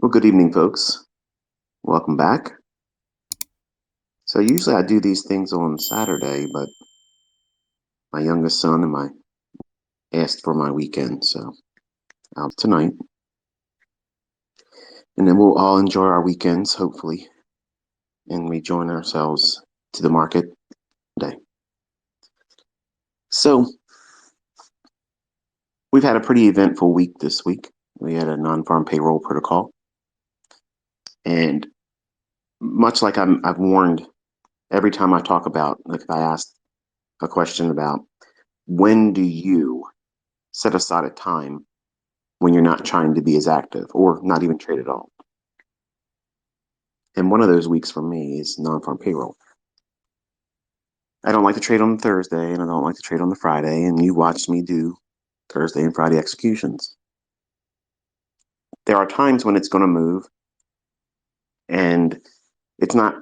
Well, good evening, folks. Welcome back. So usually I do these things on Saturday, but my youngest son and my asked for my weekend, so out tonight. And then we'll all enjoy our weekends, hopefully, and rejoin ourselves to the market today. So we've had a pretty eventful week this week. We had a non-farm payroll protocol. And much like I've warned every time I talk about, like if I ask a question about when do you set aside a time when you're not trying to be as active or not even trade at all. And one of those weeks for me is non-farm payroll. I don't like to trade on Thursday and I don't like to trade on the Friday. And you watched me do Thursday and Friday executions. There are times when it's going to move, and it's not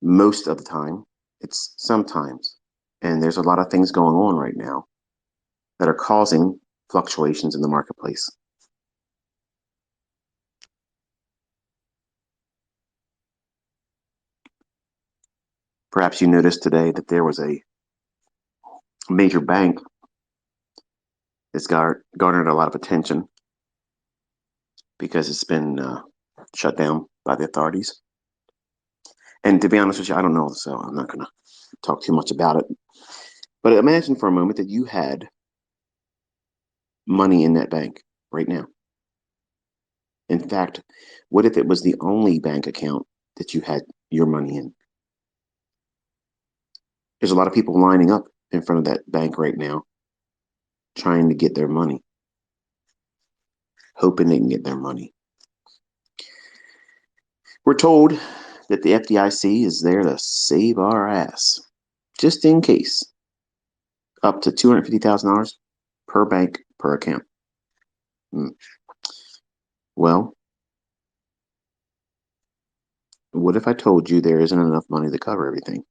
most of the time, it's sometimes. And there's a lot of things going on right now that are causing fluctuations in the marketplace. Perhaps you noticed today that there was a major bank that's garnered a lot of attention because it's been shut down by the authorities. And to be honest with you, I don't know, so I'm not going to talk too much about it. But imagine for a moment that you had money in that bank right now. In fact, what if it was the only bank account that you had your money in? There's a lot of people lining up in front of that bank right now, trying to get their money, hoping they can get their money. We're told that the FDIC is there to save our ass, just in case, up to $250,000 per bank per account. Well, what if I told you there isn't enough money to cover everything?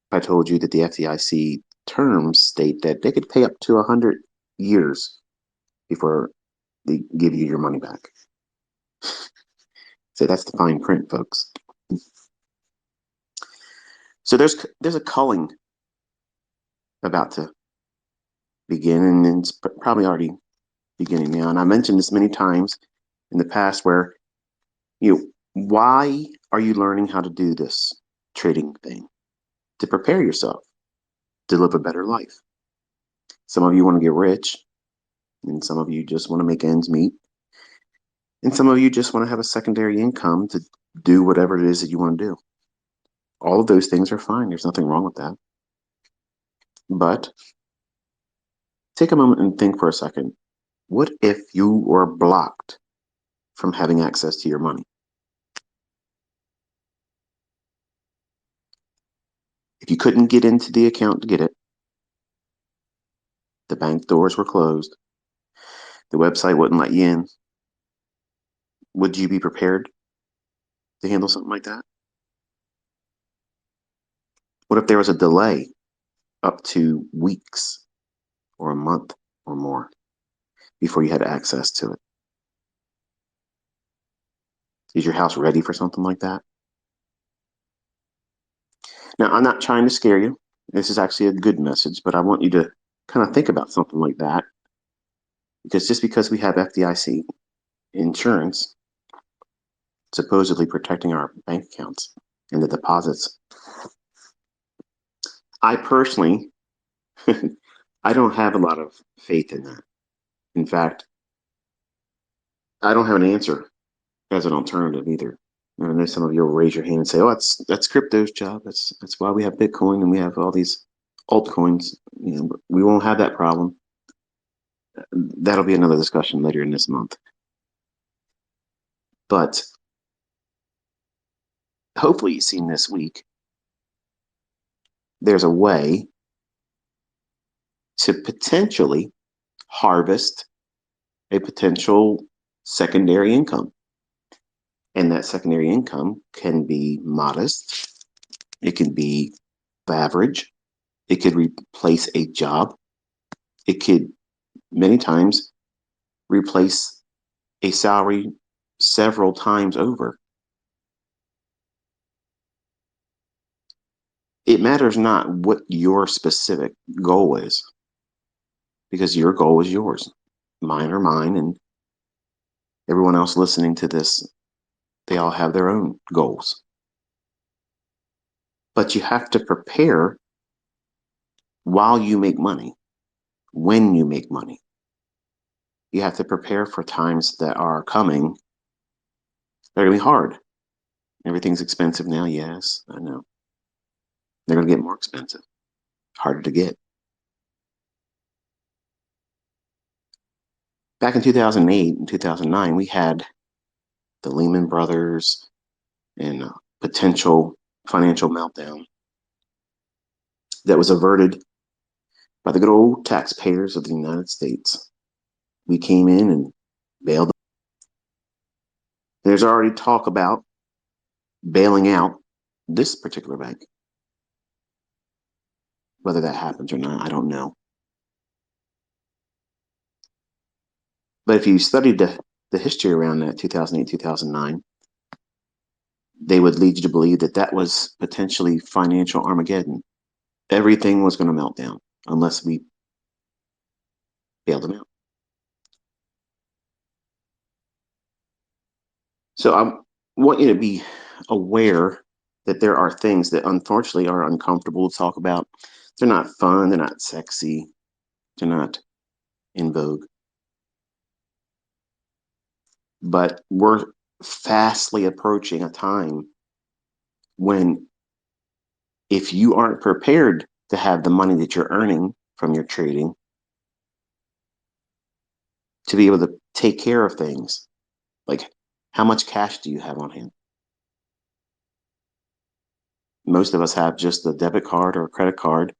If I told you that the FDIC terms state that they could pay up to 100 years before they give you your money back. So that's the fine print, folks. So there's a culling about to begin, and it's probably already beginning now. And I mentioned this many times in the past where, why are you learning how to do this trading thing? To prepare yourself to live a better life. Some of you want to get rich, and some of you just want to make ends meet. And some of you just want to have a secondary income to do whatever it is that you want to do. All of those things are fine. There's nothing wrong with that. But take a moment and think for a second. What if you were blocked from having access to your money? If you couldn't get into the account to get it, the bank doors were closed, the website wouldn't let you in, would you be prepared to handle something like that? What if there was a delay up to weeks or a month or more before you had access to it? Is your house ready for something like that? Now, I'm not trying to scare you. This is actually a good message, but I want you to kind of think about something like that. Because just because we have FDIC insurance supposedly protecting our bank accounts and the deposits, I personally, I don't have a lot of faith in that. In fact, I don't have an answer as an alternative either. And I know some of you will raise your hand and say, "Oh, that's crypto's job. That's why we have Bitcoin and we have all these altcoins. We won't have that problem." That'll be another discussion later in this month. But hopefully, you've seen this week, there's a way to potentially harvest a potential secondary income. And that secondary income can be modest, it can be average, it could replace a job, it could many times replace a salary several times over. It matters not what your specific goal is, because your goal is yours. Mine are mine, and everyone else listening to this, they all have their own goals. But you have to prepare while you make money, when you make money. You have to prepare for times that are coming. They're going to be hard. Everything's expensive now. Yes, I know. They're going to get more expensive, harder to get. Back in 2008 and 2009, we had the Lehman Brothers and potential financial meltdown that was averted by the good old taxpayers of the United States. We came in and bailed. There's already talk about bailing out this particular bank. Whether that happens or not, I don't know. But if you studied the history around that 2008, 2009, they would lead you to believe that that was potentially financial Armageddon. Everything was going to melt down unless we bailed them out. So I want you to be aware that there are things that unfortunately are uncomfortable to talk about. They're not fun. They're not sexy. They're not in vogue. But we're fastly approaching a time when, if you aren't prepared to have the money that you're earning from your trading to be able to take care of things, like how much cash do you have on hand? Most of us have just a debit card or a credit card,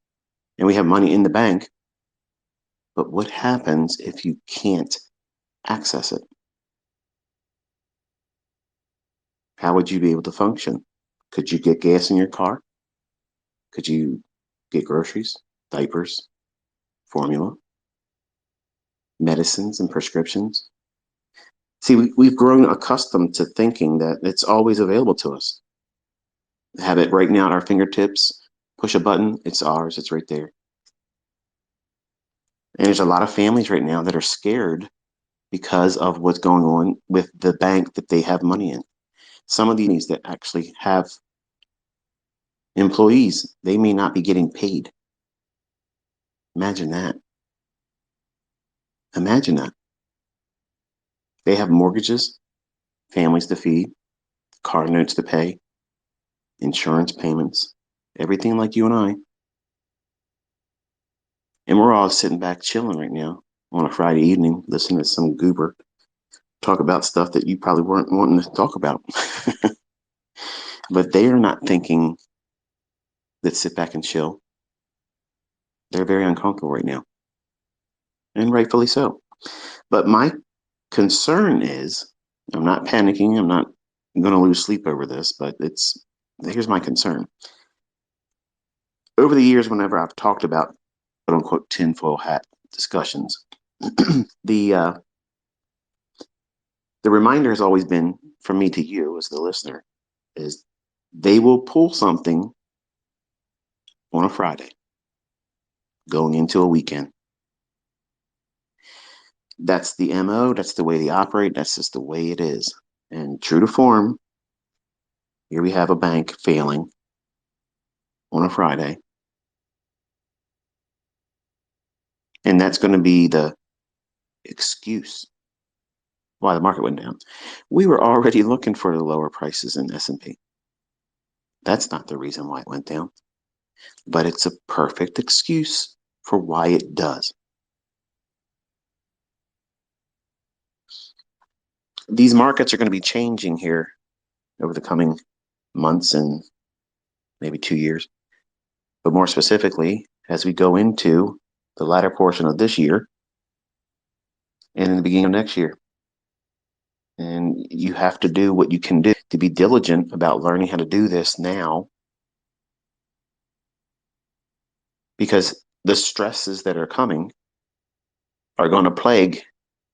and we have money in the bank. But what happens if you can't access it? How would you be able to function? Could you get gas in your car? Could you get groceries, diapers, formula, medicines, and prescriptions? See, we've grown accustomed to thinking that it's always available to us. Have it right now at our fingertips, push a button, it's ours, it's right there. And there's a lot of families right now that are scared because of what's going on with the bank that they have money in. Some of these that actually have employees, they may not be getting paid. Imagine that. Imagine that. They have mortgages, families to feed, car notes to pay, insurance payments, everything like you and I. And we're all sitting back chilling right now on a Friday evening, listening to some goober talk about stuff that you probably weren't wanting to talk about. But they are not thinking, let's sit back and chill. They're very uncomfortable right now, and rightfully so. But my concern is, I'm not panicking. I'm not going to lose sleep over this, but here's my concern. Over the years, whenever I've talked about quote unquote tinfoil hat discussions, the reminder has always been from me to you as the listener is they will pull something on a Friday going into a weekend. That's the MO. That's the way they operate. That's just the way it is. And true to form, here we have a bank failing on a Friday. And that's going to be the excuse why the market went down. We were already looking for the lower prices in S&P. That's not the reason why it went down. But it's a perfect excuse for why it does. These markets are going to be changing here over the coming months and maybe 2 years. But more specifically, as we go into the latter portion of this year and in the beginning of next year. And you have to do what you can do to be diligent about learning how to do this now, because the stresses that are coming are going to plague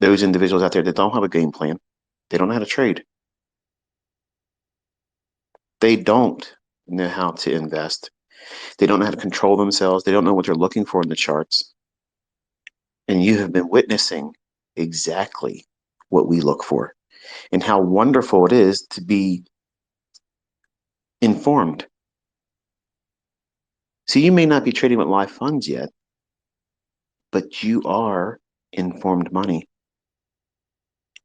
those individuals out there that don't have a game plan. They don't know how to trade. They don't know how to invest. They don't know how to control themselves. They don't know what they're looking for in the charts. And you have been witnessing exactly what we look for and how wonderful it is to be informed. So you may not be trading with live funds yet, but you are informed money.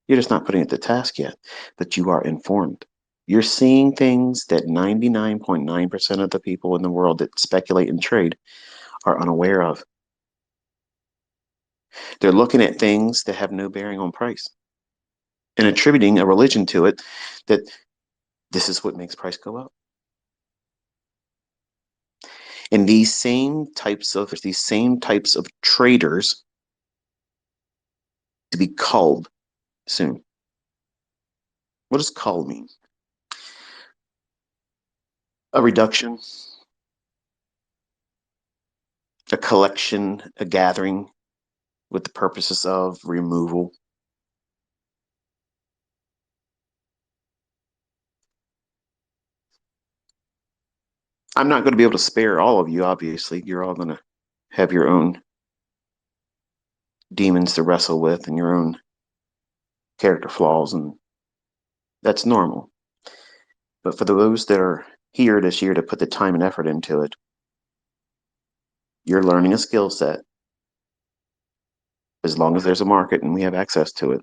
You're just not putting it to task yet, but you are informed. You're seeing things that 99.9% of the people in the world that speculate and trade are unaware of. They're looking at things that have no bearing on price and attributing a religion to it that this is what makes price go up. And these same types of traders to be culled soon. What does cull mean? A reduction, a collection, a gathering with the purposes of removal. I'm not going to be able to spare all of you, obviously. You're all going to have your own demons to wrestle with and your own character flaws, and that's normal. But for those that are here this year to put the time and effort into it, you're learning a skill set. As long as there's a market and we have access to it,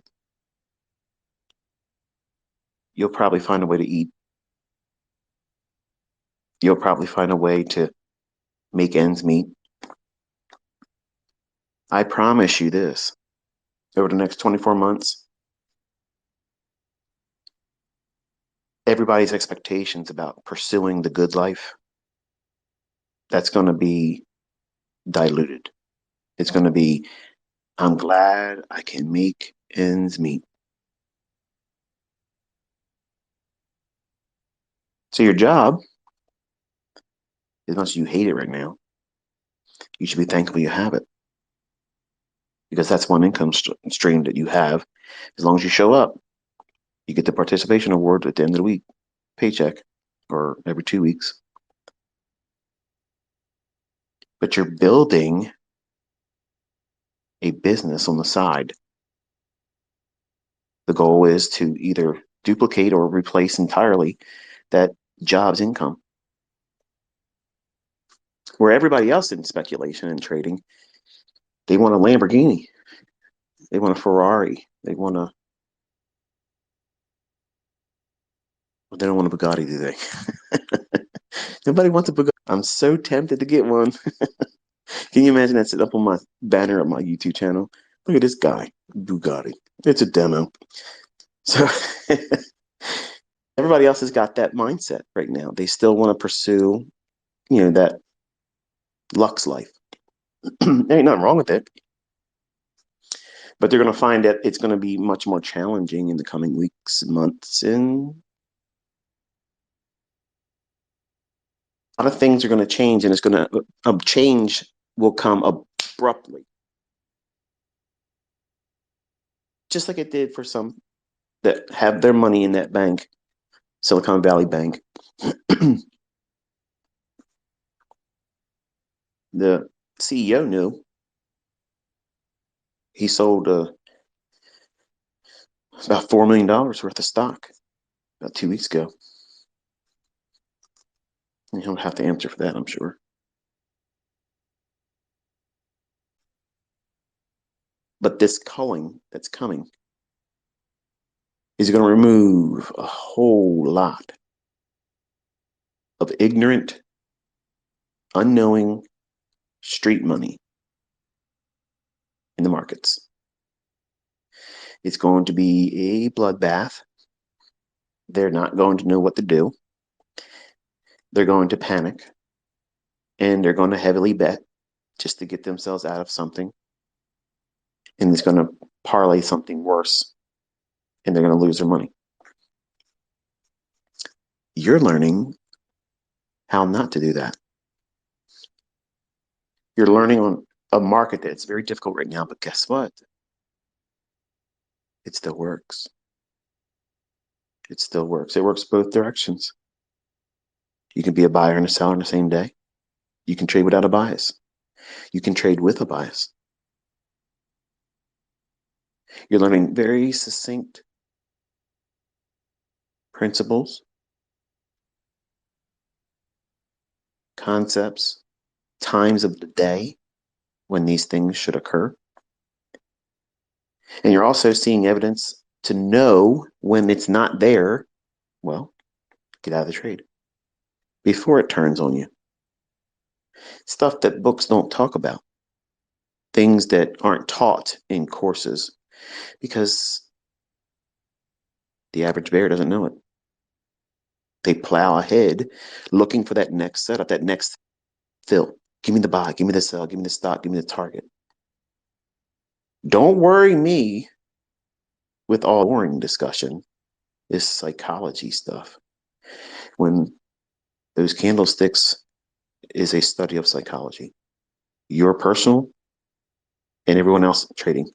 you'll probably find a way to eat. You'll probably find a way to make ends meet. I promise you this, over the next 24 months, everybody's expectations about pursuing the good life, that's going to be diluted. It's going to be, I'm glad I can make ends meet. So your job, as much as you hate it right now, you should be thankful you have it, because that's one income stream that you have. As long as you show up, you get the participation award at the end of the week, paycheck, or every 2 weeks. But you're building a business on the side. The goal is to either duplicate or replace entirely that job's income. Where everybody else in speculation and trading, they want a Lamborghini, they want a Ferrari, they want a, well, they don't want a Bugatti, do they? Nobody wants a Bugatti. I'm so tempted to get one. Can you imagine that sitting up on my banner of my YouTube channel? Look at this guy, Bugatti. It's a demo. So everybody else has got that mindset right now. They still want to pursue, that Lux life. There ain't nothing wrong with it. But they're going to find that it's going to be much more challenging in the coming weeks, months, and a lot of things are going to change, and it's going to change will come abruptly, just like it did for some that have their money in that bank, Silicon Valley Bank. The CEO knew. He sold about $4 million worth of stock about 2 weeks ago. And he'll have to answer for that, I'm sure. But this culling that's coming is going to remove a whole lot of ignorant, unknowing street money in the markets. It's going to be a bloodbath. They're not going to know what to do. They're going to panic, and they're going to heavily bet just to get themselves out of something. And it's going to parlay something worse, and they're going to lose their money. You're learning how not to do that. You're learning on a market that's very difficult right now, but guess what? it still works. It still works. It works both directions. You can be a buyer and a seller in the same day. You can trade without a bias. You can trade with a bias. You're learning very succinct principles, concepts, times of the day when these things should occur. And you're also seeing evidence to know when it's not there. Well, get out of the trade before it turns on you. Stuff that books don't talk about, things that aren't taught in courses, because the average bear doesn't know it. They plow ahead looking for that next setup, that next fill. Give me the buy, give me the sell, give me the stock, give me the target. Don't worry me with all boring discussion. It's psychology stuff. When those candlesticks is a study of psychology, your personal and everyone else trading.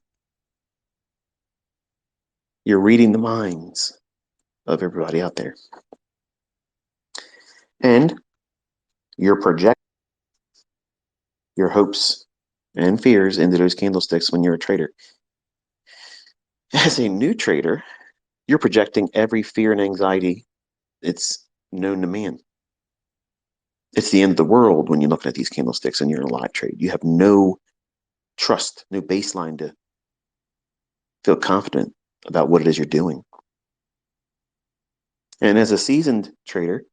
You're reading the minds of everybody out there. And you're projecting your hopes and fears into those candlesticks when you're a trader. As a new trader, you're projecting every fear and anxiety it's known to man. It's the end of the world when you're looking at these candlesticks and you're in a live trade. You have no trust, no baseline to feel confident about what it is you're doing. And as a seasoned trader,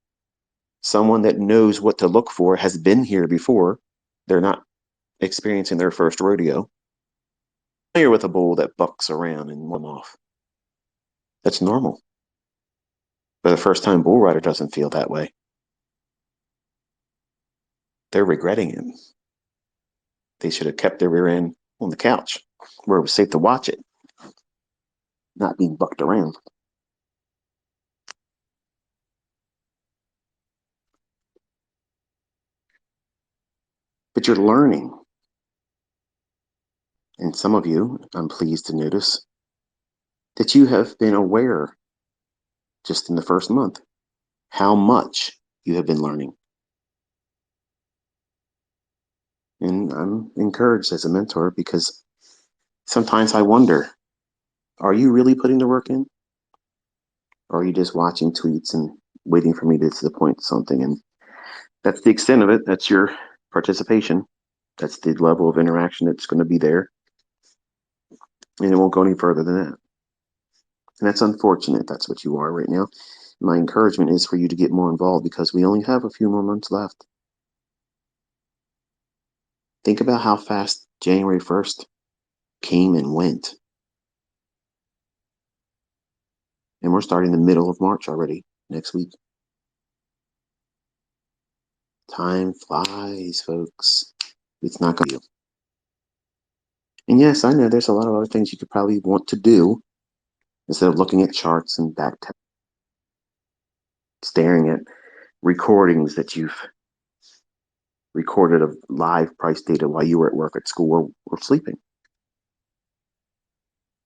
someone that knows what to look for, has been here before, they're not experiencing their first rodeo. Familiar with a bull that bucks around and one off. That's normal. But a first time bull rider doesn't feel that way. They're regretting it. They should have kept their rear end on the couch where it was safe to watch it, not being bucked around. But you're learning. And some of you, I'm pleased to notice, that you have been aware just in the first month how much you have been learning. And I'm encouraged as a mentor because sometimes I wonder, are you really putting the work in? Or are you just watching tweets and waiting for me to disappoint something? And that's the extent of it. That's your participation. That's the level of interaction that's going to be there. And it won't go any further than that. And that's unfortunate. That's what you are right now. My encouragement is for you to get more involved because we only have a few more months left. Think about how fast January 1st came and went. And we're starting the middle of March already next week. Time flies, folks. It's not going to be. And yes, I know there's a lot of other things you could probably want to do instead of looking at charts and back staring at recordings that you've recorded of live price data while you were at work, at school, or sleeping.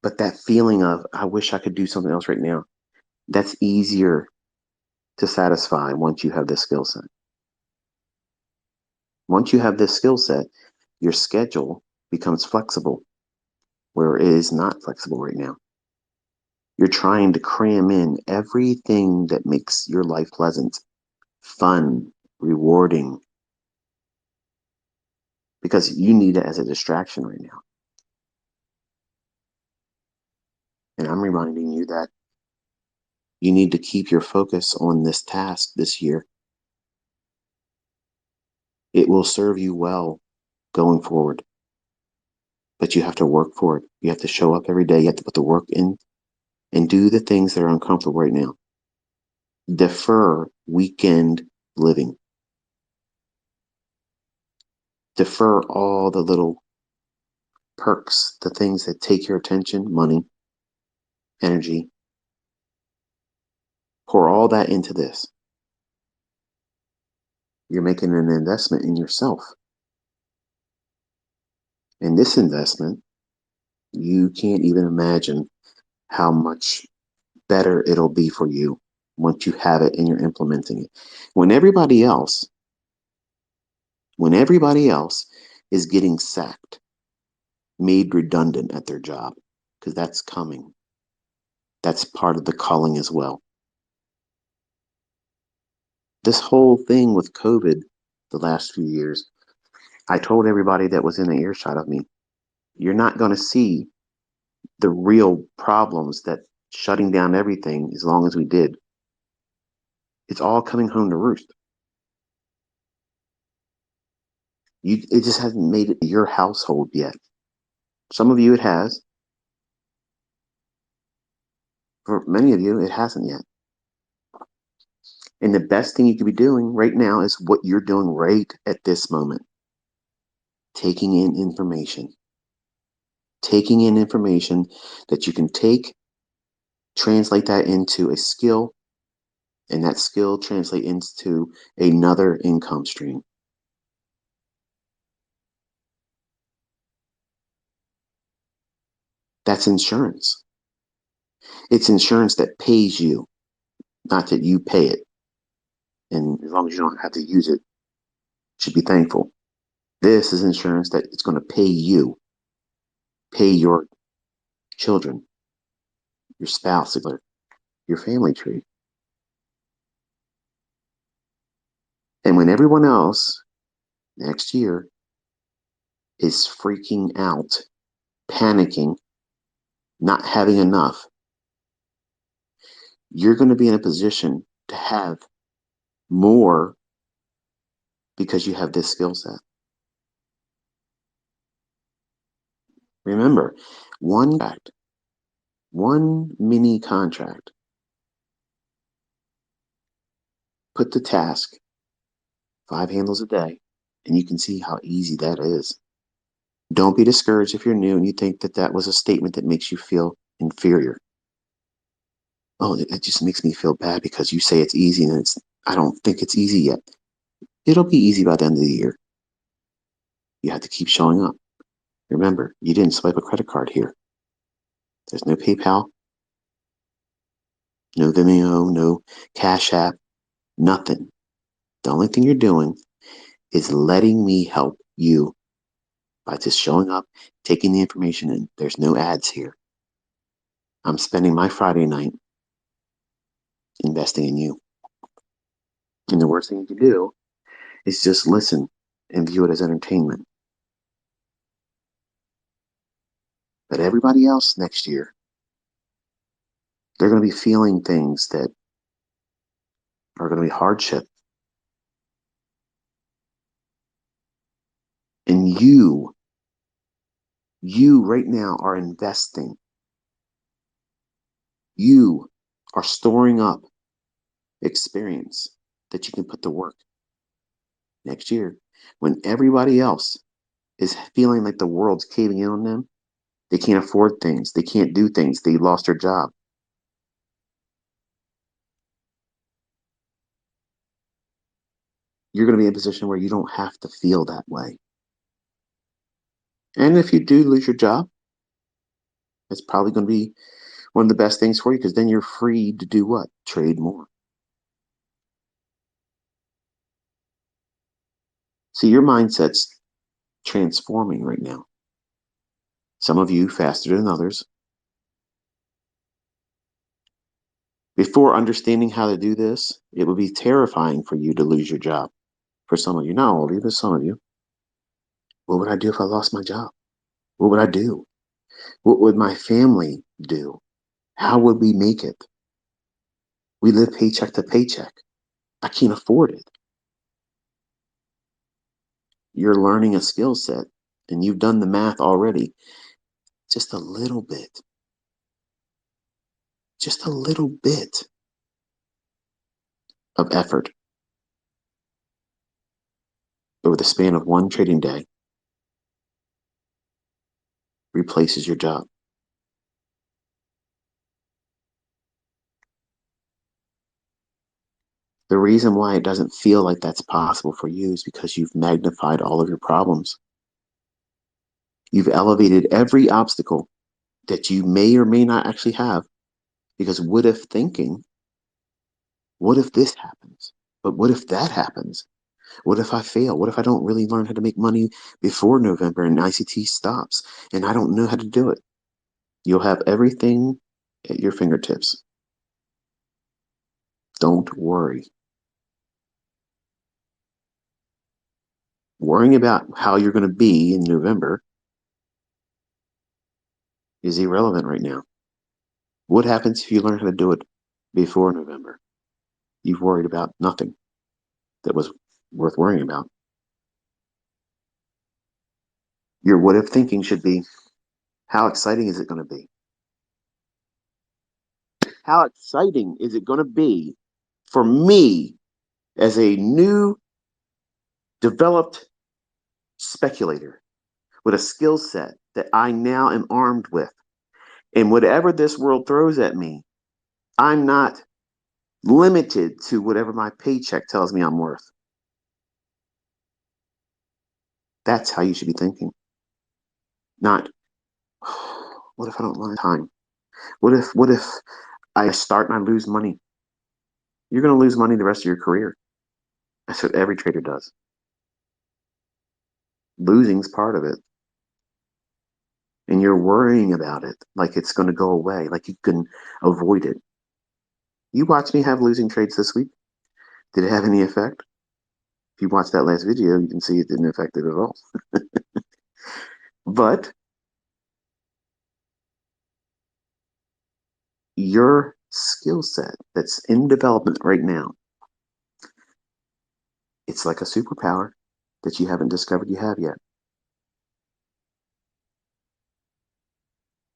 But that feeling of, I wish I could do something else right now, that's easier to satisfy once you have this skill set. Once you have this skill set, your schedule becomes flexible, where it is not flexible right now. You're trying to cram in everything that makes your life pleasant, fun, rewarding, because you need it as a distraction right now. And I'm reminding you that you need to keep your focus on this task this year. It will serve you well going forward. But you have to work for it. You have to show up every day. You have to put the work in and do the things that are uncomfortable right now. Defer weekend living. Defer all the little perks, the things that take your attention, money, energy. Pour all that into this. You're making an investment in yourself. And this investment, you can't even imagine how much better it'll be for you once you have it and you're implementing it. When everybody else, when everybody else is getting sacked, made redundant at their job, because that's coming. That's part of the culling as well. This whole thing with COVID the last few years, I told everybody that was in the earshot of me, you're not going to see the real problems that shutting down everything as long as we did. It's all coming home to roost. It just hasn't made it to your household yet. Some of you it has. For many of you, it hasn't yet. And the best thing you could be doing right now is what you're doing right at this moment. Taking in information. Taking in information that you can take, translate that into a skill, and that skill translate into another income stream. That's insurance. It's insurance that pays you, not that you pay it. And as long as you don't have to use it, you should be thankful. This is insurance that it's going to pay you, pay your children, your spouse, your family tree. And when everyone else next year is freaking out, panicking, not having enough, you're going to be in a position to have more because you have this skill set. Remember, one mini contract, put the task 5 handles a day, and you can see how easy that is. Don't be discouraged if you're new and you think that that was a statement that makes you feel inferior. Oh, it just makes me feel bad because you say it's easy and I don't think it's easy yet. It'll be easy by the end of the year. You have to keep showing up. Remember, you didn't swipe a credit card here. There's no PayPal, no Vimeo, no Cash App, nothing. The only thing you're doing is letting me help you by just showing up, taking the information in. There's no ads here. I'm spending my Friday night investing in you. And the worst thing you can do is just listen and view it as entertainment. But everybody else next year, they're going to be feeling things that are going to be hardship. And you right now are investing. You are storing up experience that you can put to work next year when everybody else is feeling like the world's caving in on them. They can't afford things. They can't do things. They lost their job. You're going to be in a position where you don't have to feel that way. And if you do lose your job, it's probably going to be one of the best things for you because then you're free to do what? Trade more. See, your mindset's transforming right now. Some of you faster than others. Before understanding how to do this, it would be terrifying for you to lose your job. For some of you, not all of you, but some of you. What would I do if I lost my job? What would I do? What would my family do? How would we make it? We live paycheck to paycheck. I can't afford it. You're learning a skill set and you've done the math already. Just a little bit. Just a little bit of effort over the span of one trading day replaces your job. The reason why it doesn't feel like that's possible for you is because you've magnified all of your problems. You've elevated every obstacle that you may or may not actually have. Because what if thinking, what if this happens? But what if that happens? What if I fail? What if I don't really learn how to make money before November and ICT stops and I don't know how to do it? You'll have everything at your fingertips. Don't worry. Worrying about how you're going to be in November is irrelevant right now. What happens if you learn how to do it before November? You've worried about nothing that was worth worrying about. Your what if thinking should be, how exciting is it going to be? How exciting is it going to be for me as a new developed speculator with a skill set that I now am armed with? And whatever this world throws at me, I'm not limited to whatever my paycheck tells me I'm worth. That's how you should be thinking. Not, what if I don't learn time? What if I start and I lose money? You're going to lose money the rest of your career. That's what every trader does. Losing's part of it. And you're worrying about it like it's going to go away, like you can avoid it. You watch me have losing trades this week. Did it have any effect? If you watch that last video, you can see it didn't affect it at all. But your skill set that's in development right now, it's like a superpower that you haven't discovered you have yet.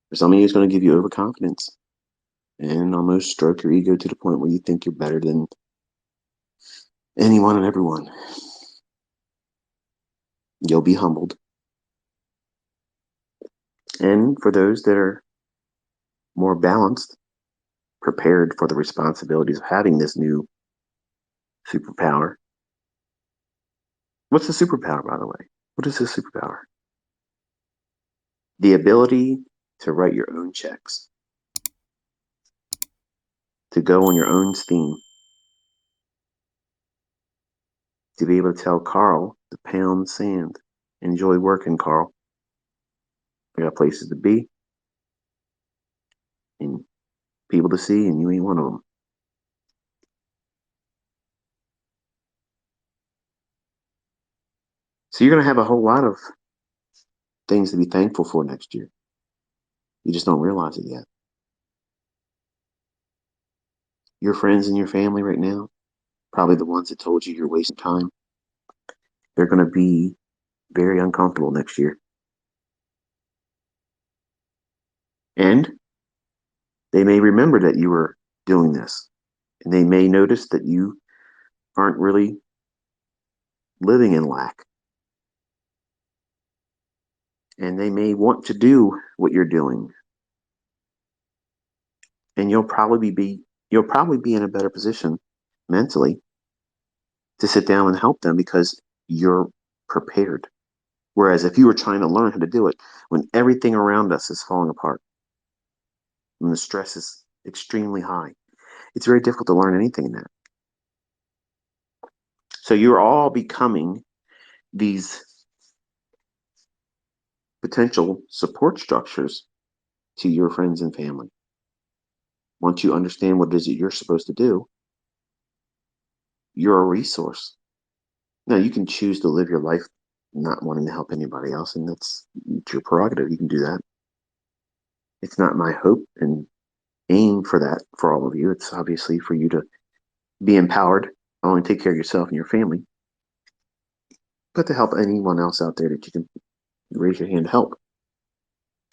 For some of you, it's going to give you overconfidence and almost stroke your ego to the point where you think you're better than anyone and everyone. You'll be humbled. And for those that are more balanced, prepared for the responsibilities of having this new superpower. What's the superpower, by the way? What is this superpower? The ability to write your own checks, to go on your own steam, to be able to tell Carl to pound sand. Enjoy working, Carl. I got places to be and people to see, and you ain't one of them. So you're going to have a whole lot of things to be thankful for next year. You just don't realize it yet. Your friends and your family right now, probably the ones that told you you're wasting time, they're going to be very uncomfortable next year. And they may remember that you were doing this. And they may notice that you aren't really living in lack. And they may want to do what you're doing. And you'll probably be in a better position mentally to sit down and help them because you're prepared. Whereas if you were trying to learn how to do it when everything around us is falling apart, when the stress is extremely high, it's very difficult to learn anything in that. So you're all becoming these potential support structures to your friends and family. Once you understand what it is that you're supposed to do, you're a resource. Now, you can choose to live your life not wanting to help anybody else, and that's your prerogative. You can do that. It's not my hope and aim for that for all of you. It's obviously for you to be empowered, not only take care of yourself and your family, but to help anyone else out there that you can raise your hand to help.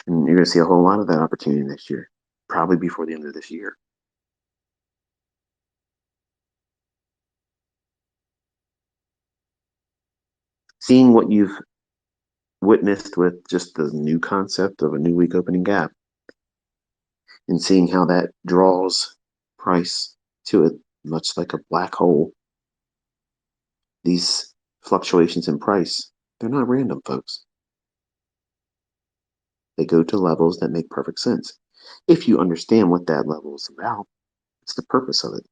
And you're going to see a whole lot of that opportunity next year, probably before the end of this year. Seeing what you've witnessed with just the new concept of a new week opening gap and seeing how that draws price to it, much like a black hole. These fluctuations in price, they're not random, folks. They go to levels that make perfect sense. If you understand what that level is about, it's the purpose of it.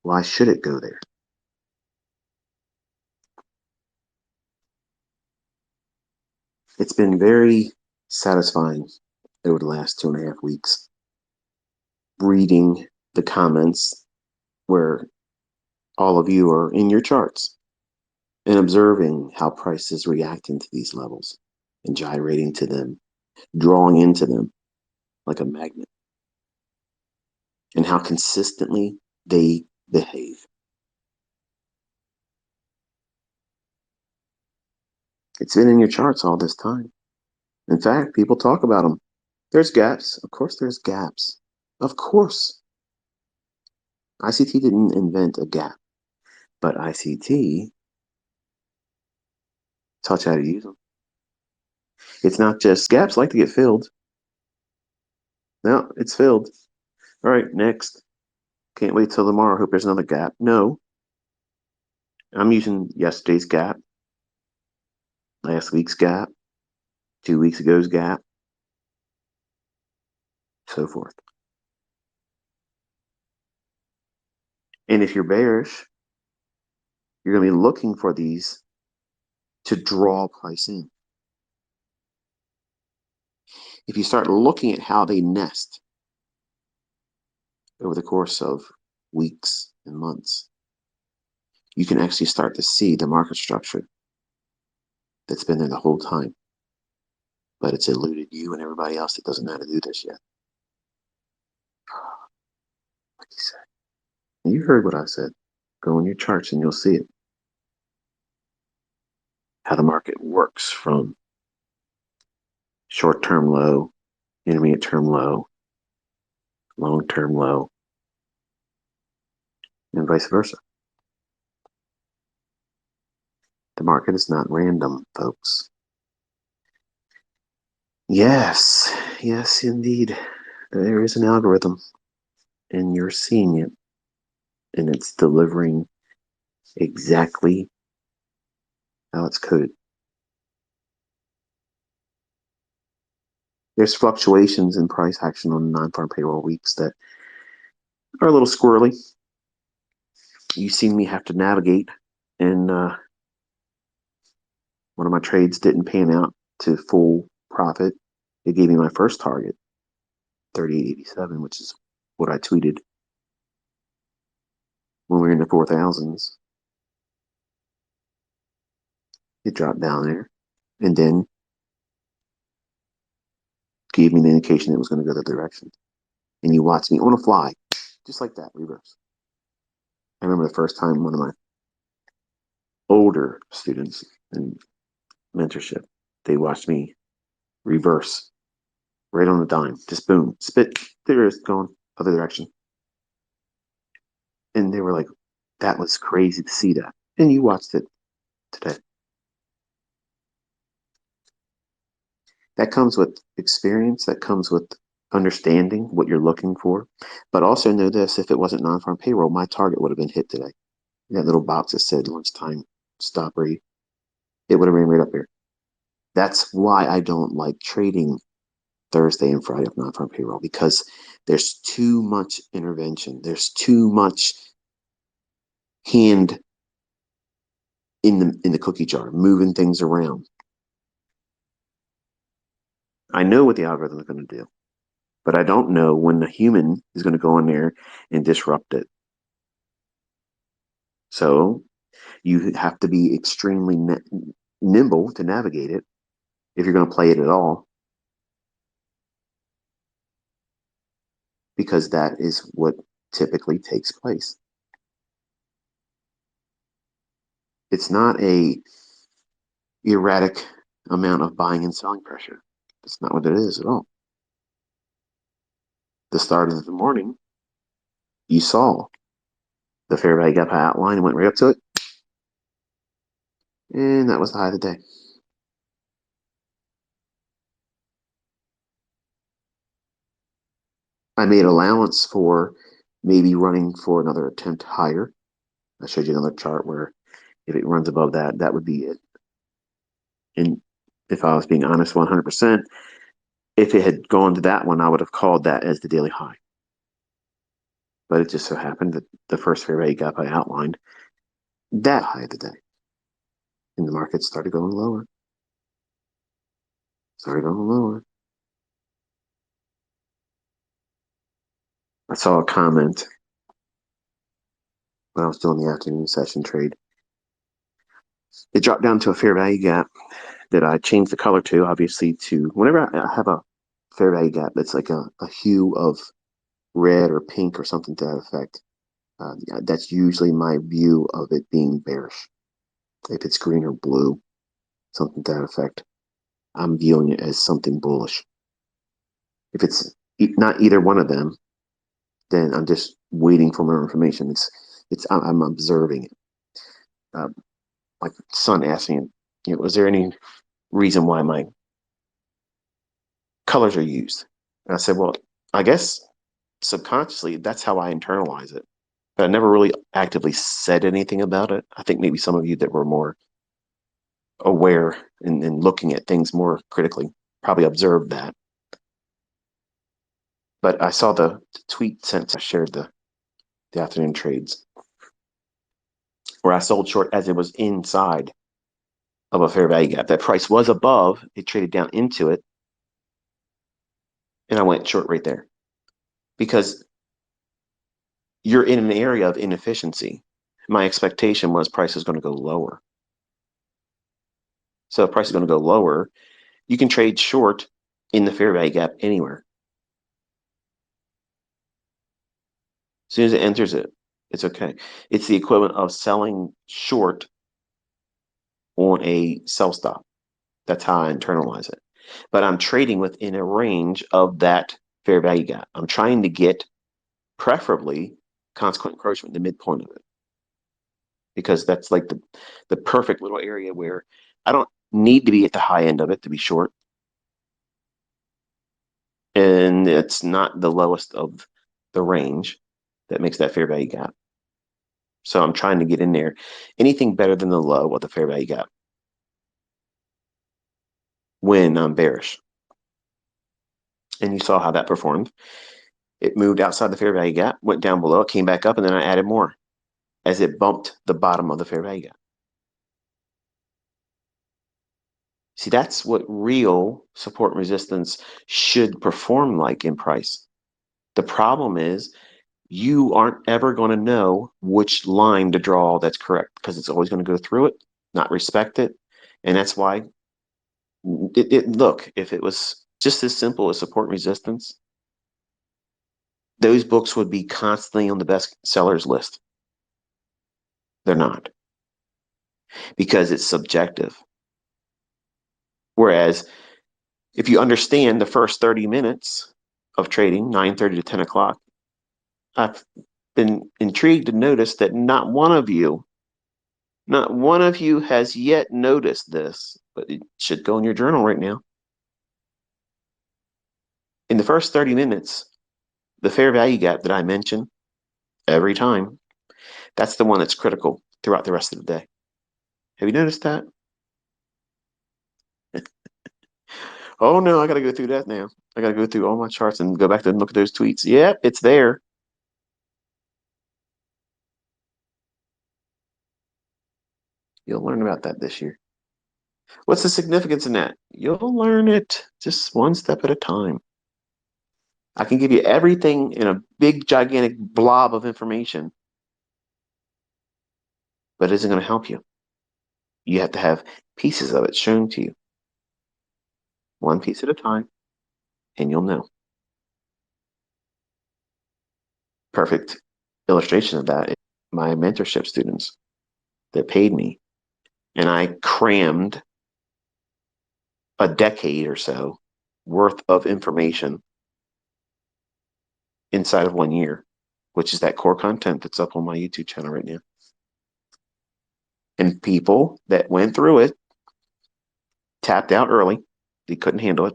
Why should it go there? It's been very satisfying over the last 2.5 weeks reading the comments where all of you are in your charts and observing how price is reacting to these levels and gyrating to them, drawing into them like a magnet, and how consistently they behave. It's been in your charts all this time. In fact, people talk about them. There's gaps. Of course, there's gaps. Of course. ICT didn't invent a gap, but ICT taught you how to use them. It's not just gaps like to get filled. No, it's filled. All right, next. Can't wait till tomorrow. Hope there's another gap. No, I'm using yesterday's gap, last week's gap, 2 weeks ago's gap, so forth. And if you're bearish, you're going to be looking for these to draw price in. If you start looking at how they nest over the course of weeks and months, you can actually start to see the market structure that's been there the whole time. But it's eluded you and everybody else that doesn't know how to do this yet. Like you said. You heard what I said. Go in your charts and you'll see it. How the market works from short-term low, intermediate-term low, long-term low, and vice versa. The market is not random, folks. Yes, yes, indeed. There is an algorithm, and you're seeing it, and it's delivering exactly how it's coded. There's fluctuations in price action on non-farm payroll weeks that are a little squirrely. You've seen me have to navigate, and one of my trades didn't pan out to full profit. It gave me my first target, 38.87, which is what I tweeted when we were in the 4,000s. It dropped down there and then gave me an indication it was going to go the direction. And you watch me on a fly, just like that, reverse. I remember the first time one of my older students in mentorship, they watched me reverse right on the dime, just boom, spit, there it is, going other direction. And they were like, that was crazy to see that. And you watched it today. That comes with experience, that comes with understanding what you're looking for. But also know this, if it wasn't non-farm payroll, my target would have been hit today. That little box that said lunchtime stop rate, it would have ran right up here. That's why I don't like trading Thursday and Friday of non-farm payroll, because there's too much intervention. There's too much hand in the cookie jar, moving things around. I know what the algorithm is going to do, but I don't know when the human is going to go in there and disrupt it. So you have to be extremely nimble to navigate it if you're going to play it at all, because that is what typically takes place. It's not a erratic amount of buying and selling pressure. That's not what it is at all. The start of the morning, you saw the fair value gap outline and went right up to it. And that was the high of the day. I made allowance for maybe running for another attempt higher. I showed you another chart where if it runs above that, that would be it. And if I was being honest 100%, if it had gone to that one, I would have called that as the daily high. But it just so happened that the first fair value gap I outlined, that high of the day. And the market started going lower. Started going lower. I saw a comment when I was doing the afternoon session trade. It dropped down to a fair value gap that I changed the color to, obviously, to whenever I have a fair value gap that's like a hue of red or pink or something to that effect. That's usually my view of it being bearish. If it's green or blue, something to that effect, I'm viewing it as something bullish. If it's not either one of them, then I'm just waiting for more information. I'm observing it. My son asked me, was there any reason why my colors are used? And I said, well, I guess subconsciously that's how I internalize it. But I never really actively said anything about it. I think maybe some of you that were more aware and looking at things more critically probably observed that. But I saw the tweet sent. I shared the afternoon trades where I sold short as it was inside of a fair value gap. That price was above. It traded down into it, and I went short right there because you're in an area of inefficiency. My expectation was price is going to go lower. So if price is going to go lower, you can trade short in the fair value gap anywhere. As soon as it enters it, it's okay. It's the equivalent of selling short on a sell stop. That's how I internalize it. But I'm trading within a range of that fair value gap. I'm trying to get preferably consequent encroachment, the midpoint of it. Because that's like the perfect little area where I don't need to be at the high end of it to be short. And it's not the lowest of the range that makes that fair value gap. So I'm trying to get in there. Anything better than the low of the fair value gap when I'm bearish. And you saw how that performed. It moved outside the fair value gap, went down below, it came back up, and then I added more as it bumped the bottom of the fair value gap. See, that's what real support and resistance should perform like in price. The problem is you aren't ever going to know which line to draw that's correct because it's always going to go through it, not respect it. And that's why look, if it was just as simple as support and resistance, those books would be constantly on the best sellers list. They're not because it's subjective. Whereas if you understand the first 30 minutes of trading, 9:30 to 10 o'clock, I've been intrigued to notice that not one of you has yet noticed this, but it should go in your journal right now. In the first 30 minutes, the fair value gap that I mention every time, that's the one that's critical throughout the rest of the day. Have you noticed that? Oh no, I got to go through that now. I got to go through all my charts and go back and look at those tweets. Yep, it's there. You'll learn about that this year. What's the significance in that? You'll learn it just one step at a time. I can give you everything in a big, gigantic blob of information, but it isn't going to help you. You have to have pieces of it shown to you, one piece at a time, and you'll know. Perfect illustration of that is my mentorship students that paid me, and I crammed a decade or so worth of information inside of 1 year, which is that core content that's up on my YouTube channel right now. And people that went through it tapped out early. They couldn't handle it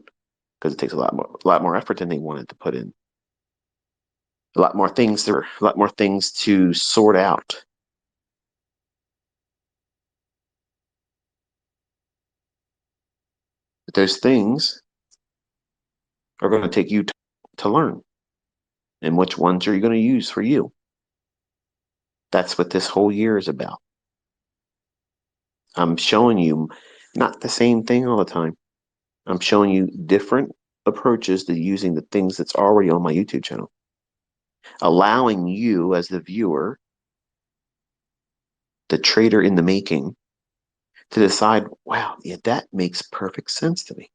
because it takes a lot more effort than they wanted to put in. A lot more things to sort out. those things are going to take you to learn. And which ones are you going to use for you? That's what this whole year is about. I'm showing you not the same thing all the time. I'm showing you different approaches to using the things that's already on my YouTube channel, allowing you as the viewer, the trader in the making, to decide, wow, yeah, that makes perfect sense to me.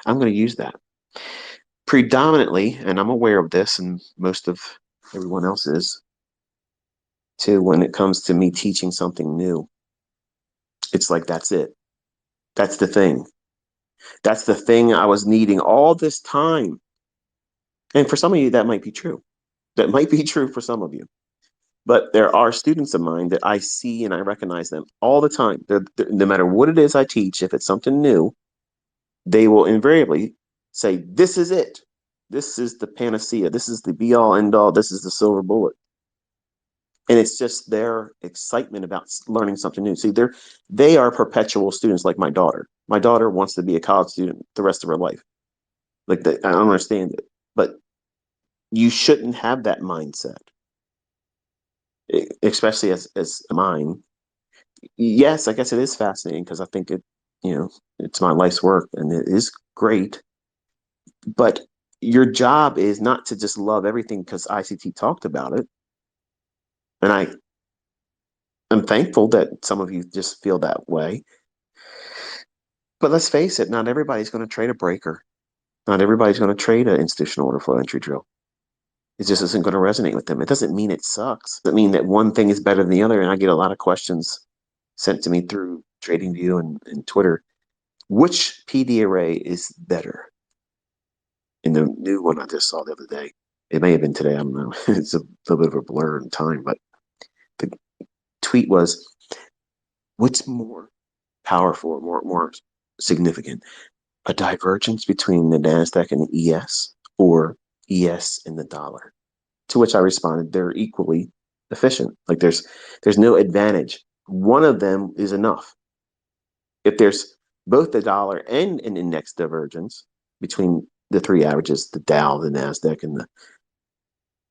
I'm going to use that. Predominantly, and I'm aware of this, and most of everyone else is, too, when it comes to me teaching something new, it's like, that's it. That's the thing. That's the thing I was needing all this time. And for some of you, that might be true. That might be true for some of you. But there are students of mine that I see and I recognize them all the time. No matter what it is I teach, if it's something new, they will invariably say, this is it. This is the panacea. This is the be all end all. This is the silver bullet. And it's just their excitement about learning something new. See, they are perpetual students like my daughter. My daughter wants to be a college student the rest of her life. I don't understand it. But you shouldn't have that mindset, especially as mine. Yes, I guess it is fascinating because I think it's my life's work and it is great. But your job is not to just love everything because ICT talked about it. And I'm thankful that some of you just feel that way. But let's face it, not everybody's going to trade a breaker. Not everybody's going to trade an institutional order flow entry drill. It just isn't going to resonate with them. It doesn't mean it sucks. It doesn't mean that one thing is better than the other. And I get a lot of questions sent to me through TradingView and Twitter. Which PD array is better? In the new one I just saw the other day, it may have been today, I don't know. It's a little bit of a blur in time, but the tweet was, what's more powerful, more significant? A divergence between the NASDAQ and the ES, or ES and the dollar? To which I responded, they're equally efficient. Like there's no advantage. One of them is enough. If there's both the dollar and an index divergence between the three averages, the Dow, the NASDAQ, and the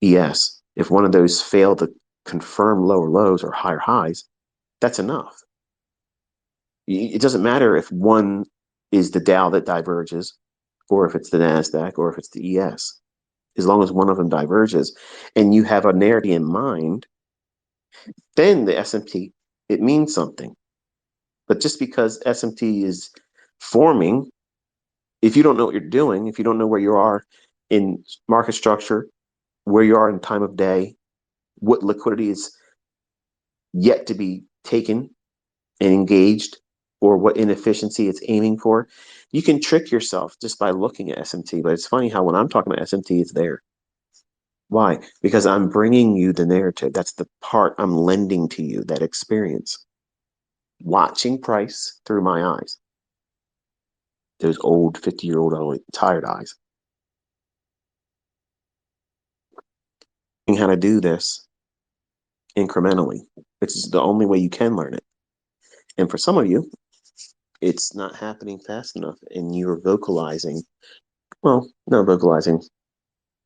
ES, if one of those fail to confirm lower lows or higher highs, that's enough. It doesn't matter if one is the Dow that diverges, or if it's the NASDAQ, or if it's the ES. As long as one of them diverges and you have a narrative in mind, then the SMT, it means something. But just because SMT is forming, if you don't know what you're doing, if you don't know where you are in market structure, where you are in time of day, what liquidity is yet to be taken and engaged, or what inefficiency it's aiming for, you can trick yourself just by looking at SMT. But it's funny how when I'm talking about SMT, it's there. Why? Because I'm bringing you the narrative. That's the part I'm lending to you, that experience. Watching price through my eyes. Those old 50-year-old tired eyes. And how to do this incrementally, which is the only way you can learn it. And for some of you, it's not happening fast enough and you're vocalizing, well, not vocalizing,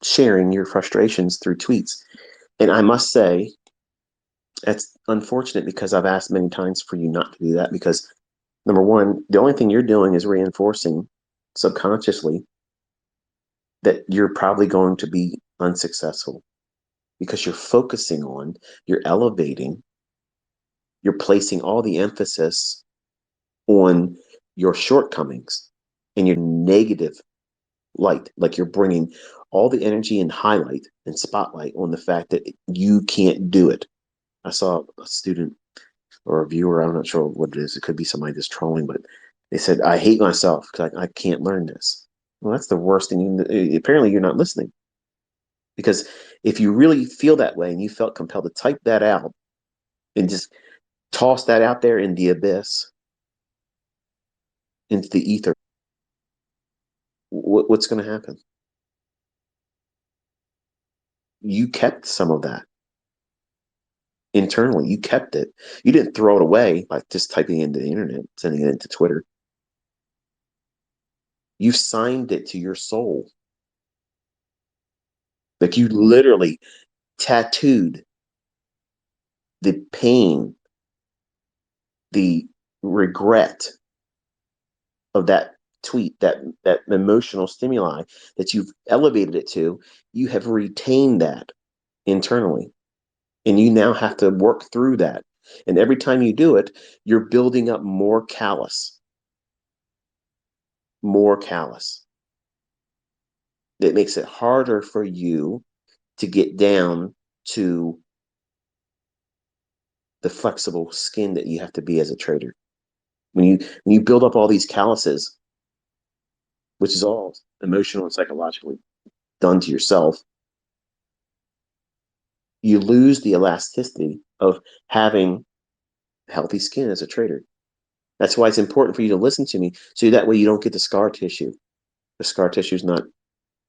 sharing your frustrations through tweets. And I must say, that's unfortunate because I've asked many times for you not to do that because, number one, the only thing you're doing is reinforcing subconsciously that you're probably going to be unsuccessful because you're focusing on, you're elevating, you're placing all the emphasis on your shortcomings and your negative light. Like you're bringing all the energy and highlight and spotlight on the fact that you can't do it. I saw a student or a viewer, I'm not sure what it is. It could be somebody just trolling, but they said, I hate myself because I can't learn this. Well, that's the worst thing. Apparently you're not listening. Because if you really feel that way and you felt compelled to type that out and just toss that out there in the abyss, into the ether, what's going to happen? You kept some of that internally. You kept it. You didn't throw it away by just typing it into the internet, sending it into Twitter. You've signed it to your soul. Like you literally tattooed the pain, the regret of that tweet, that emotional stimuli that you've elevated it to. You have retained that internally, and you now have to work through that. And every time you do it, you're building up more callous, more callous. That makes it harder for you to get down to the flexible skin that you have to be as a trader. When you build up all these calluses, which is all emotional and psychologically done to yourself, you lose the elasticity of having healthy skin as a trader. That's why it's important for you to listen to me, so that way you don't get the scar tissue. The scar tissue is not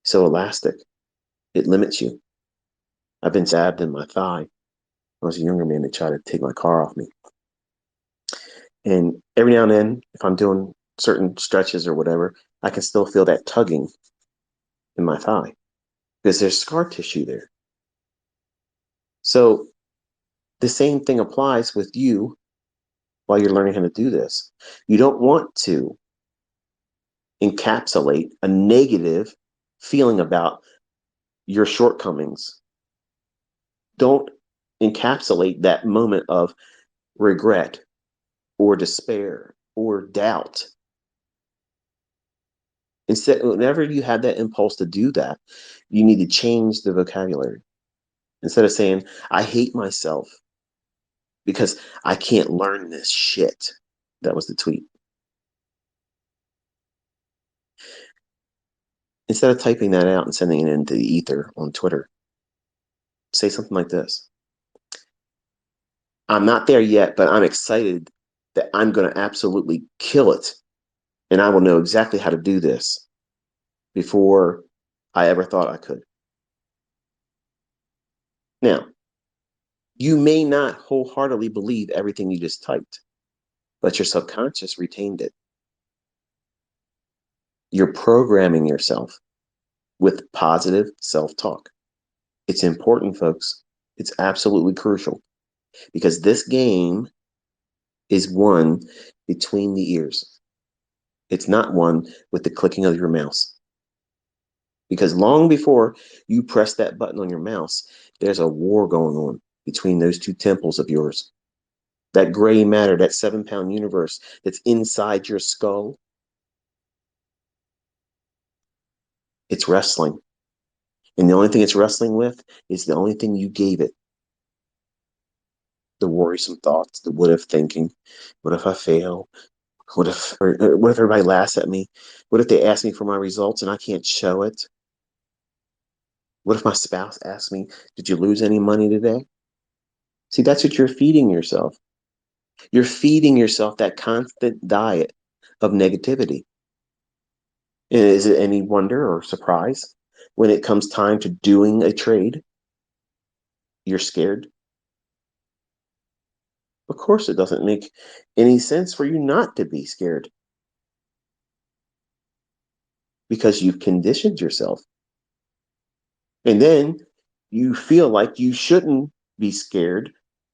so elastic. It limits you. I've been stabbed in my thigh. I was a younger man. They tried to take my car off me. And every now and then, if I'm doing certain stretches or whatever, I can still feel that tugging in my thigh because there's scar tissue there. So the same thing applies with you while you're learning how to do this. You don't want to encapsulate a negative feeling about your shortcomings. Don't encapsulate that moment of regret or despair or doubt. Instead, whenever you have that impulse to do that, you need to change the vocabulary. Instead of saying, I hate myself because I can't learn this shit. That was the tweet. Instead of typing that out and sending it into the ether on Twitter, say something like this. I'm not there yet, but I'm excited that I'm going to absolutely kill it. And I will know exactly how to do this before I ever thought I could. Now, you may not wholeheartedly believe everything you just typed, but your subconscious retained it. You're programming yourself with positive self-talk. It's important, folks. It's absolutely crucial because this game is won between the ears. It's not won with the clicking of your mouse. Because long before you press that button on your mouse, there's a war going on between those two temples of yours. That gray matter, that 7-pound universe that's inside your skull, it's wrestling. And the only thing it's wrestling with is the only thing you gave it. The worrisome thoughts, the what if thinking. What if I fail? What if everybody laughs at me? What if they ask me for my results and I can't show it? What if my spouse asks me, did you lose any money today? See, that's what you're feeding yourself. You're feeding yourself that constant diet of negativity. And is it any wonder or surprise when it comes time to doing a trade, you're scared? Of course, it doesn't make any sense for you not to be scared because you've conditioned yourself. And then you feel like you shouldn't be scared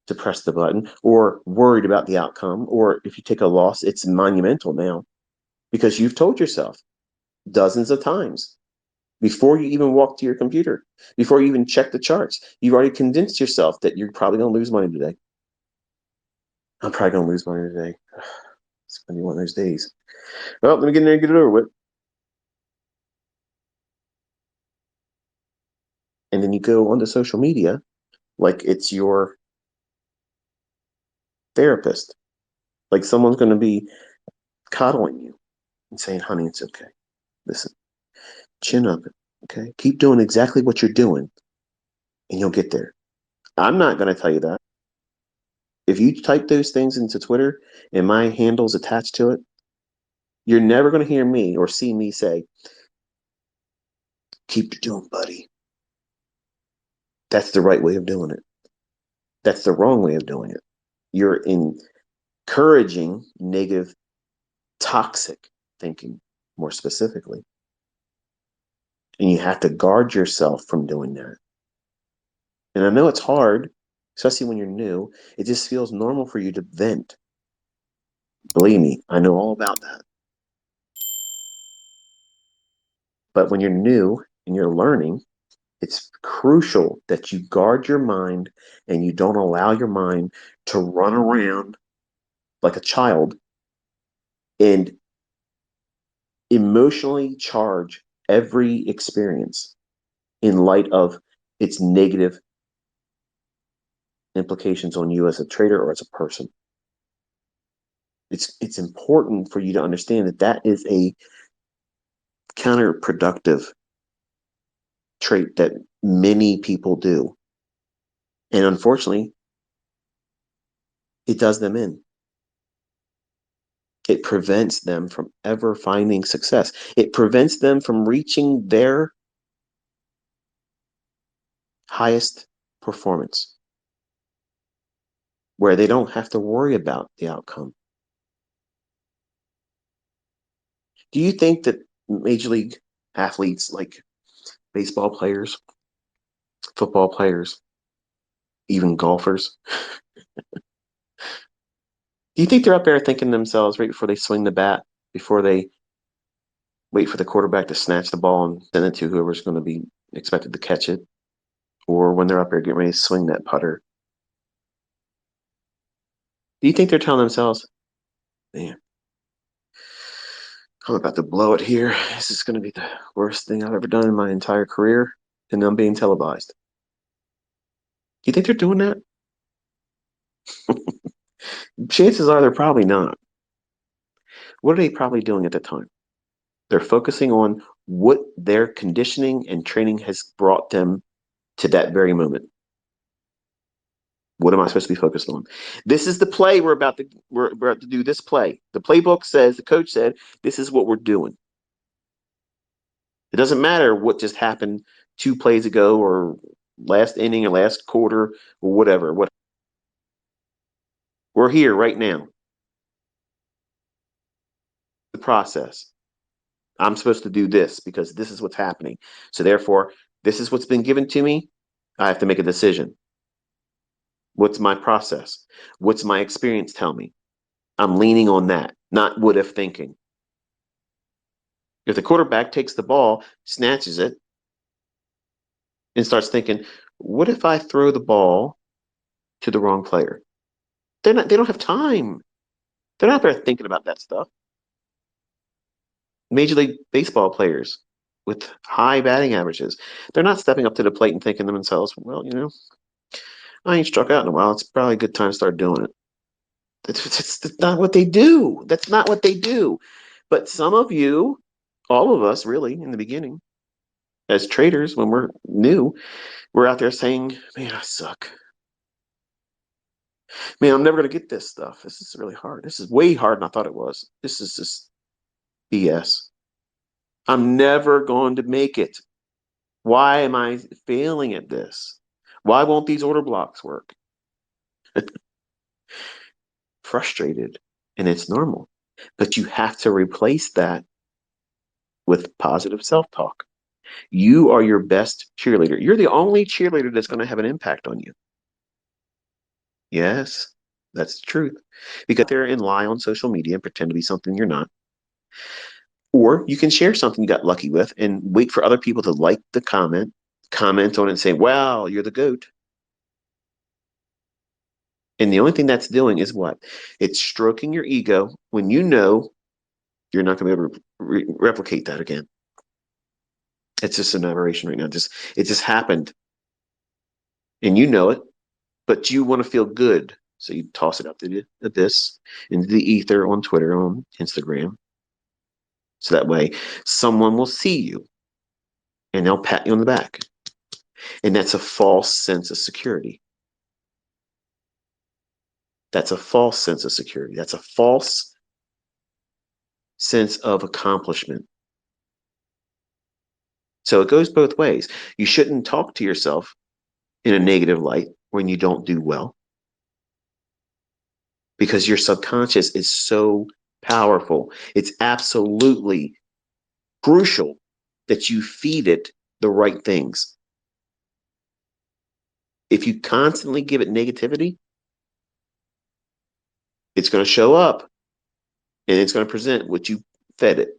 to press the button or worried about the outcome. Or if you take a loss, it's monumental now because you've told yourself dozens of times before you even walk to your computer, before you even check the charts, you've already convinced yourself that you're probably going to lose money today. I'm probably going to lose money today. It's going to be one of those days. Well, let me get in there and get it over with. And then you go onto social media like it's your therapist, like someone's going to be coddling you and saying, honey, it's okay. Listen, chin up. Okay. Keep doing exactly what you're doing and you'll get there. I'm not going to tell you that. If you type those things into Twitter and my handle's attached to it, you're never going to hear me or see me say, keep doing, buddy. That's the right way of doing it. That's the wrong way of doing it. You're encouraging negative, toxic thinking. more specifically. And you have to guard yourself from doing that. And I know it's hard, especially when you're new. It just feels normal for you to vent. Believe me, I know all about that. But when you're new and you're learning, it's crucial that you guard your mind and you don't allow your mind to run around like a child and emotionally charge every experience in light of its negative implications on you as a trader or as a person. It's important for you to understand that that is a counterproductive trait that many people do. And unfortunately, it does them in. It prevents them from ever finding success. It prevents them from reaching their highest performance, where they don't have to worry about the outcome. Do you think that major league athletes like baseball players, football players, even golfers, do you think they're up there thinking to themselves right before they swing the bat, before they wait for the quarterback to snatch the ball and send it to whoever's going to be expected to catch it, or when they're up there getting ready to swing that putter? Do you think they're telling themselves, man, I'm about to blow it here. This is going to be the worst thing I've ever done in my entire career, and I'm being televised? Do you think they're doing that? Chances are they're probably not. What are they probably doing at the time? They're focusing on what their conditioning and training has brought them to that very moment. What am I supposed to be focused on? This is the play we're about to do. This play. The playbook says, the coach said, this is what we're doing. It doesn't matter what just happened 2 plays ago or last inning or last quarter or whatever. What we're here right now. The process. I'm supposed to do this because this is what's happening. So therefore, this is what's been given to me. I have to make a decision. What's my process? What's my experience tell me? I'm leaning on that, not what if thinking. If the quarterback takes the ball, snatches it, and starts thinking, what if I throw the ball to the wrong player? They don't have time. They're not there thinking about that stuff. Major League Baseball players with high batting averages, they're not stepping up to the plate and thinking to themselves, well, I ain't struck out in a while. It's probably a good time to start doing it. That's not what they do. That's not what they do. But some of you, all of us really, in the beginning, as traders, when we're new, we're out there saying, man, I suck. Man, I'm never going to get this stuff. This is really hard. This is way harder than I thought it was. This is just BS. I'm never going to make it. Why am I failing at this? Why won't these order blocks work? Frustrated, and it's normal. But you have to replace that with positive self-talk. You are your best cheerleader. You're the only cheerleader that's going to have an impact on you. Yes, that's the truth. Because there and lie on social media and pretend to be something you're not. Or you can share something you got lucky with and wait for other people to like the comment on it and say, wow, you're the GOAT. And the only thing that's doing is what? It's stroking your ego when you know you're not going to be able to replicate that again. It's just an aberration right now. It just happened. And you know it, but you want to feel good. So you toss it up to the abyss, into the ether on Twitter, on Instagram. So that way someone will see you and they'll pat you on the back. And that's a false sense of security. That's a false sense of security. That's a false sense of accomplishment. So it goes both ways. You shouldn't talk to yourself in a negative light when you don't do well, because your subconscious is so powerful. It's absolutely crucial that you feed it the right things. If you constantly give it negativity, it's going to show up and it's going to present what you fed it.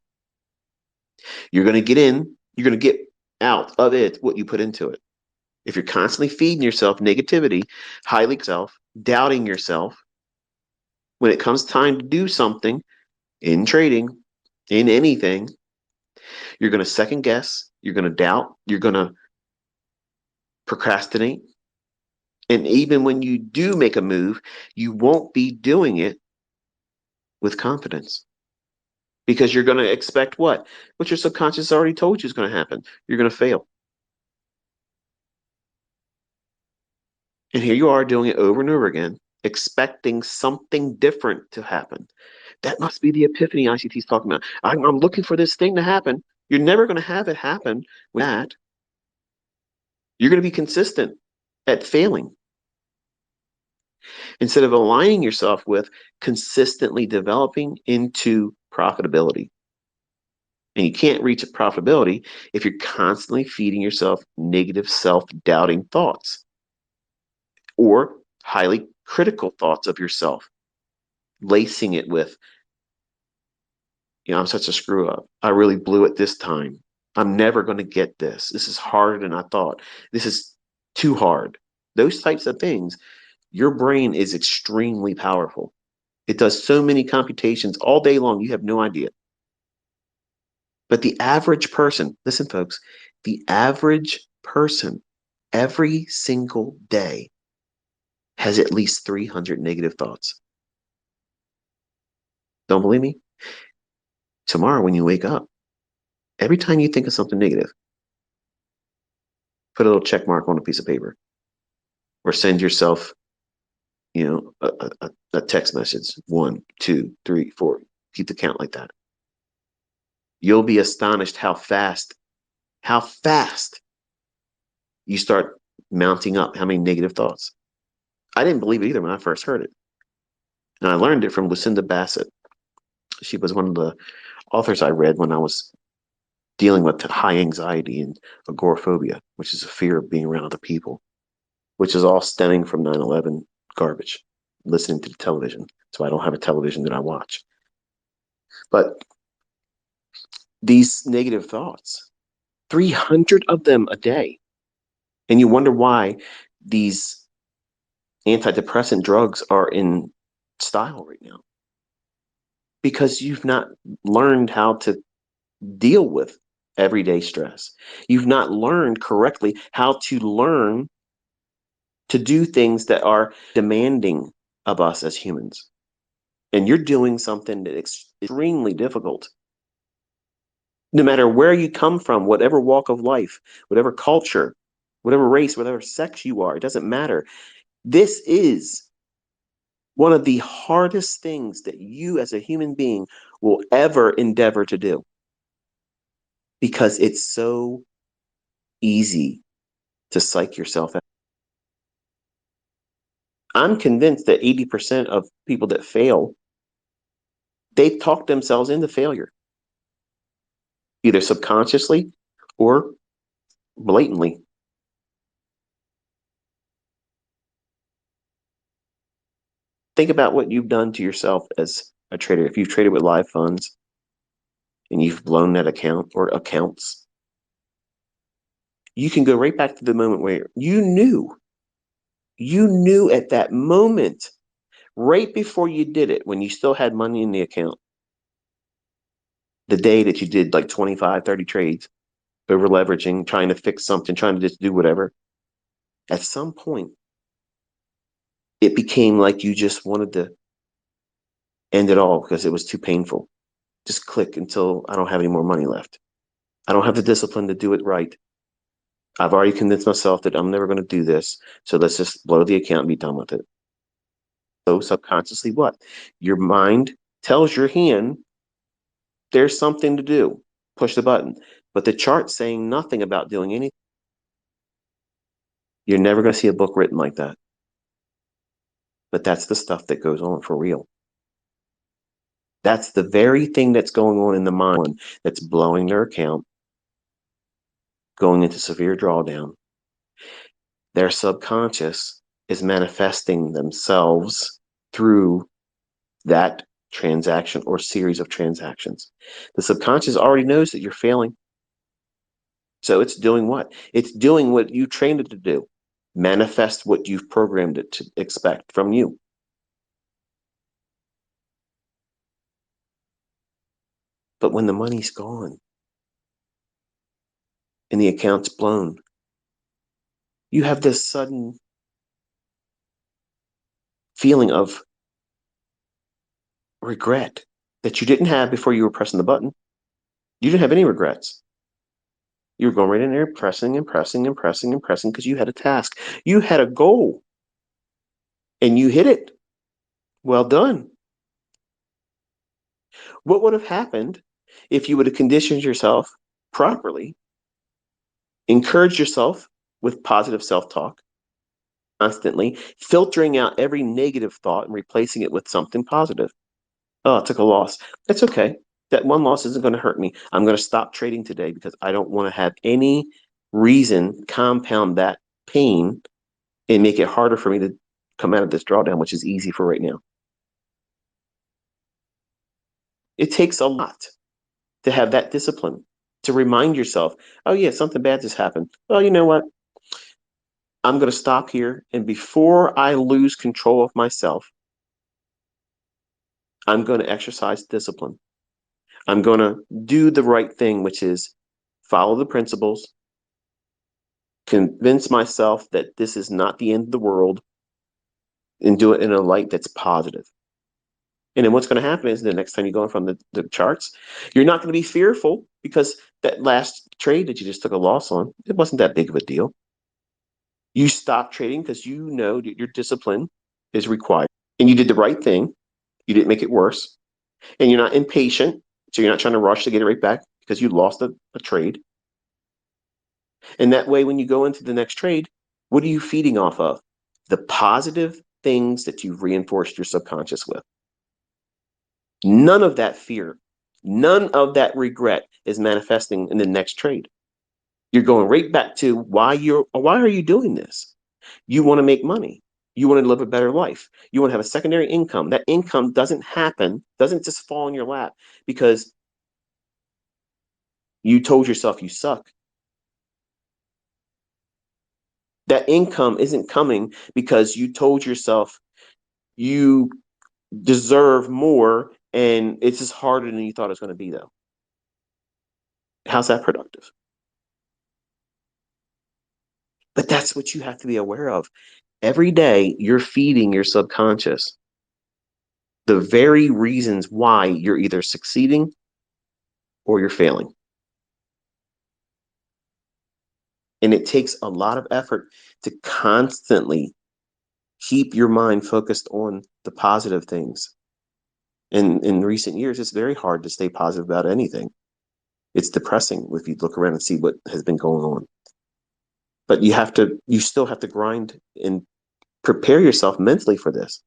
You're going to get in, you're going to get out of it what you put into it. If you're constantly feeding yourself negativity, highly self, doubting yourself, when it comes time to do something in trading, in anything, you're going to second guess, you're going to doubt, you're going to procrastinate. And even when you do make a move, you won't be doing it with confidence because you're going to expect what? What your subconscious already told you is going to happen. You're going to fail. And here you are doing it over and over again, expecting something different to happen. That must be the epiphany ICT is talking about. I'm looking for this thing to happen. You're never going to have it happen with that. You're going to be consistent at failing instead of aligning yourself with consistently developing into profitability. And you can't reach profitability if you're constantly feeding yourself negative self-doubting thoughts or highly critical thoughts of yourself, lacing it with, I'm such a screw up. I really blew it this time. I'm never going to get this. This is harder than I thought. This is too hard. Those types of things, your brain is extremely powerful. It does so many computations all day long, you have no idea. But the average person, listen, folks, the average person every single day has at least 300 negative thoughts. Don't believe me? Tomorrow, when you wake up, every time you think of something negative, put a little check mark on a piece of paper or send yourself, a text message 1, 2, 3, 4. Keep the count like that. You'll be astonished how fast you start mounting up how many negative thoughts. I didn't believe it either when I first heard it. And I learned it from Lucinda Bassett. She was one of the authors I read when I was dealing with high anxiety and agoraphobia, which is a fear of being around other people, which is all stemming from 9/11 garbage, listening to the television. So I don't have a television that I watch. But these negative thoughts, 300 of them a day. And you wonder why these antidepressant drugs are in style right now. Because you've not learned how to deal with everyday stress. You've not learned correctly how to learn to do things that are demanding of us as humans. And you're doing something that's extremely difficult. No matter where you come from, whatever walk of life, whatever culture, whatever race, whatever sex you are, it doesn't matter. This is one of the hardest things that you as a human being will ever endeavor to do because it's so easy to psych yourself out. I'm convinced that 80% of people that fail, they talk themselves into failure, either subconsciously or blatantly. Think about what you've done to yourself as a trader. If you've traded with live funds and you've blown that account or accounts, you can go right back to the moment where you knew at that moment, right before you did it, when you still had money in the account, the day that you did like 25, 30 trades, over leveraging, trying to fix something, trying to just do whatever, at some point, it became like you just wanted to end it all because it was too painful. Just click until I don't have any more money left. I don't have the discipline to do it right. I've already convinced myself that I'm never going to do this. So let's just blow the account and be done with it. So subconsciously, what? Your mind tells your hand there's something to do. Push the button. But the chart's saying nothing about doing anything. You're never going to see a book written like that. But that's the stuff that goes on for real. That's the very thing that's going on in the mind that's blowing their account, going into severe drawdown. Their subconscious is manifesting themselves through that transaction or series of transactions. The subconscious already knows that you're failing. So it's doing what? It's doing what you trained it to do. Manifest what you've programmed it to expect from you. But when the money's gone and the account's blown, you have this sudden feeling of regret that you didn't have before you were pressing the button. You didn't have any regrets. You were going right in there, pressing and pressing and pressing and pressing because you had a task. You had a goal and you hit it. Well done. What would have happened if you would have conditioned yourself properly, encouraged yourself with positive self-talk, constantly filtering out every negative thought and replacing it with something positive? Oh, I took a loss. That's okay. That one loss isn't going to hurt me. I'm going to stop trading today because I don't want to have any reason compound that pain and make it harder for me to come out of this drawdown, which is easy for right now. It takes a lot to have that discipline, to remind yourself, oh yeah, something bad just happened. Well, you know what? I'm going to stop here. And before I lose control of myself, I'm going to exercise discipline. I'm going to do the right thing, which is follow the principles, convince myself that this is not the end of the world, and do it in a light that's positive. And then what's going to happen is the next time you go in from the charts, you're not going to be fearful because that last trade that you just took a loss on, it wasn't that big of a deal. You stop trading because you know that your discipline is required and you did the right thing. You didn't make it worse. And you're not impatient. So you're not trying to rush to get it right back because you lost a trade. And that way, when you go into the next trade, what are you feeding off of? The positive things that you've reinforced your subconscious with. None of that fear, none of that regret is manifesting in the next trade. You're going right back to why are you doing this? You want to make money. You want to live a better life. You want to have a secondary income. That income doesn't just fall in your lap because you told yourself you suck. That income isn't coming because you told yourself you deserve more and it's just harder than you thought it was going to be, though. How's that productive? But that's what you have to be aware of. Every day, you're feeding your subconscious the very reasons why you're either succeeding or you're failing. And it takes a lot of effort to constantly keep your mind focused on the positive things. In recent years, it's very hard to stay positive about anything. It's depressing if you look around and see what has been going on. But you still have to grind and prepare yourself mentally for this.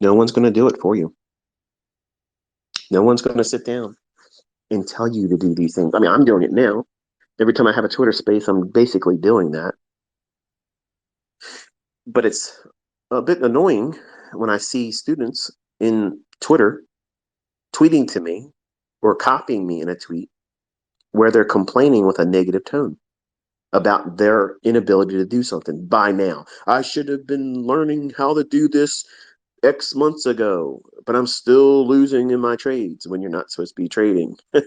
No one's going to do it for you. No one's going to sit down and tell you to do these things. I mean, I'm doing it now. Every time I have a Twitter space, I'm basically doing that. But it's a bit annoying when I see students in Twitter tweeting to me or copying me in a tweet where they're complaining with a negative tone about their inability to do something by now. I should have been learning how to do this X months ago, but I'm still losing in my trades when you're not supposed to be trading. I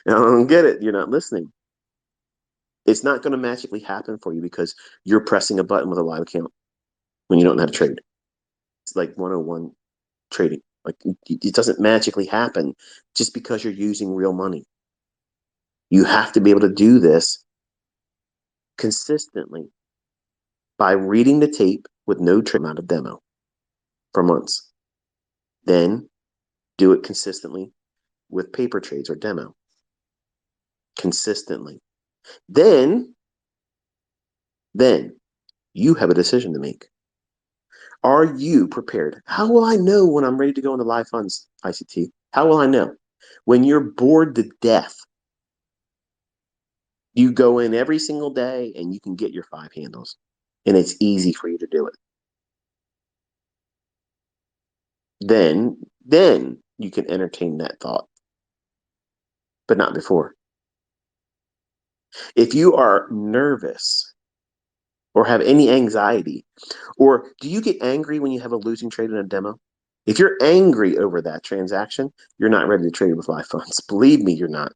don't get it. You're not listening. It's not going to magically happen for you because you're pressing a button with a live account when you don't know how to trade. It's like 101 trading. Like it doesn't magically happen just because you're using real money. You have to be able to do this consistently by reading the tape with no amount of demo for months. Then do it consistently with paper trades or demo. Consistently. Then You have a decision to make. Are you prepared? How will I know when I'm ready to go into live funds, ICT? How will I know? When you're bored to death, you go in every single day and you can get your 5 handles. And it's easy for you to do it. Then you can entertain that thought, but not before. If you are nervous or have any anxiety, or do you get angry when you have a losing trade in a demo? If you're angry over that transaction, you're not ready to trade with live funds. Believe me, you're not.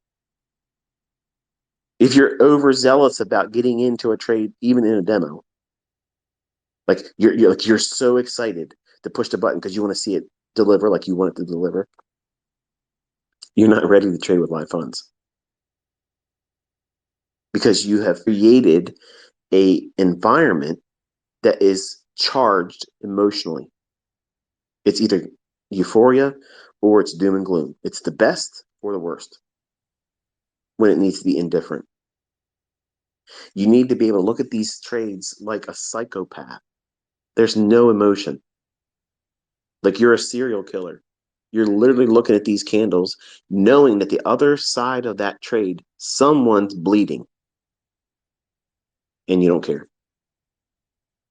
If you're overzealous about getting into a trade, even in a demo, like you're so excited to push the button because you want to see it deliver like you want it to deliver, you're not ready to trade with live funds because you have created a environment that is charged emotionally. It's either euphoria or it's doom and gloom. It's the best or the worst when it needs to be indifferent. You need to be able to look at these trades like a psychopath. There's no emotion. Like you're a serial killer. You're literally looking at these candles, knowing that the other side of that trade, someone's bleeding, and you don't care.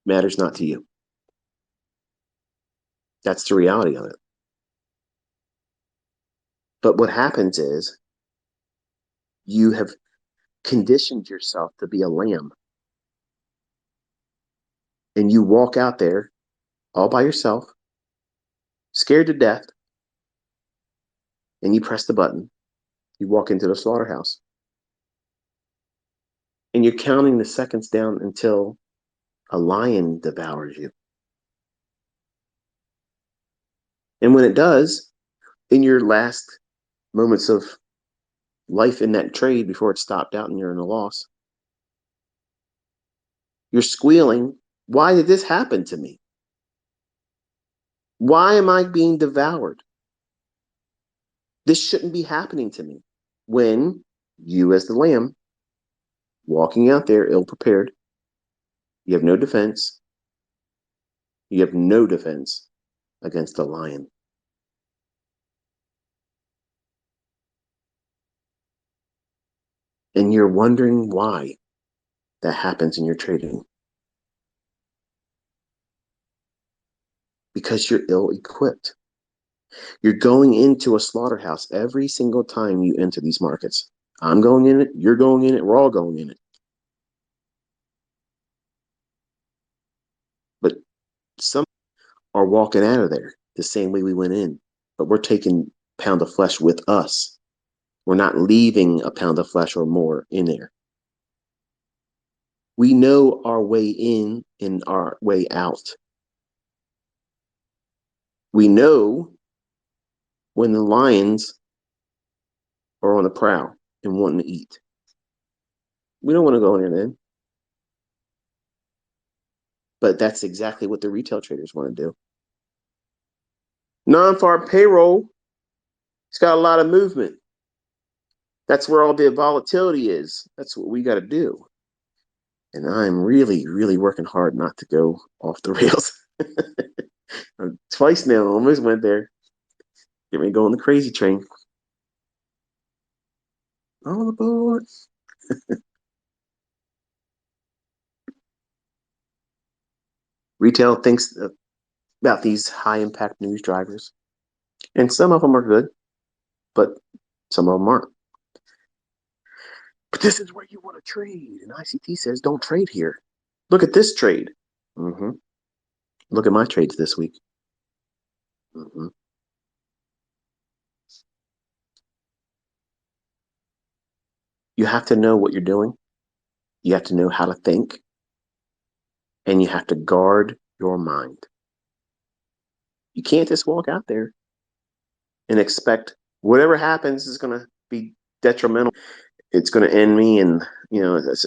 Matters not to you. That's the reality of it. But what happens is you have conditioned yourself to be a lamb, and you walk out there all by yourself, scared to death, and you press the button. You walk into the slaughterhouse, and you're counting the seconds down until a lion devours you. And when it does, in your last moments of life in that trade before it stopped out and you're in a loss, you're squealing, why did this happen to me? Why am I being devoured? This shouldn't be happening to me. When you, as the lamb, walking out there ill prepared, you have no defense. You have no defense against the lion. And you're wondering why that happens in your trading. Because you're ill equipped. You're going into a slaughterhouse every single time you enter these markets. I'm going in it, you're going in it, we're all going in it. But some are walking out of there the same way we went in. But we're taking pound of flesh with us. We're not leaving a pound of flesh or more in there. We know our way in and our way out. We know when the lions are on the prowl and wanting to eat. We don't want to go in there then. But that's exactly what the retail traders want to do. Non-farm payroll, it's got a lot of movement. That's where all the volatility is. That's what we got to do. And I'm really, really working hard not to go off the rails. Twice now, almost went there. Get me going the crazy train. All aboard. Retail thinks about these high impact news drivers. And some of them are good, but some of them aren't. But this is where you want to trade. And ICT says don't trade here. Look at this trade. Mm-hmm. Look at my trades this week. Mm-hmm. You have to know what you're doing. You have to know how to think. And you have to guard your mind. You can't just walk out there and expect whatever happens is going to be detrimental. It's going to end me. And, this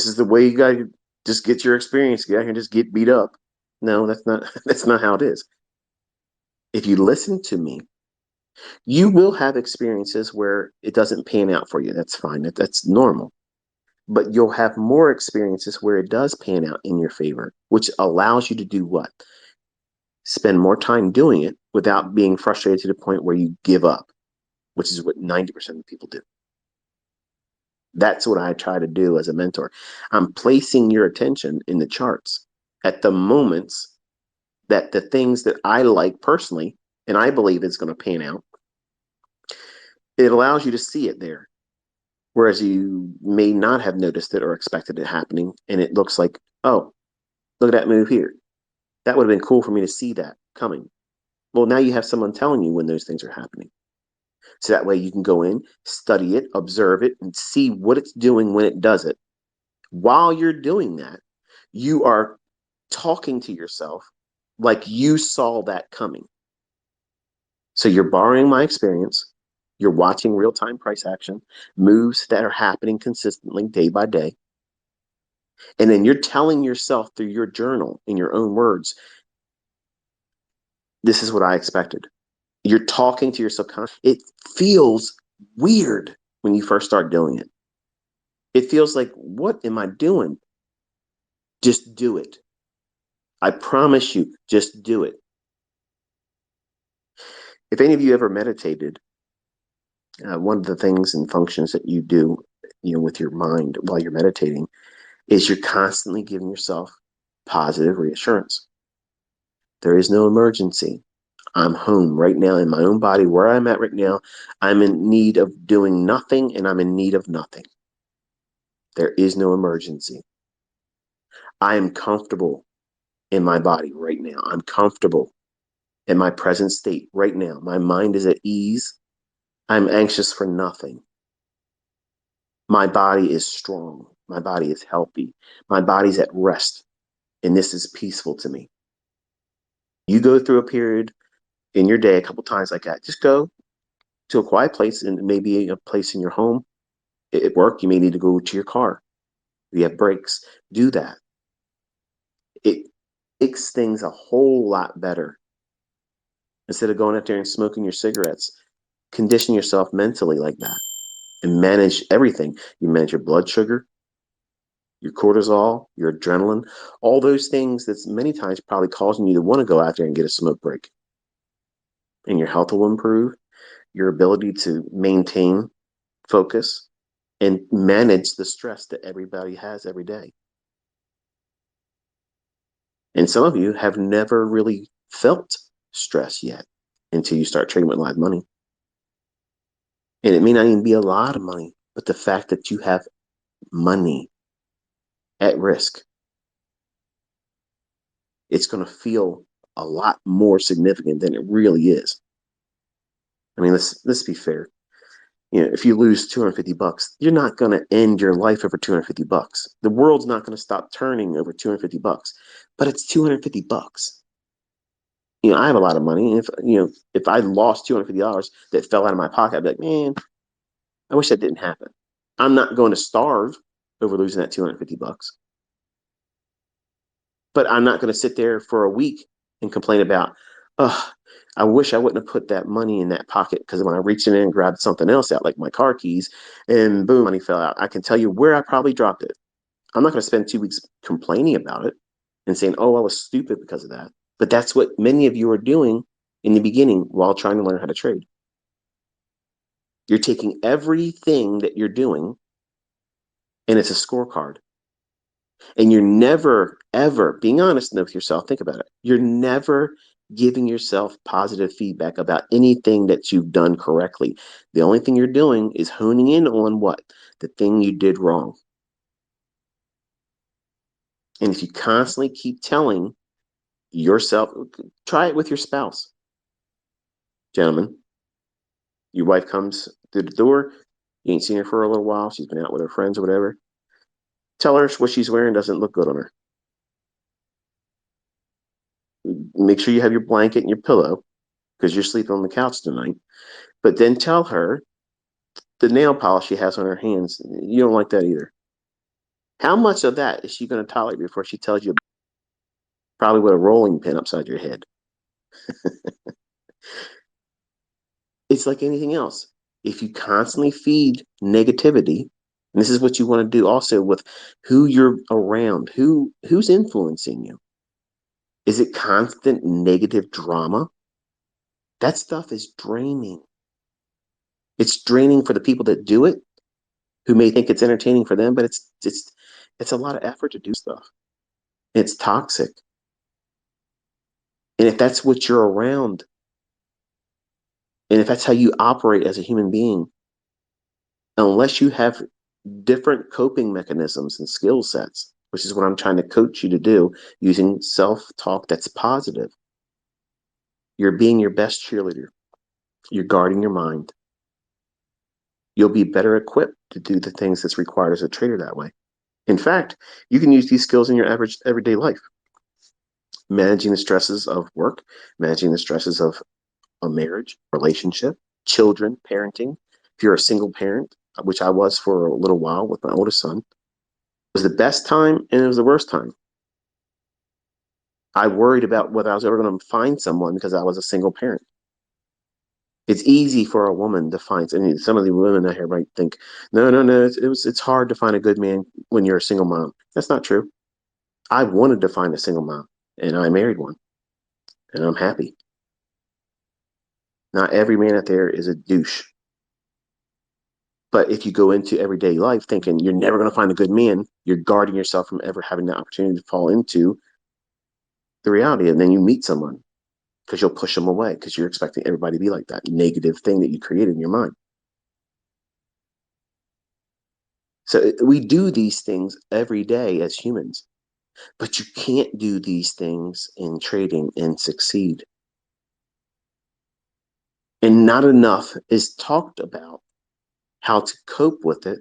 is the way you got to just get your experience. You can just get beat up. No, that's not how it is. If you listen to me, you will have experiences where it doesn't pan out for you. That's fine. That's normal. But you'll have more experiences where it does pan out in your favor, which allows you to do what? Spend more time doing it without being frustrated to the point where you give up, which is what 90% of people do. That's what I try to do as a mentor. I'm placing your attention in the charts at the moments that the things that I like personally, and I believe is going to pan out, it allows you to see it there. Whereas you may not have noticed it or expected it happening. And it looks like, oh, look at that move here. That would have been cool for me to see that coming. Well, now you have someone telling you when those things are happening. So that way you can go in, study it, observe it, and see what it's doing when it does it. While you're doing that, you are talking to yourself like you saw that coming. So you're borrowing my experience. You're watching real-time price action, moves that are happening consistently day by day. And then you're telling yourself through your journal in your own words, this is what I expected. You're talking to your subconscious. It feels weird when you first start doing it. It feels like, what am I doing? Just do it. I promise you, just do it. If any of you ever meditated, one of the things and functions that you do, with your mind while you're meditating is you're constantly giving yourself positive reassurance. There is no emergency. I'm home right now in my own body where I'm at right now. I'm in need of doing nothing and I'm in need of nothing. There is no emergency. I am comfortable in my body right now. I'm comfortable in my present state right now. My mind is at ease. I'm anxious for nothing. My body is strong. My body is healthy. My body's at rest. And this is peaceful to me. You go through a period in your day a couple times like that. Just go to a quiet place, and maybe a place in your home. At work, you may need to go to your car. If you have breaks, do that. It makes things a whole lot better. Instead of going out there and smoking your cigarettes, condition yourself mentally like that and manage everything. You manage your blood sugar, your cortisol, your adrenaline, all those things that's many times probably causing you to want to go out there and get a smoke break. And your health will improve, your ability to maintain focus and manage the stress that everybody has every day. And some of you have never really felt stress yet until you start trading with live money. And it may not even be a lot of money, but the fact that you have money at risk, it's going to feel a lot more significant than it really is. I mean, let's be fair. If you lose 250 bucks, you're not going to end your life over 250 bucks. The world's not going to stop turning over 250 bucks, but it's 250 bucks. I have a lot of money. If I lost $250 that fell out of my pocket, I'd be like, man, I wish that didn't happen. I'm not going to starve over losing that 250 bucks. But I'm not going to sit there for a week and complain about, oh, I wish I wouldn't have put that money in that pocket, because when I reached in and grabbed something else out, like my car keys, and boom, money fell out. I can tell you where I probably dropped it. I'm not going to spend 2 weeks complaining about it and saying, oh, I was stupid because of that. But that's what many of you are doing in the beginning while trying to learn how to trade. You're taking everything that you're doing and it's a scorecard. And you're never, ever being honest with yourself. Think about it. You're never giving yourself positive feedback about anything that you've done correctly. The only thing you're doing is honing in on what? The thing you did wrong. And if you constantly keep telling yourself, try it with your spouse. Gentlemen, your wife comes through the door. You ain't seen her for a little while. She's been out with her friends or whatever. Tell her what she's wearing doesn't look good on her. Make sure you have your blanket and your pillow, because you're sleeping on the couch tonight. But then tell her the nail polish she has on her hands, you don't like that either. How much of that is she going to tolerate before she tells you, probably with a rolling pin upside your head? It's like anything else. If you constantly feed negativity, And this is what you want to do also with who you're around, who's influencing you. Is it constant negative drama? That stuff is draining. It's draining for the people that do it, who may think it's entertaining for them, but it's a lot of effort to do stuff. It's toxic. And if that's what you're around, and if that's how you operate as a human being, unless you have different coping mechanisms and skill sets, which is what I'm trying to coach you to do using self-talk that's positive, you're being your best cheerleader. You're guarding your mind. You'll be better equipped to do the things that's required as a trader that way. In fact, you can use these skills in your average everyday life. Managing the stresses of work, managing the stresses of a marriage, relationship, children, parenting. If you're a single parent, which I was for a little while with my oldest son, it was the best time and it was the worst time. I worried about whether I was ever going to find someone because I was a single parent. It's easy for a woman to find. I mean, some of the women out here might think, no. It's hard to find a good man when you're a single mom. That's not true. I wanted to find a single mom, and I married one, and I'm happy. Not every man out there is a douche. But if you go into everyday life thinking you're never going to find a good man, you're guarding yourself from ever having the opportunity to fall into the reality. And then you meet someone because you'll push them away because you're expecting everybody to be like that negative thing that you created in your mind. So we do these things every day as humans, but you can't do these things in trading and succeed. And not enough is talked about how to cope with it.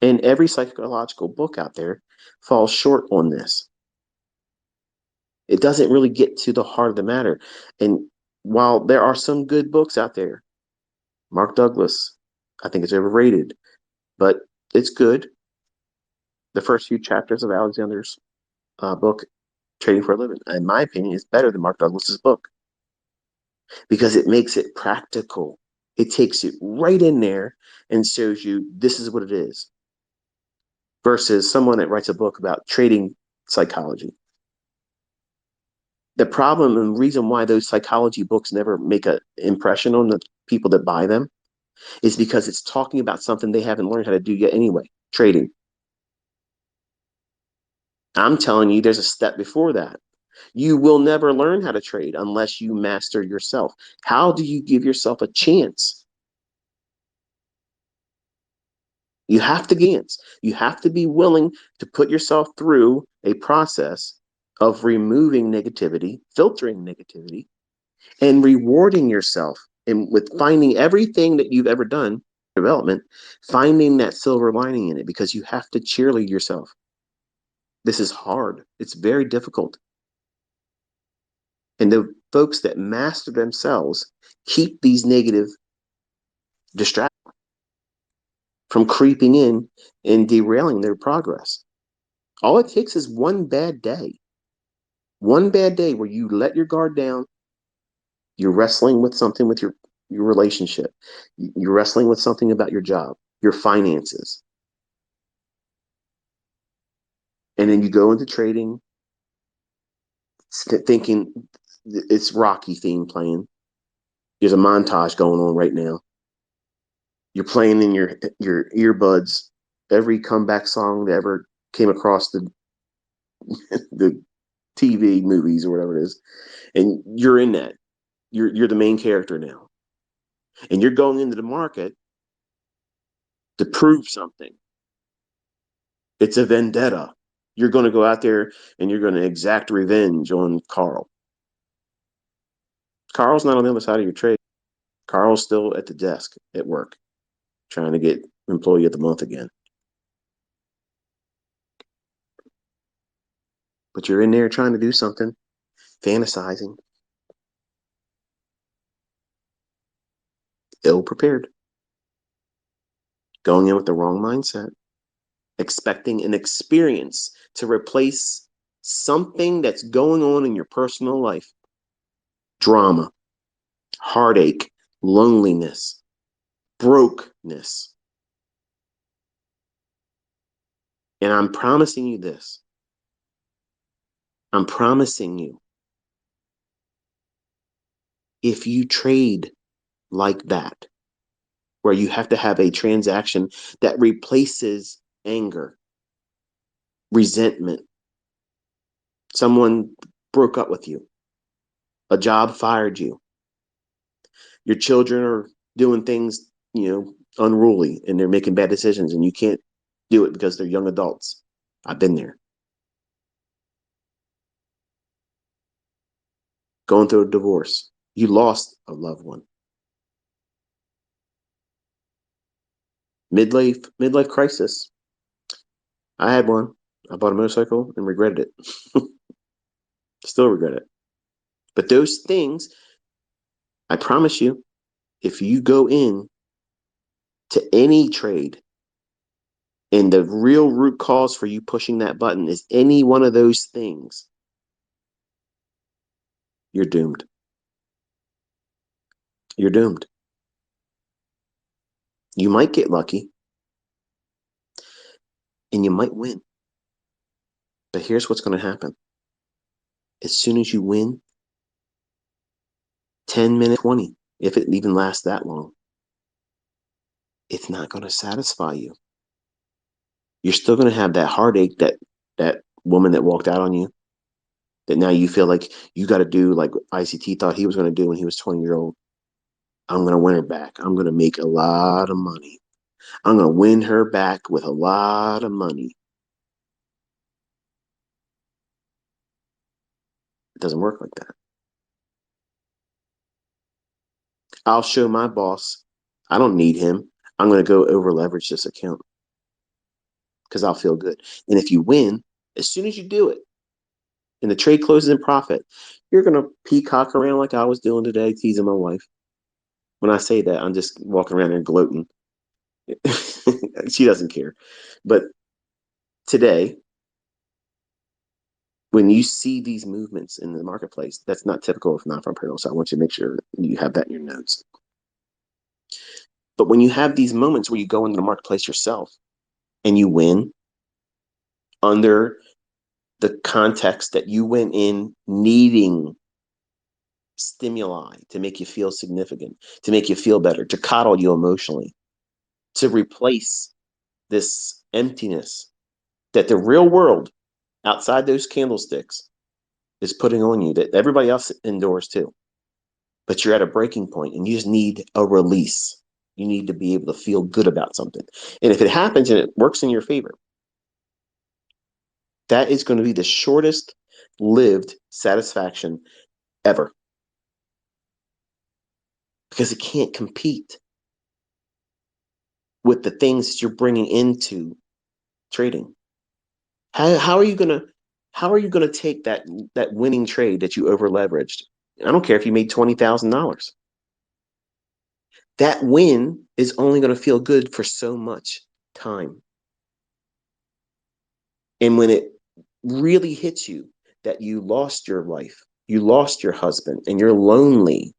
And every psychological book out there falls short on this. It doesn't really get to the heart of the matter. And while there are some good books out there, Mark Douglas, I think it's overrated, but it's good. The first few chapters of Alexander's book, Trading for a Living, in my opinion, is better than Mark Douglas's book because it makes it practical. It takes it right in there and shows you this is what it is versus someone that writes a book about trading psychology. The problem and reason why those psychology books never make an impression on the people that buy them is because it's talking about something they haven't learned how to do yet anyway, trading. I'm telling you, there's a step before that. You will never learn how to trade unless you master yourself. How do you give yourself a chance? You have to dance. You have to be willing to put yourself through a process of removing negativity, filtering negativity, and rewarding yourself. And with finding everything that you've ever done, development, finding that silver lining in it because you have to cheerlead yourself. This is hard. It's very difficult. And the folks that master themselves keep these negative distractions from creeping in and derailing their progress. All it takes is one bad day where you let your guard down. You're wrestling with something with your relationship. You're wrestling with something about your job, your finances. And then you go into trading thinking it's Rocky theme playing. There's a montage going on right now. You're playing in your earbuds every comeback song that ever came across the TV movies or whatever it is, and you're in that. You're the main character now, and you're going into the market to prove something. It's a vendetta. You're going to go out there and you're going to exact revenge on Carl. Carl's not on the other side of your trade. Carl's still at the desk at work, trying to get employee of the month again. But you're in there trying to do something, fantasizing, ill prepared, going in with the wrong mindset, expecting an experience to replace something that's going on in your personal life. Drama, heartache, loneliness, brokenness. And I'm promising you this. I'm promising you, if you trade like that, where you have to have a transaction that replaces anger, resentment, someone broke up with you, a job fired you, your children are doing things, unruly, and they're making bad decisions, and you can't do it because they're young adults. I've been there. Going through a divorce. You lost a loved one. Midlife crisis. I had one. I bought a motorcycle and regretted it. Still regret it. But those things, I promise you, if you go in to any trade and the real root cause for you pushing that button is any one of those things, you're doomed. You're doomed. You might get lucky and you might win. But here's what's going to happen. As soon as you win, 10 minutes, 20, if it even lasts that long, it's not going to satisfy you. You're still going to have that heartache, that woman that walked out on you, that now you feel like you got to do like ICT thought he was going to do when he was 20-year old. I'm going to win her back. I'm going to make a lot of money. I'm going to win her back with a lot of money. It doesn't work like that. I'll show my boss I don't need him. I'm going to go over leverage this account because I'll feel good. And if you win, as soon as you do it and the trade closes in profit, you're going to peacock around like I was doing today, teasing my wife. When I say that, I'm just walking around there gloating. She doesn't care. But today, when you see these movements in the marketplace, that's not typical of non-farm payroll. So I want you to make sure you have that in your notes. But when you have these moments where you go into the marketplace yourself and you win under the context that you went in needing stimuli to make you feel significant, to make you feel better, to coddle you emotionally, to replace this emptiness that the real world outside those candlesticks is putting on you, that everybody else endures too. But you're at a breaking point and you just need a release. You need to be able to feel good about something. And if it happens and it works in your favor, that is going to be the shortest lived satisfaction ever. Because it can't compete with the things that you're bringing into trading. How are you gonna take that winning trade that you over leveraged? I don't care if you made $20,000. That win is only going to feel good for so much time. And when it really hits you that you lost your wife, you lost your husband, and you're lonely,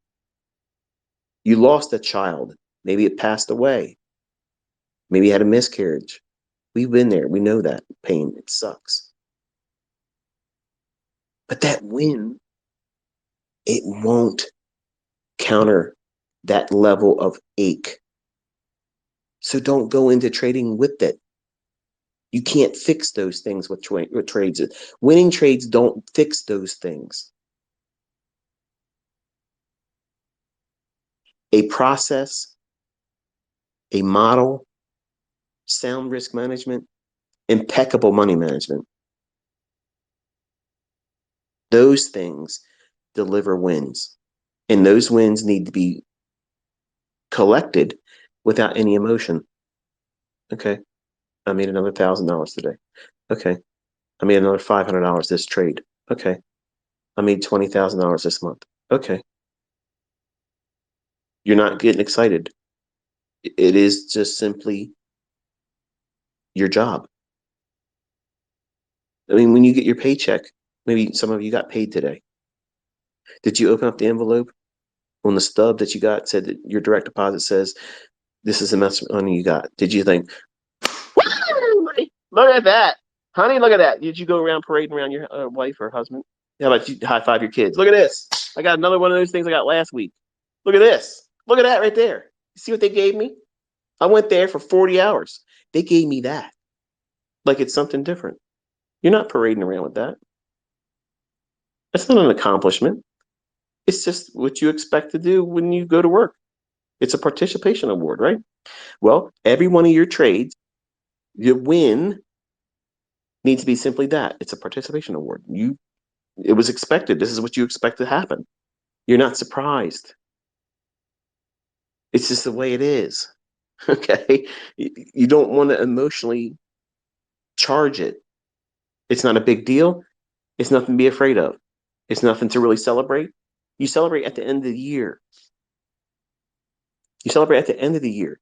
you lost a child, maybe it passed away, maybe you had a miscarriage. We've been there. We know that pain. It sucks. But that win, it won't counter that level of ache. So don't go into trading with it. You can't fix those things with trades. Winning trades don't fix those things. A process, a model, sound risk management, impeccable money management. Those things deliver wins. And those wins need to be collected without any emotion. Okay, I made another $1,000 today. Okay, I made another $500 this trade. Okay, I made $20,000 this month. Okay. You're not getting excited. It is just simply your job. I mean, when you get your paycheck, maybe some of you got paid today. Did you open up the envelope on the stub that you got, said that your direct deposit says, this is the amount of money you got? Did you think, Look at that. Honey, look at that. Did you go around parading around your wife or husband? How about you high five your kids? Look at this. I got another one of those things I got last week. Look at this. Look at that right there. You see what they gave me? I went there for 40 hours. They gave me that. Like it's something different. You're not parading around with that. That's not an accomplishment. It's just what you expect to do when you go to work. It's a participation award, right? Well, every one of your trades, your win needs to be simply that. It's a participation award. It was expected. This is what you expect to happen. You're not surprised. It's just the way it is. Okay? You don't want to emotionally charge it. It's not a big deal. It's nothing to be afraid of. It's nothing to really celebrate. You celebrate at the end of the year. You celebrate at the end of the year.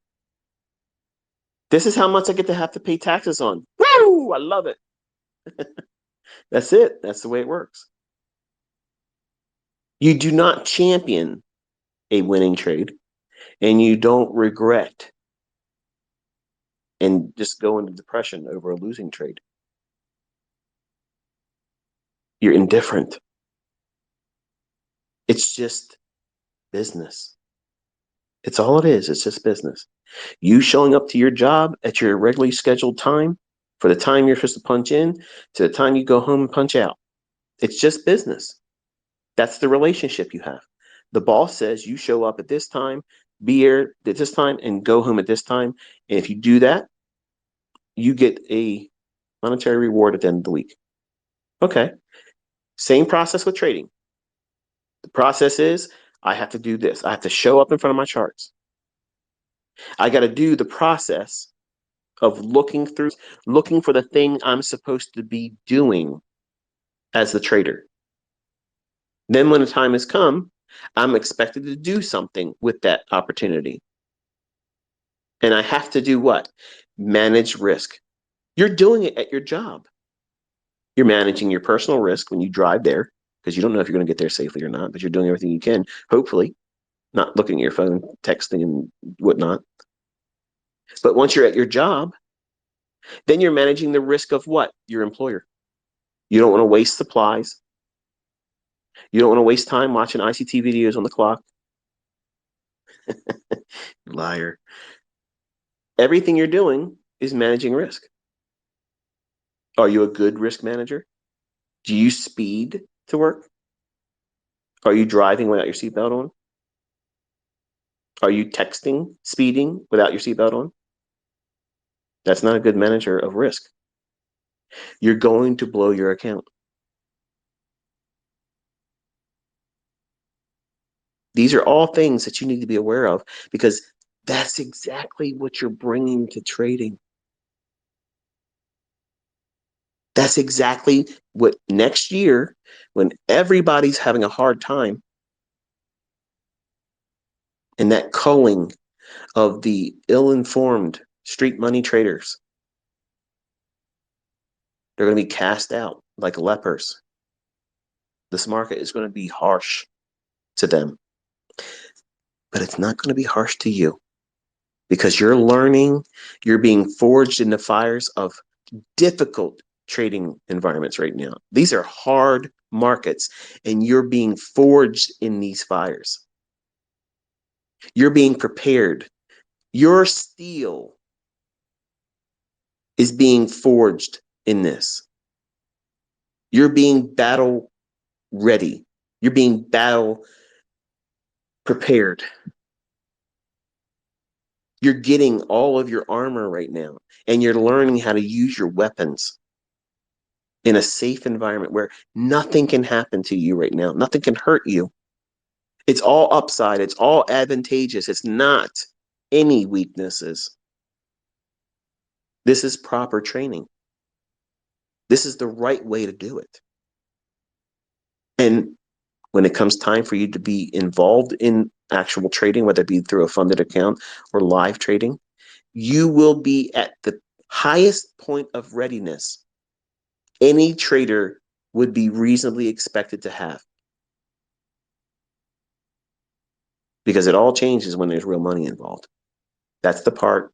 This is how much I get to have to pay taxes on. Woo! I love it. That's it. That's the way it works. You do not champion a winning trade, and you don't regret and just go into depression over a losing trade. You're indifferent. It's just business. It's all it is. It's just business. You showing up to your job at your regularly scheduled time for the time you're supposed to punch in to the time you go home and punch out. It's just business. That's the relationship you have. The boss says you show up at this time, be here at this time, and go home at this time. And if you do that, you get a monetary reward at the end of the week. Okay. Same process with trading. The process is I have to do this. I have to show up in front of my charts. I got to do the process of looking for the thing I'm supposed to be doing as the trader. Then when the time has come, I'm expected to do something with that opportunity. And I have to do what? Manage risk. You're doing it at your job. You're managing your personal risk when you drive there, because you don't know if you're going to get there safely or not, but you're doing everything you can, hopefully, not looking at your phone, texting and whatnot. But once you're at your job, then you're managing the risk of what? Your employer. You don't want to waste supplies. You don't want to waste time watching ICT videos on the clock. Liar. Everything you're doing is managing risk. Are you a good risk manager? Do you speed to work? Are you driving without your seatbelt on? Are you texting, speeding without your seatbelt on? That's not a good manager of risk. You're going to blow your account. These are all things that you need to be aware of, because that's exactly what you're bringing to trading. That's exactly what next year, when everybody's having a hard time, and that culling of the ill-informed street money traders, they're going to be cast out like lepers. This market is going to be harsh to them, but it's not going to be harsh to you, because you're learning, you're being forged in the fires of difficult trading environments right now. These are hard markets, and you're being forged in these fires. You're being prepared. Your steel is being forged in this. You're being battle ready. You're being battle prepared. You're getting all of your armor right now, and you're learning how to use your weapons in a safe environment where nothing can happen to you right now. Nothing can hurt you. It's all upside. It's all advantageous. It's not any weaknesses. This is proper training. This is the right way to do it. And when it comes time for you to be involved in actual trading, whether it be through a funded account or live trading, you will be at the highest point of readiness any trader would be reasonably expected to have. Because it all changes when there's real money involved. That's the part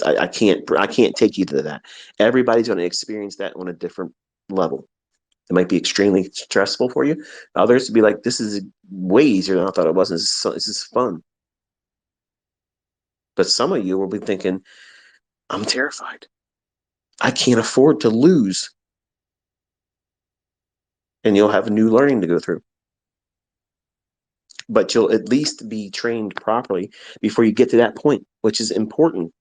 I can't take you to that. Everybody's going to experience that on a different level. It might be extremely stressful for you. Others would be like, this is way easier than I thought it was. This is fun. But some of you will be thinking, I'm terrified. I can't afford to lose. And you'll have a new learning to go through. But you'll at least be trained properly before you get to that point, which is important.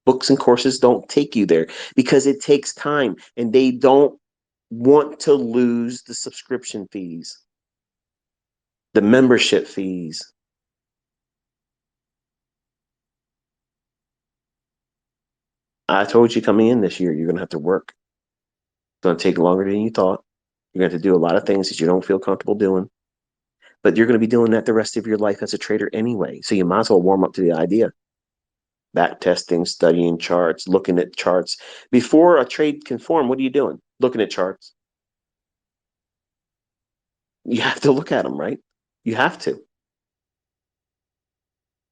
Books and courses don't take you there because it takes time, and they don't want to lose the subscription fees, the membership fees. I told you coming in this year, you're going to have to work. It's going to take longer than you thought. You're going to have to do a lot of things that you don't feel comfortable doing, but you're going to be doing that the rest of your life as a trader anyway. So you might as well warm up to the idea. Back testing, studying charts, looking at charts. Before a trade can form, what are you doing? Looking at charts. You have to look at them, right? You have to.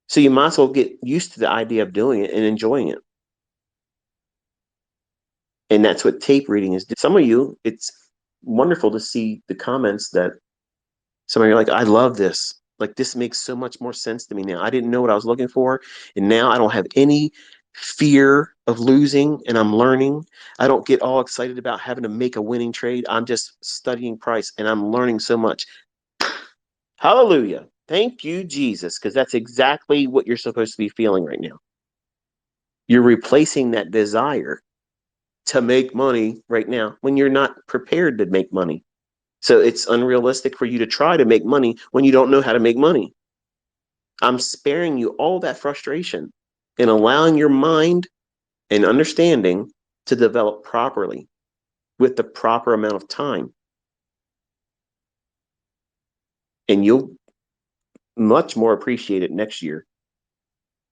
So you might as well get used to the idea of doing it and enjoying it. And that's what tape reading is. Some of you, it's wonderful to see the comments that some of you are like, I love this. Like, this makes so much more sense to me now. I didn't know what I was looking for. And now I don't have any fear of losing, and I'm learning. I don't get all excited about having to make a winning trade. I'm just studying price, and I'm learning so much. Hallelujah. Thank you, Jesus, because that's exactly what you're supposed to be feeling right now. You're replacing that desire to make money right now when you're not prepared to make money. So it's unrealistic for you to try to make money when you don't know how to make money. I'm sparing you all that frustration and allowing your mind and understanding to develop properly with the proper amount of time. And you'll much more appreciate it next year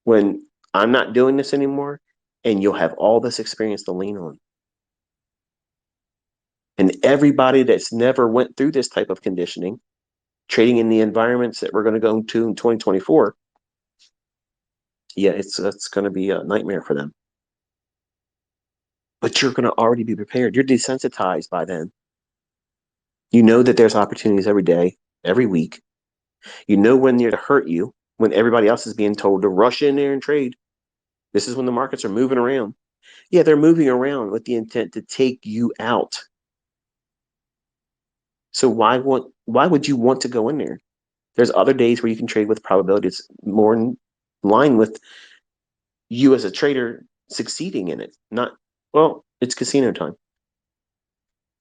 when I'm not doing this anymore and you'll have all this experience to lean on. And everybody that's never went through this type of conditioning, trading in the environments that we're going to go to in 2024, yeah, it's going to be a nightmare for them. But you're going to already be prepared. You're desensitized by then. You know that there's opportunities every day, every week. You know when they're to hurt you, when everybody else is being told to rush in there and trade. This is when the markets are moving around. Yeah, they're moving around with the intent to take you out. So why would you want to go in there? There's other days where you can trade with probability. It's more in line with you as a trader succeeding in it. Not, well, it's casino time.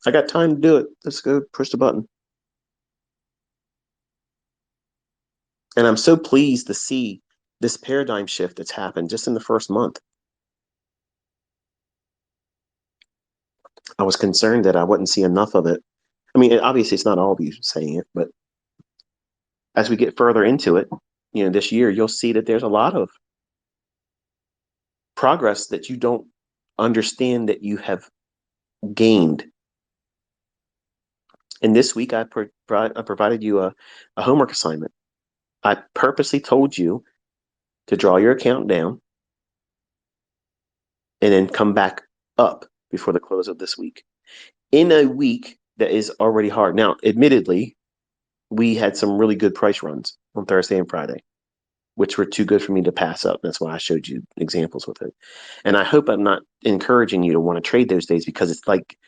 I got time to do it. Let's go push the button. And I'm so pleased to see this paradigm shift that's happened just in the first month. I was concerned that I wouldn't see enough of it. I mean, obviously it's not all of you saying it, but as we get further into it, this year, you'll see that there's a lot of progress that you don't understand that you have gained. And this week, I provided you a homework assignment. I purposely told you to draw your account down and then come back up before the close of this week. In a week that is already hard. Now, admittedly, we had some really good price runs on Thursday and Friday, which were too good for me to pass up. That's why I showed you examples with it. And I hope I'm not encouraging you to want to trade those days because it's like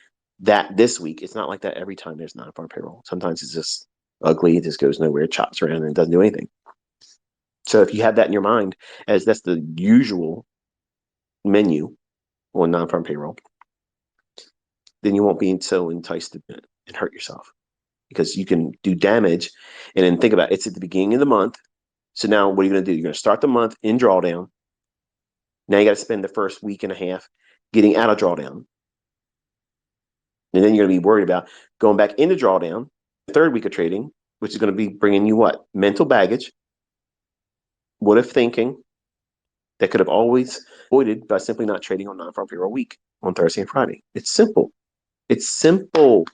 that this week. It's not like that every time there's non-farm payroll. Sometimes it's just ugly. It just goes nowhere, chops around, and doesn't do anything. So if you have that in your mind, as that's the usual menu on non-farm payroll, then you won't be so enticed to and hurt yourself because you can do damage. And then think about it. It's at the beginning of the month. So now what are you going to do? You're going to start the month in drawdown. Now you got to spend the first week and a half getting out of drawdown. And then you're going to be worried about going back into drawdown, the third week of trading, which is going to be bringing you what? Mental baggage, what if thinking that could have always avoided by simply not trading on non-farm payroll week on Thursday and Friday. It's simple. It's simple.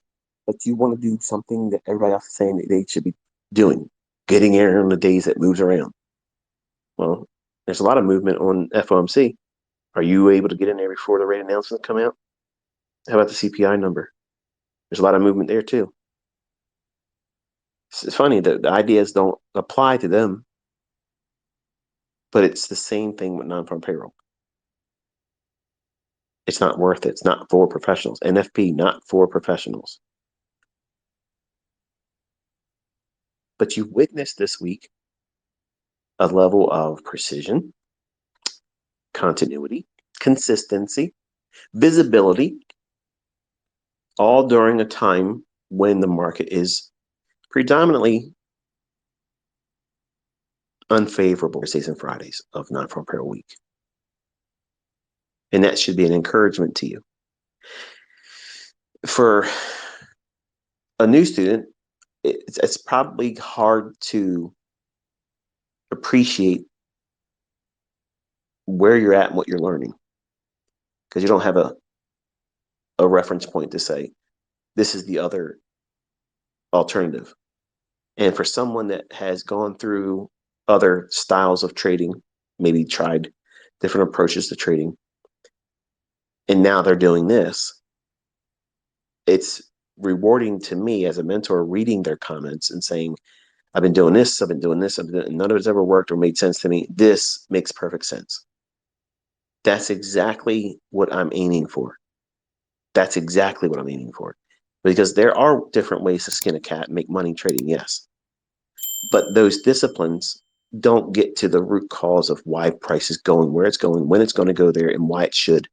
But you want to do something that everybody else is saying that they should be doing, getting in on the days that moves around. Well, there's a lot of movement on FOMC. Are you able to get in there before the rate announcements come out? How about the CPI number? There's a lot of movement there too. It's funny that the ideas don't apply to them, but it's the same thing with non-farm payroll. It's not worth it. It's not for professionals. NFP, not for professionals. But you witnessed this week a level of precision, continuity, consistency, visibility, all during a time when the market is predominantly unfavorable Thursdays and Fridays of non-farm payroll week. And that should be an encouragement to you. For a new student, it's probably hard to appreciate where you're at and what you're learning, because you don't have a reference point to say, this is the other alternative. And for someone that has gone through other styles of trading, maybe tried different approaches to trading, and now they're doing this, it's rewarding to me as a mentor reading their comments and saying, I've been doing this, and none of it's ever worked or made sense to me. This makes perfect sense. That's exactly what I'm aiming for. That's exactly what I'm aiming for. Because there are different ways to skin a cat and make money trading, yes. But those disciplines don't get to the root cause of why price is going, where it's going, when it's going to go there, and why it should.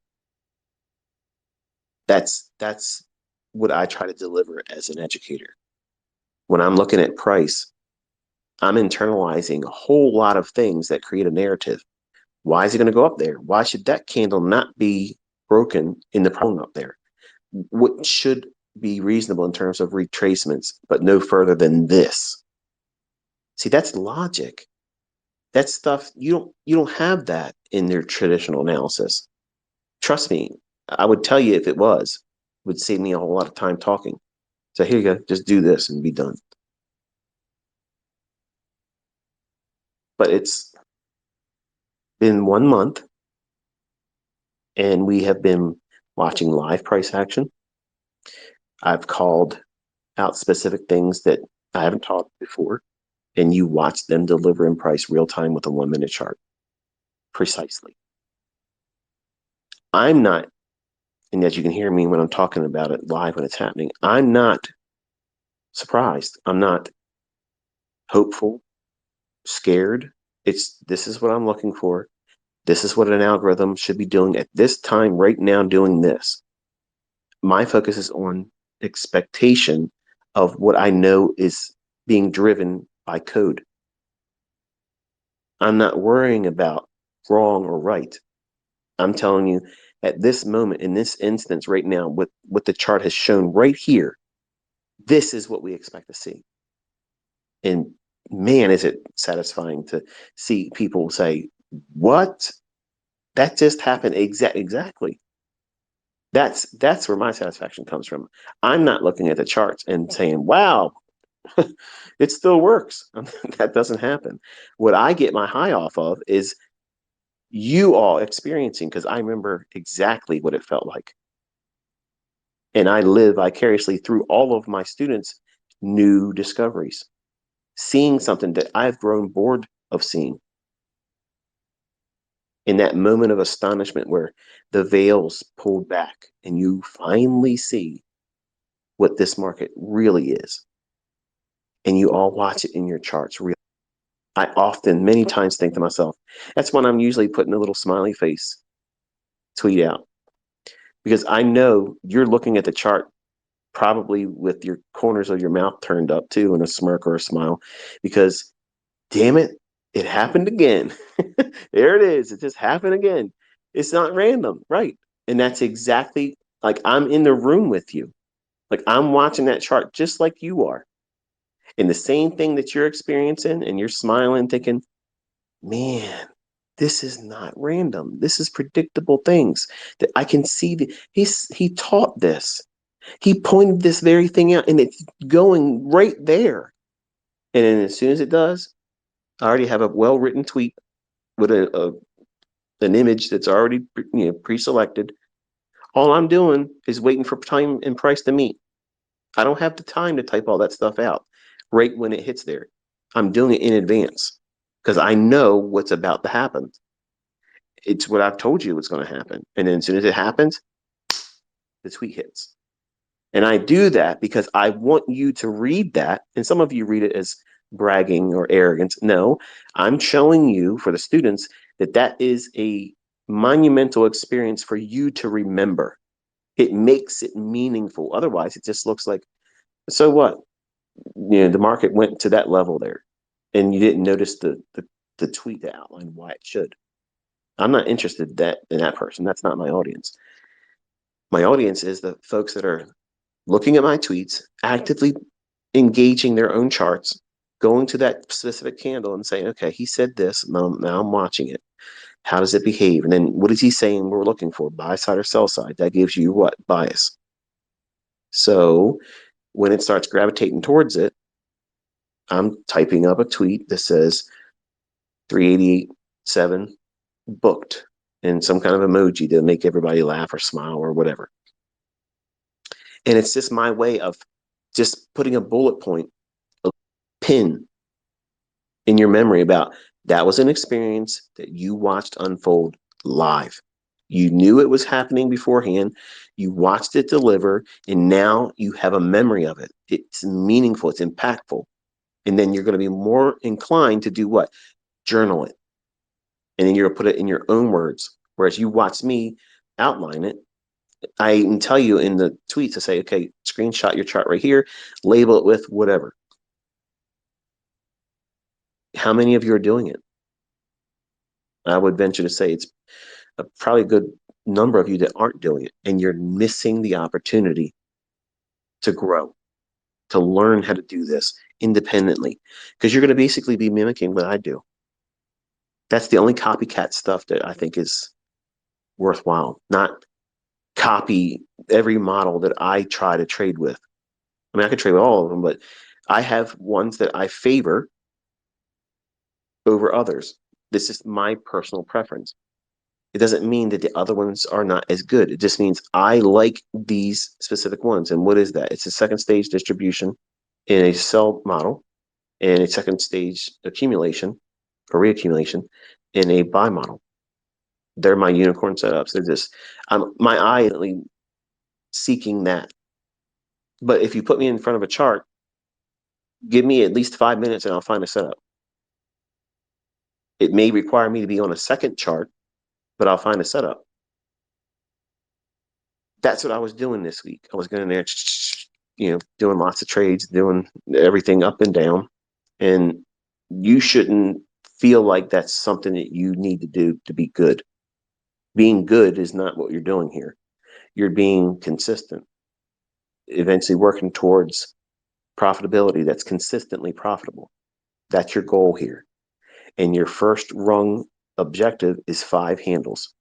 That's what I try to deliver as an educator. When I'm looking at price, I'm internalizing a whole lot of things that create a narrative. Why is it going to go up there? Why should that candle not be broken in the problem up there? What should be reasonable in terms of retracements, but no further than this? See, that's logic. That's stuff you don't have that in their traditional analysis. Trust me, I would tell you if it was, it would save me a whole lot of time talking. So here you go, just do this and be done. But it's been 1 month, and we have been watching live price action. I've called out specific things that I haven't taught before, and you watch them deliver in price real time with a 1 minute chart. Precisely. I'm not, and as you can hear me when I'm talking about it live when it's happening, I'm not surprised. I'm not hopeful, scared. This is what I'm looking for. This is what an algorithm should be doing at this time right now, doing this. My focus is on expectation of what I know is being driven by code. I'm not worrying about wrong or right. I'm telling you, at this moment, in this instance right now, what the chart has shown right here, this is what we expect to see. And man, is it satisfying to see people say, what? That just happened. Exactly. That's where my satisfaction comes from. I'm not looking at the charts and saying, wow, it still works. That doesn't happen. What I get my high off of is you all experiencing, because I remember exactly what it felt like. And I live vicariously through all of my students' new discoveries, seeing something that I've grown bored of seeing. In that moment of astonishment where the veil's pulled back and you finally see what this market really is, and you all watch it in your charts. I often, many times, think to myself, that's when I'm usually putting a little smiley face tweet out, because I know you're looking at the chart probably with your corners of your mouth turned up too, and a smirk or a smile, because damn it, it happened again. There it is. It just happened again. It's not random, right? And that's exactly like I'm in the room with you. Like I'm watching that chart just like you are. And the same thing that you're experiencing, and you're smiling, thinking, man, this is not random. This is predictable things that I can see that he taught this. He pointed this very thing out, and it's going right there. And then as soon as it does, I already have a well-written tweet with a an image that's already pre-selected. All I'm doing is waiting for time and price to meet. I don't have the time to type all that stuff out right when it hits there. I'm doing it in advance because I know what's about to happen. It's what I've told you what's going to happen. And then as soon as it happens, the tweet hits. And I do that because I want you to read that. And some of you read it as bragging or arrogance. No, I'm showing you, for the students, that that is a monumental experience for you to remember. It makes it meaningful. Otherwise, it just looks like, so what? The market went to that level there, and you didn't notice the tweet that outlined why it should. I'm not interested in that person. That's not my audience. My audience is the folks that are looking at my tweets, actively engaging their own charts, going to that specific candle and saying, okay, he said this, now I'm watching it. How does it behave? And then what is he saying we're looking for? Buy side or sell side? That gives you what? Bias. So when it starts gravitating towards it, I'm typing up a tweet that says 388.7 booked and some kind of emoji to make everybody laugh or smile or whatever. And it's just my way of just putting a bullet point, a pin in your memory about that was an experience that you watched unfold live. You knew it was happening beforehand. You watched it deliver, and now you have a memory of it. It's meaningful. It's impactful. And then you're going to be more inclined to do what? Journal it. And then you're going to put it in your own words. Whereas you watch me outline it, I can tell you in the tweets to say, okay, screenshot your chart right here, label it with whatever. How many of you are doing it? I would venture to say it's probably a good number of you that aren't doing it, and you're missing the opportunity to grow, to learn how to do this independently, because you're going to basically be mimicking what I do. That's the only copycat stuff that I think is worthwhile, not copy every model that I try to trade with. I mean, I could trade with all of them, but I have ones that I favor over others. This is my personal preference. It doesn't mean that the other ones are not as good. It just means I like these specific ones. And what is that? It's a second stage distribution in a sell model and a second stage accumulation or reaccumulation in a buy model. They're my unicorn setups. They're just, my eye is seeking that. But if you put me in front of a chart, give me at least 5 minutes and I'll find a setup. It may require me to be on a second chart, but I'll find a setup. That's what I was doing this week. I was going in there, doing lots of trades, doing everything up and down. And you shouldn't feel like that's something that you need to do to be good. Being good is not what you're doing here. You're being consistent, eventually working towards profitability that's consistently profitable. That's your goal here. And your first rung objective is 5 handles.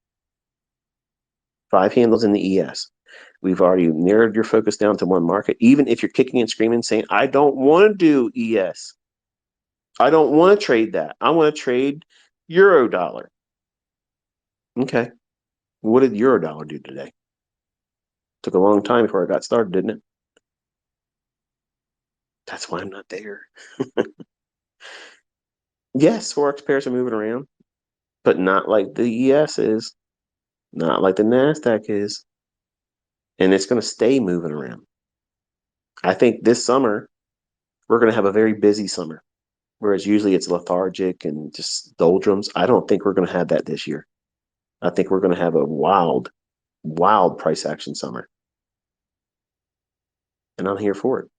5 handles in the ES. We've already narrowed your focus down to one market. Even if you're kicking and screaming saying, I don't want to do ES. I don't want to trade that. I want to trade euro dollar. Okay. What did euro dollar do today? Took a long time before I got started, didn't it? That's why I'm not there. Yes, Forex pairs are moving around, but not like the ES is, not like the NASDAQ is. And it's going to stay moving around. I think this summer, we're going to have a very busy summer, whereas usually it's lethargic and just doldrums. I don't think we're going to have that this year. I think we're going to have a wild, wild price action summer. And I'm here for it.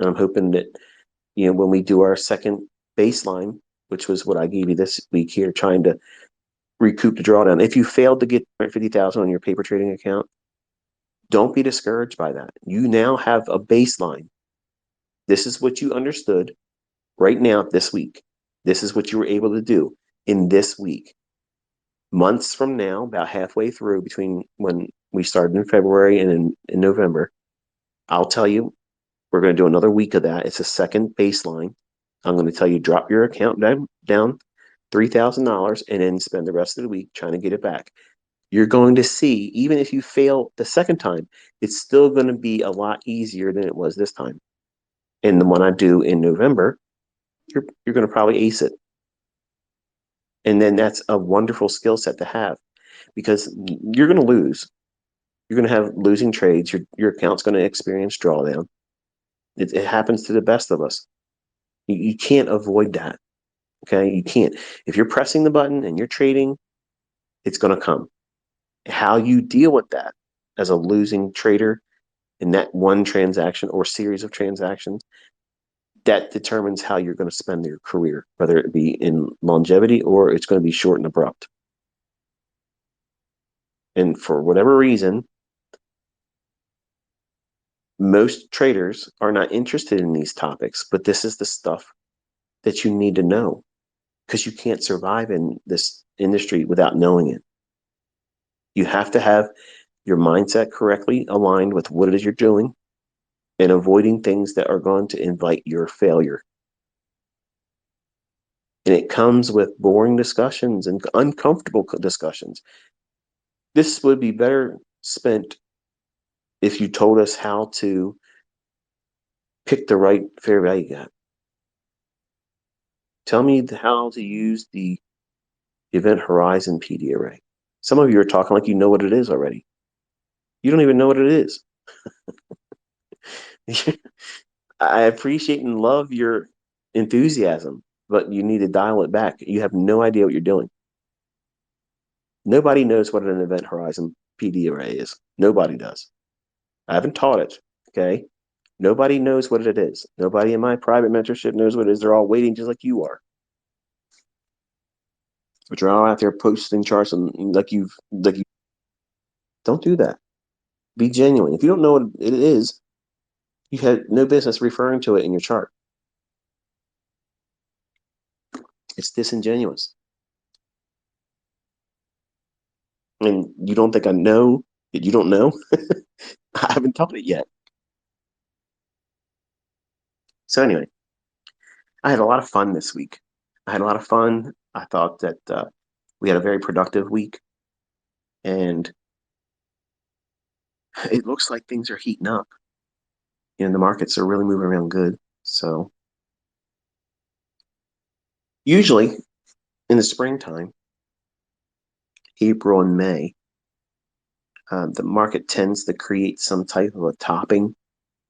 And I'm hoping that, when we do our second baseline, which was what I gave you this week here, trying to recoup the drawdown. If you failed to get 250,000 on your paper trading account, don't be discouraged by that. You now have a baseline. This is what you understood right now this week. This is what you were able to do in this week. Months from now, about halfway through between when we started in February and in November, I'll tell you, we're going to do another week of that. It's a second baseline. I'm going to tell you, drop your account down $3,000 and then spend the rest of the week trying to get it back. You're going to see, even if you fail the second time, it's still going to be a lot easier than it was this time. And the one I do in November, you're going to probably ace it. And then that's a wonderful skill set to have, because you're going to lose. You're going to have losing trades. Your account's going to experience drawdown. It happens to the best of us. You can't avoid that. Okay, you can't. If you're pressing the button and you're trading, it's going to come. How you deal with that as a losing trader in that one transaction or series of transactions, that determines how you're going to spend your career, whether it be in longevity or it's going to be short and abrupt. And for whatever reason, most traders are not interested in these topics, but this is the stuff that you need to know, because you can't survive in this industry without knowing it. You have to have your mindset correctly aligned with what it is you're doing and avoiding things that are going to invite your failure. And it comes with boring discussions and uncomfortable discussions. This would be better spent if you told us how to pick the right fair value gap. Tell me how to use the event horizon PD array. Some of you are talking like you know what it is already. You don't even know what it is. I appreciate and love your enthusiasm, but you need to dial it back. You have no idea what you're doing. Nobody knows what an event horizon PD array is. Nobody does. I haven't taught it. Okay. Nobody knows what it is. Nobody in my private mentorship knows what it is. They're all waiting just like you are. But you're all out there posting charts and like you don't do that. Be genuine. If you don't know what it is, you had no business referring to it in your chart. It's disingenuous. And you don't think I know that you don't know? I haven't taught it yet. So anyway, I had a lot of fun this week. I had a lot of fun. I thought that we had a very productive week, and it looks like things are heating up. You know, the markets are really moving around good. So usually in the springtime, April and May, the market tends to create some type of a topping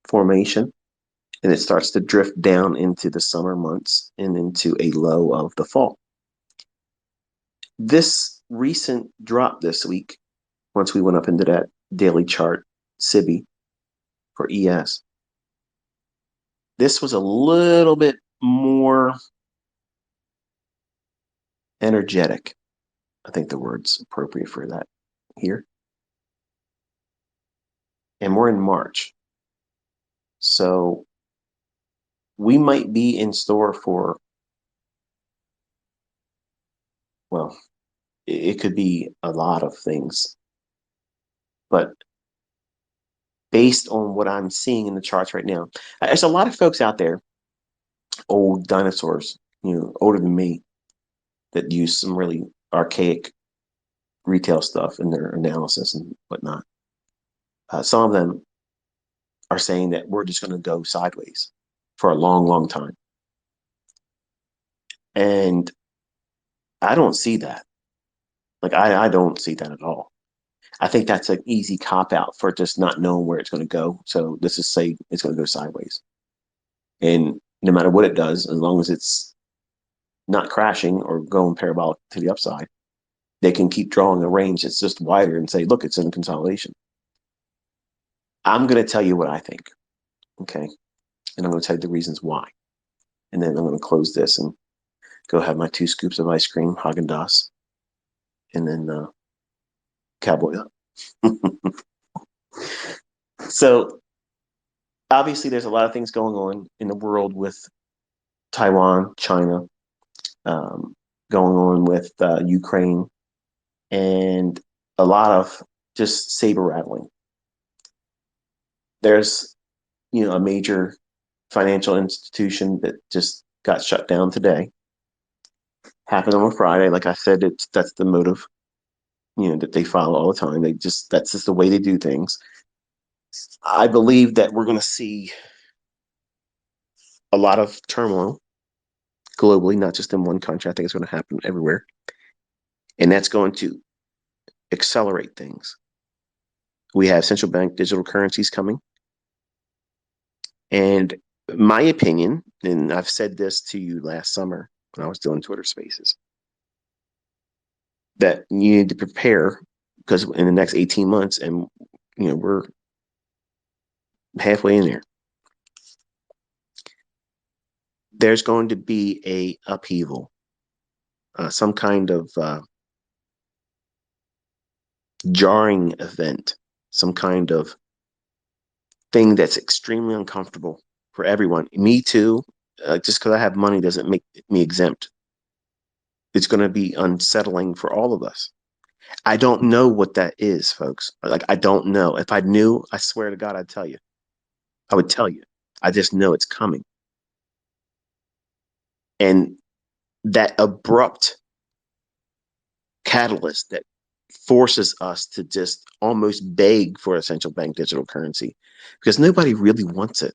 formation, and it starts to drift down into the summer months and into a low of the fall. This recent drop this week, once we went up into that daily chart, SIBI for ES, this was a little bit more energetic. I think the word's appropriate for that here. And we're in March. So we might be in store for, well, it could be a lot of things. But based on what I'm seeing in the charts right now, there's a lot of folks out there, old dinosaurs, you know, older than me, that use some really archaic retail stuff in their analysis and whatnot. Some of them are saying that we're just going to go sideways for a long, long time. And I don't see that. Like, I don't see that at all. I think that's an easy cop out for just not knowing where it's going to go. So let's just say it's going to go sideways. And no matter what it does, as long as it's not crashing or going parabolic to the upside, they can keep drawing a range that's just wider and say, look, it's in consolidation. I'm going to tell you what I think. Okay. And I'm going to tell you the reasons why. And then I'm going to close this and go have my 2 scoops of ice cream, Haagen-Dazs, and then cowboy up. So obviously there's a lot of things going on in the world with Taiwan, China, going on with Ukraine, and a lot of just saber rattling. There's, you know, a major financial institution that just got shut down today. Happened on a Friday. Like I said, that's the motive, that they follow all the time. That's just the way they do things. I believe that we're going to see a lot of turmoil globally, not just in one country. I think it's going to happen everywhere. And that's going to accelerate things. We have central bank digital currencies coming. And my opinion, and I've said this to you last summer when I was doing Twitter spaces, that you need to prepare because in the next 18 months, and we're halfway in there, there's going to be a upheaval, some kind of jarring event, some kind of thing that's extremely uncomfortable for everyone. Me too. Just because I have money doesn't make me exempt. It's going to be unsettling for all of us. I don't know what that is, folks. Like, I don't know. If I knew, I swear to God, I'd tell you. I would tell you. I just know it's coming. And that abrupt catalyst that forces us to just almost beg for a central bank digital currency because nobody really wants it.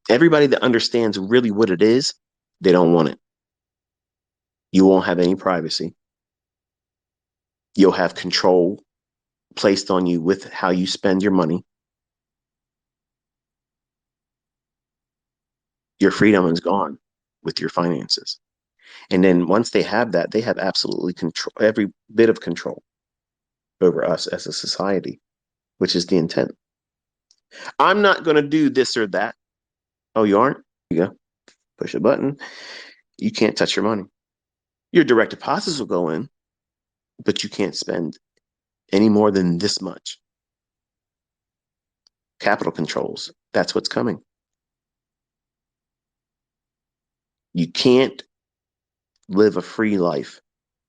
Everybody that understands really what it is, they don't want it. You won't have any privacy. You'll have control placed on you with how you spend your money. Your freedom is gone with your finances. And then once they have that, they have absolutely control, every bit of control over us as a society, which is the intent. I'm not going to do this or that. Oh, you aren't? Here you go. Push a button. You can't touch your money. Your direct deposits will go in, but you can't spend any more than this much. Capital controls. That's what's coming. You can't live a free life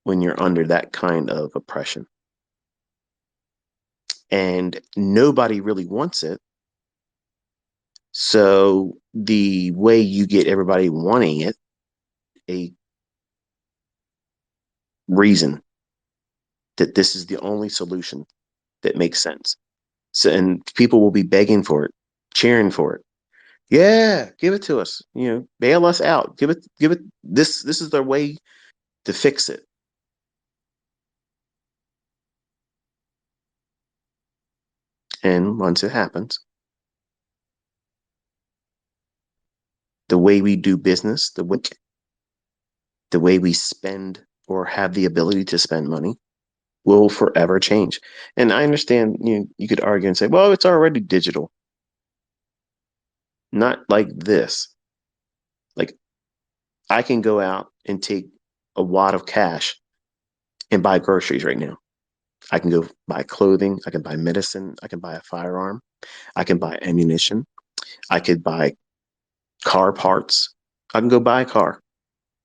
when you're under that kind of oppression. And nobody really wants it. So the way you get everybody wanting it, a reason that this is the only solution that makes sense. So, and people will be begging for it, cheering for it. Yeah, give it to us. Bail us out. Give it. This is their way to fix it. And once it happens, the way we do business, the way we spend or have the ability to spend money will forever change. And I understand you could argue and say, well, it's already digital. Not like this. Like, I can go out and take a wad of cash and buy groceries right now. I can go buy clothing. I can buy medicine. I can buy a firearm. I can buy ammunition. I could buy car parts. I can go buy a car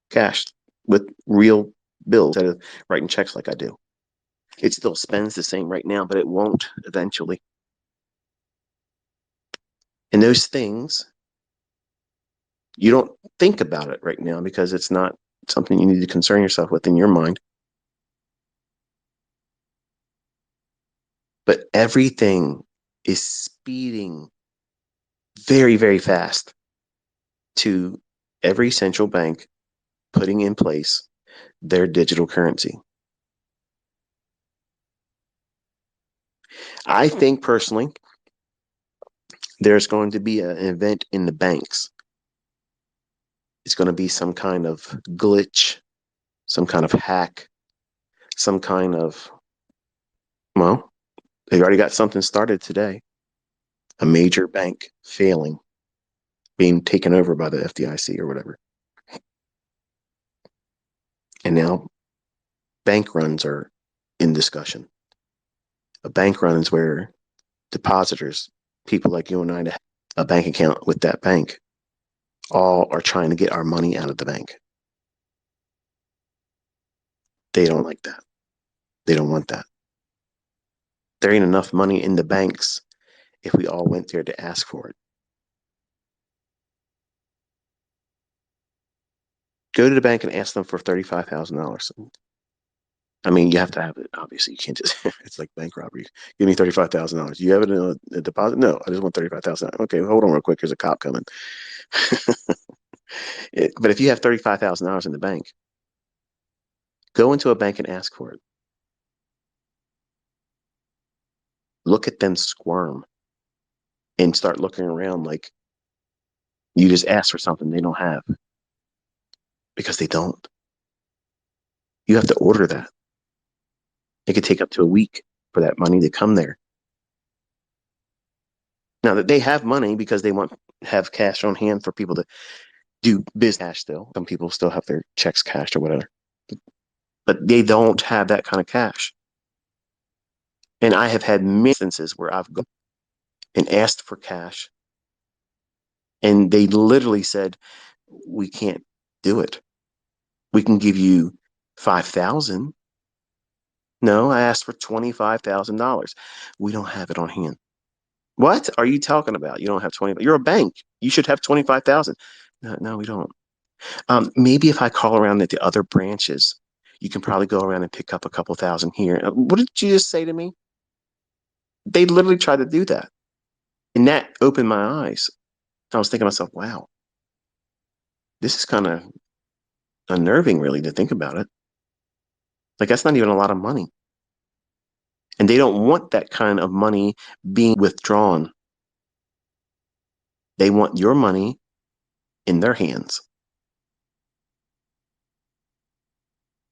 cash with real bills instead of writing checks like I do. It still spends the same right now, but it won't eventually. And those things, you don't think about it right now because it's not something you need to concern yourself with in your mind. But everything is speeding very, very fast to every central bank putting in place their digital currency. I think personally, there's going to be an event in the banks. It's going to be some kind of glitch, some kind of hack, some kind of, well, they already got something started today. A major bank failing, being taken over by the FDIC or whatever. And now bank runs are in discussion. A bank run is where depositors, people like you and I, to have a bank account with that bank, all are trying to get our money out of the bank. They don't like that. They don't want that. There ain't enough money in the banks if we all went there to ask for it. Go to the bank and ask them for $35,000. I mean, you have to have it. Obviously, you can't just. It's like bank robbery. Give me $35,000. You have it in a deposit? No, I just want 35,000. Okay, hold on real quick. There's a cop coming. But if you have $35,000 in the bank, go into a bank and ask for it. Look at them squirm and start looking around like you just asked for something they don't have, because they don't. You have to order that. It could take up to a week for that money to come there. Now that they have money because they want have cash on hand for people to do business cash still. Some people still have their checks cashed or whatever, but they don't have that kind of cash. And I have had many instances where I've gone and asked for cash, and they literally said, "We can't do it. We can give you 5,000." No, I asked for $25,000. We don't have it on hand. What are you talking about? You don't have 20. You're a bank. You should have 25,000. No, no, we don't. Maybe if I call around at the other branches, you can probably go around and pick up a couple thousand here. What did you just say to me? They literally tried to do that. And that opened my eyes. I was thinking to myself, wow, this is kind of unnerving, really, to think about it. Like, that's not even a lot of money. And they don't want that kind of money being withdrawn. They want your money in their hands.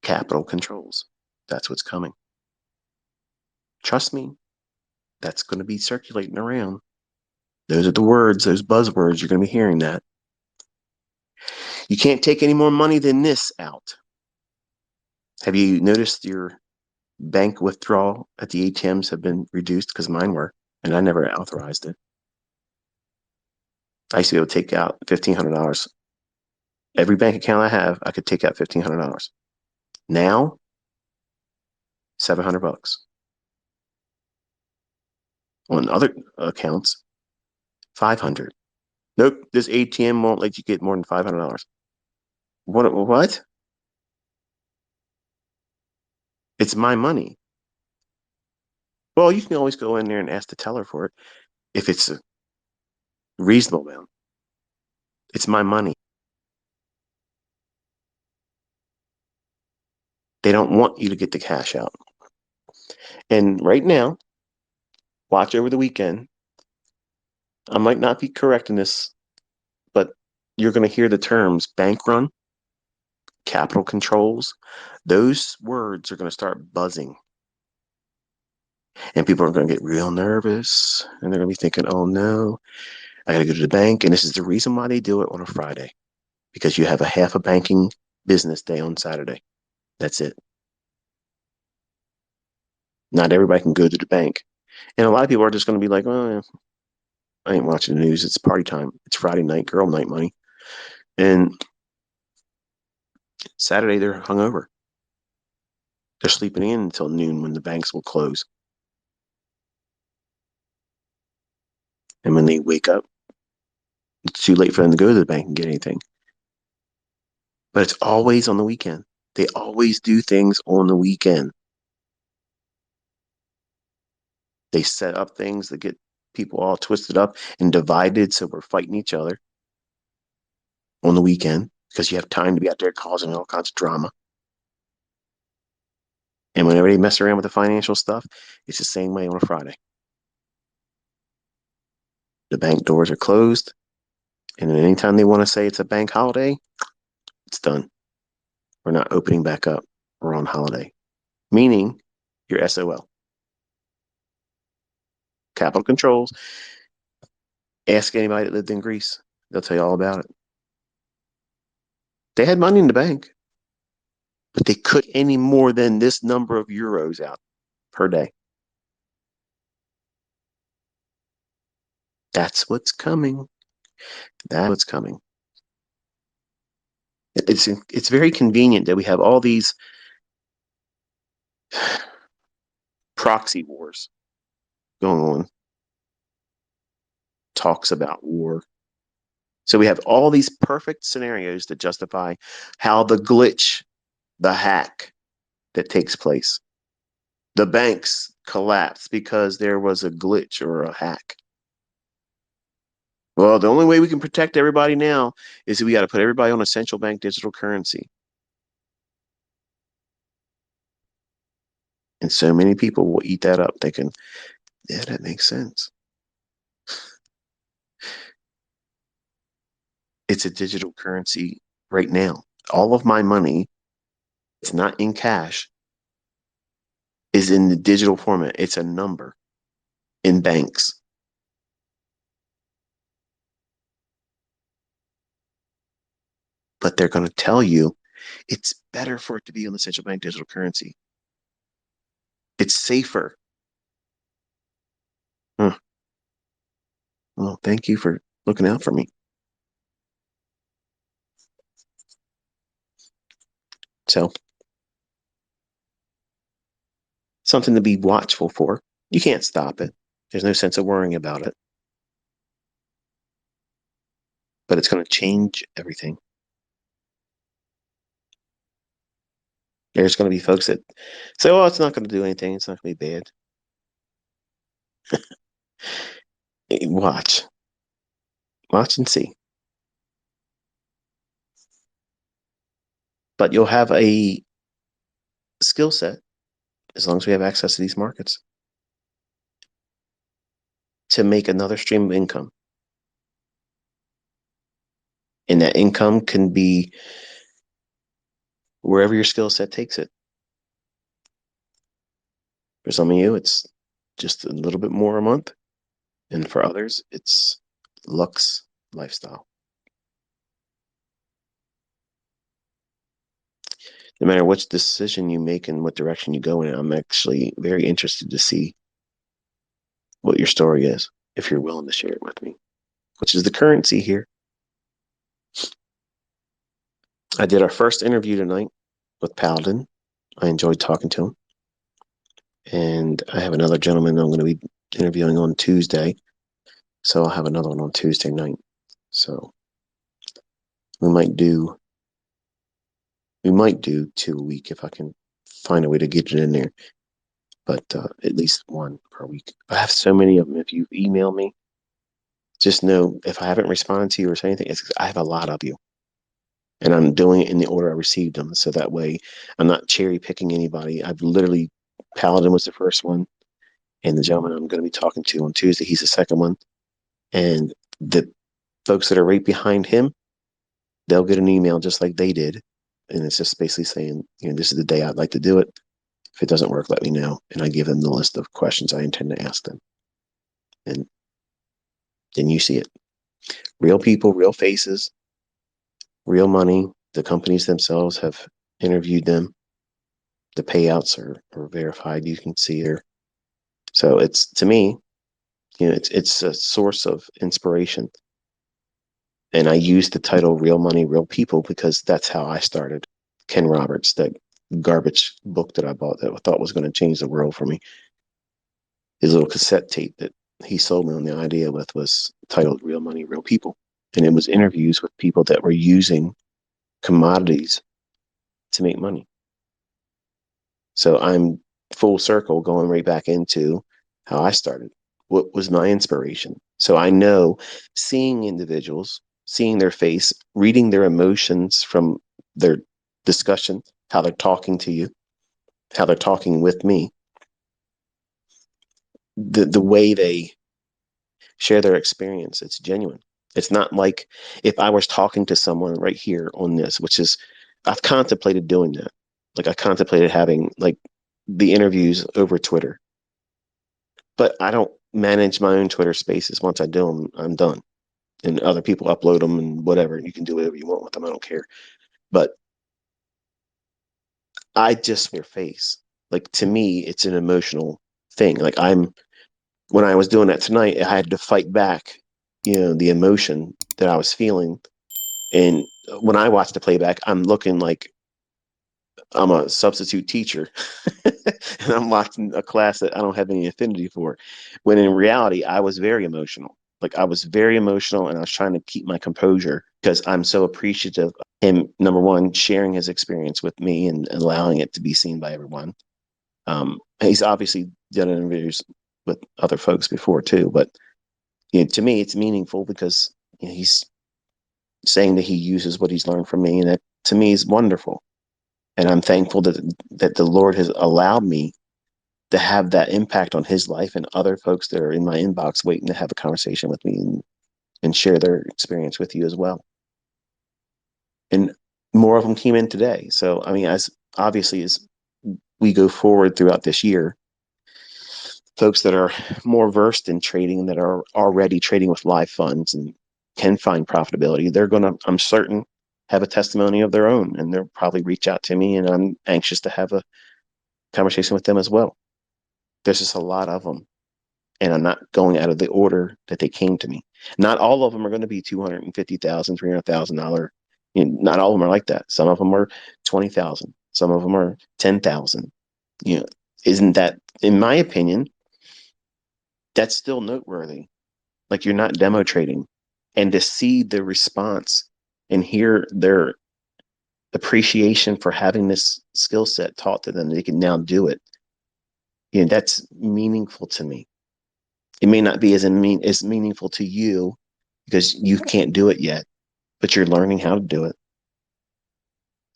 Capital controls. That's what's coming. Trust me, that's going to be circulating around. Those are the words, those buzzwords. You're going to be hearing that. You can't take any more money than this out. Have you noticed your bank withdrawal at the ATMs have been reduced? Because mine were, and I never authorized it. I used to be able to take out $1,500. Every bank account I have, I could take out $1,500. Now, $700. On other accounts, $500. Nope, this ATM won't let you get more than $500. What? What? It's my money. Well, you can always go in there and ask the teller for it if it's a reasonable amount. It's my money. They don't want you to get the cash out. And right now, watch over the weekend. I might not be correct in this, but you're going to hear the terms bank run, capital controls. Those words are going to start buzzing. And people are going to get real nervous. And they're going to be thinking, oh no, I got to go to the bank. And this is the reason why they do it on a Friday, because you have a half a banking business day on Saturday. That's it. Not everybody can go to the bank. And a lot of people are just going to be like, oh, I ain't watching the news. It's party time. It's Friday night, girl night money. And Saturday, they're hungover. They're sleeping in until noon when the banks will close. And when they wake up, it's too late for them to go to the bank and get anything. But it's always on the weekend. They always do things on the weekend. They set up things that get people all twisted up and divided, so we're fighting each other on the weekend because you have time to be out there causing all kinds of drama. And whenever they mess around with the financial stuff, it's the same way on a Friday. The bank doors are closed, and then anytime they want to say it's a bank holiday, it's done. We're not opening back up. We're on holiday, meaning you're SOL. Capital controls. Ask anybody that lived in Greece. They'll tell you all about it. They had money in the bank, but they couldn't any more than this number of euros out per day. That's what's coming. That's what's coming. It's very convenient that we have all these proxy wars going on. Talks about war. So we have all these perfect scenarios that justify how the glitch, the hack that takes place. The banks collapse because there was a glitch or a hack. Well, the only way we can protect everybody now is that we got to put everybody on a central bank digital currency. And so many people will eat that up thinking, yeah, that makes sense. It's a digital currency right now. All of my money, it's not in cash, is in the digital format. It's a number in banks. But they're going to tell you it's better for it to be on the central bank digital currency. It's safer. Huh. Well, thank you for looking out for me. So, something to be watchful for. You can't stop it. There's no sense of worrying about it. But it's going to change everything. There's going to be folks that say, "Oh, it's not going to do anything. It's not going to be bad." Watch. Watch and see. But you'll have a skill set as long as we have access to these markets to make another stream of income. And that income can be wherever your skill set takes it. For some of you, it's just a little bit more a month. And for others, it's luxe lifestyle. No matter which decision you make and what direction you go in, I'm actually very interested to see what your story is, if you're willing to share it with me, which is the currency here. I did our first interview tonight with Paladin. I enjoyed talking to him. And I have another gentleman I'm going to be interviewing on Tuesday. So I'll have another one on Tuesday night. So we might do 2 a week if I can find a way to get it in there. But at least one per week. I have so many of them. If you email me, just know if I haven't responded to you or say anything, it's 'cause I have a lot of you. And I'm doing it in the order I received them. So that way I'm not cherry picking anybody. I've literally, Paladin was the first one. And the gentleman I'm going to be talking to on Tuesday, he's the second one. And the folks that are right behind him, they'll get an email just like they did. And it's just basically saying, this is the day I'd like to do it. If it doesn't work, let me know. And I give them the list of questions I intend to ask them. And then you see it. Real people, real faces, real money. The companies themselves have interviewed them. The payouts are verified. You can see there. So it's, to me, it's a source of inspiration. And I use the title Real Money, Real People because that's how I started. Ken Roberts, that garbage book that I bought that I thought was going to change the world for me. His little cassette tape that he sold me on the idea with was titled Real Money, Real People. And it was interviews with people that were using commodities to make money. So I'm full circle going right back into how I started. What was my inspiration? So I know seeing individuals, seeing their face, reading their emotions from their discussion, how they're talking to you, how they're talking with me, the way they share their experience, it's genuine. It's not like if I was talking to someone right here on this, which is, I've contemplated doing that. Like I contemplated having like the interviews over Twitter, but I don't manage my own Twitter spaces. Once I do them, I'm done. And other people upload them and whatever. You can do whatever you want with them. I don't care. But I just their face. Like to me, it's an emotional thing. Like when I was doing that tonight, I had to fight back, the emotion that I was feeling. And when I watch the playback, I'm looking like I'm a substitute teacher and I'm watching a class that I don't have any affinity for. When in reality, I was very emotional. Like I was very emotional and I was trying to keep my composure because I'm so appreciative of him, number one, sharing his experience with me and allowing it to be seen by everyone. He's obviously done interviews with other folks before too, but to me, it's meaningful because he's saying that he uses what he's learned from me, and that to me is wonderful. And I'm thankful that the Lord has allowed me to have that impact on his life and other folks that are in my inbox waiting to have a conversation with me and share their experience with you as well. And more of them came in today. So, I mean, as obviously as we go forward throughout this year, folks that are more versed in trading, that are already trading with live funds and can find profitability, they're going to, I'm certain, have a testimony of their own, and they'll probably reach out to me, and I'm anxious to have a conversation with them as well. There's just a lot of them, and I'm not going out of the order that they came to me. Not all of them are going to be $250,000, $300,000. Not all of them are like that. Some of them are 20,000. Some of them are 10,000. Isn't that, in my opinion, that's still noteworthy. Like you're not demo trading, and to see the response and hear their appreciation for having this skill set taught to them, they can now do it. That's meaningful to me. It may not be as meaningful to you because you can't do it yet, but you're learning how to do it.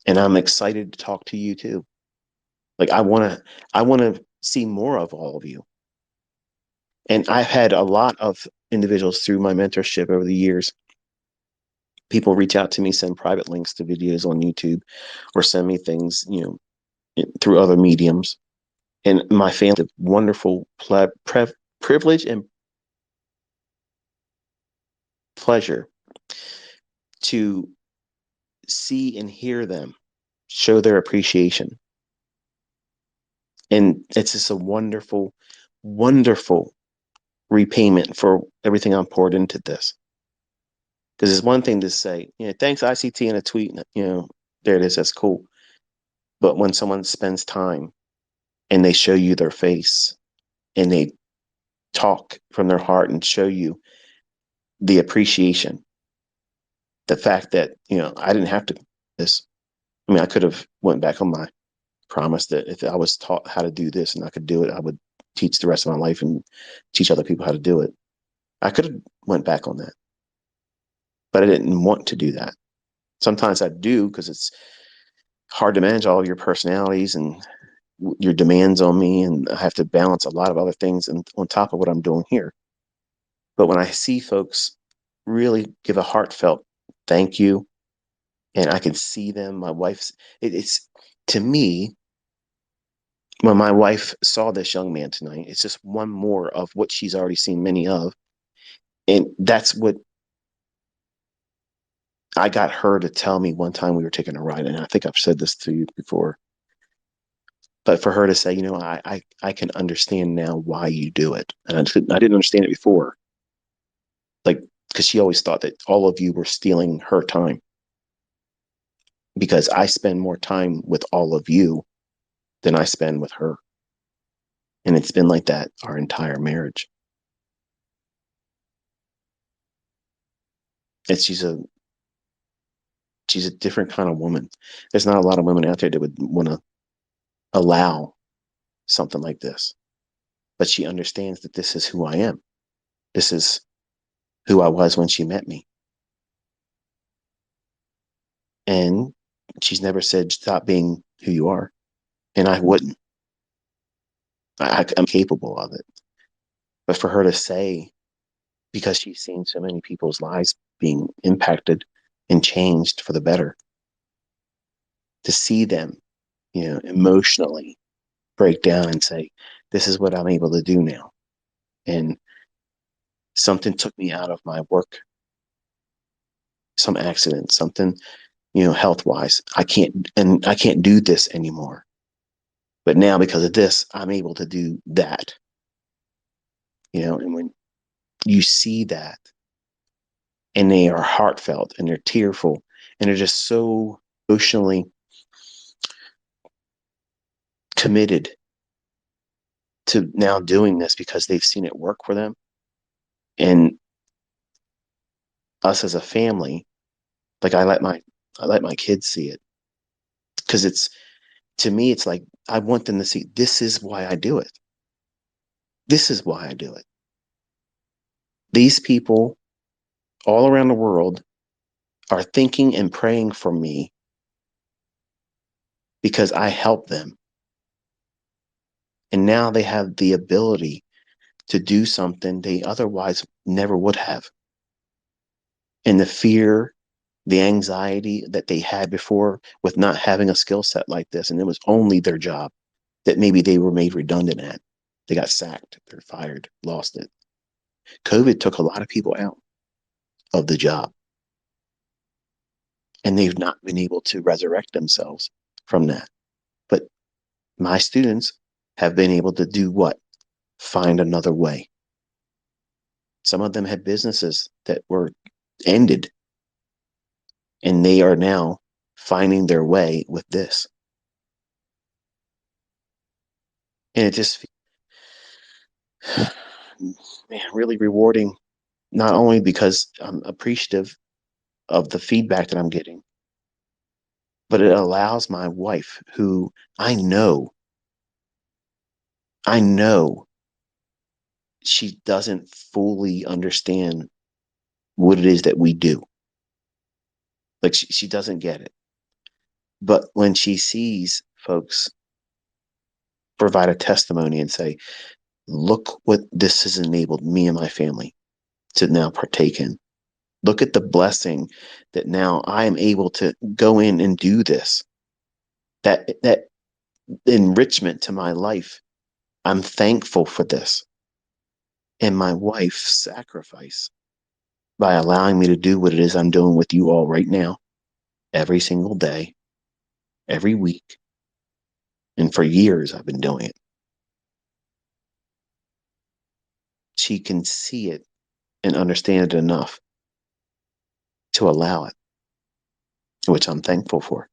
And I'm excited to talk to you too. Like I want to see more of all of you. And I've had a lot of individuals through my mentorship over the years. People reach out to me, send private links to videos on YouTube, or send me things, through other mediums. And my family, wonderful privilege and pleasure to see and hear them show their appreciation. And it's just a wonderful, wonderful repayment for everything I'm poured into this. Because it's one thing to say, thanks ICT in a tweet, there it is, that's cool. But when someone spends time and they show you their face and they talk from their heart and show you the appreciation, the fact that, I didn't have to this. I mean, I could have went back on my promise that if I was taught how to do this and I could do it, I would teach the rest of my life and teach other people how to do it. I could have went back on that, but I didn't want to do that. Sometimes I do because it's hard to manage all of your personalities and your demands on me, and I have to balance a lot of other things and on top of what I'm doing here. But when I see folks really give a heartfelt thank you, and I can see them, my wife's, it's to me, when my wife saw this young man tonight, it's just one more of what she's already seen many of. And that's what I got her to tell me one time we were taking a ride. And I think I've said this to you before, but for her to say, I can understand now why you do it. And I didn't understand it before. Like, because she always thought that all of you were stealing her time, because I spend more time with all of you than I spend with her. And it's been like that our entire marriage. And she's a different kind of woman. There's not a lot of women out there that would want to allow something like this. But she understands that this is who I am. This is who I was when she met me. And she's never said, stop being who you are. And I wouldn't. I'm capable of it. But for her to say, because she's seen so many people's lives being impacted and changed for the better, to see them, emotionally break down and say, this is what I'm able to do now. And something took me out of my work, some accident, something, health wise. I can't do this anymore. But now because of this, I'm able to do that. And when you see that and they are heartfelt and they're tearful and they're just so emotionally committed to now doing this because they've seen it work for them. And us as a family, like I let my kids see it, because to me, it's like I want them to see this is why I do it. This is why I do it. These people all around the world are thinking and praying for me because I help them. And now they have the ability to do something they otherwise never would have. And the fear, the anxiety that they had before with not having a skill set like this, and it was only their job that maybe they were made redundant at. They got sacked, they're fired, lost it. COVID took a lot of people out of the job, and they've not been able to resurrect themselves from that. But my students have been able to do what? Find another way. Some of them had businesses that were ended, and they are now finding their way with this. And it just, man, really rewarding, not only because I'm appreciative of the feedback that I'm getting, but it allows my wife, who I know she doesn't fully understand what it is that we do. Like she doesn't get it. But when she sees folks provide a testimony and say, look what this has enabled me and my family to now partake in. Look at the blessing that now I am able to go in and do this. That enrichment to my life. I'm thankful for this. And my wife's sacrifice by allowing me to do what it is I'm doing with you all right now, every single day, every week. And for years, I've been doing it. She can see it and understand it enough to allow it, which I'm thankful for.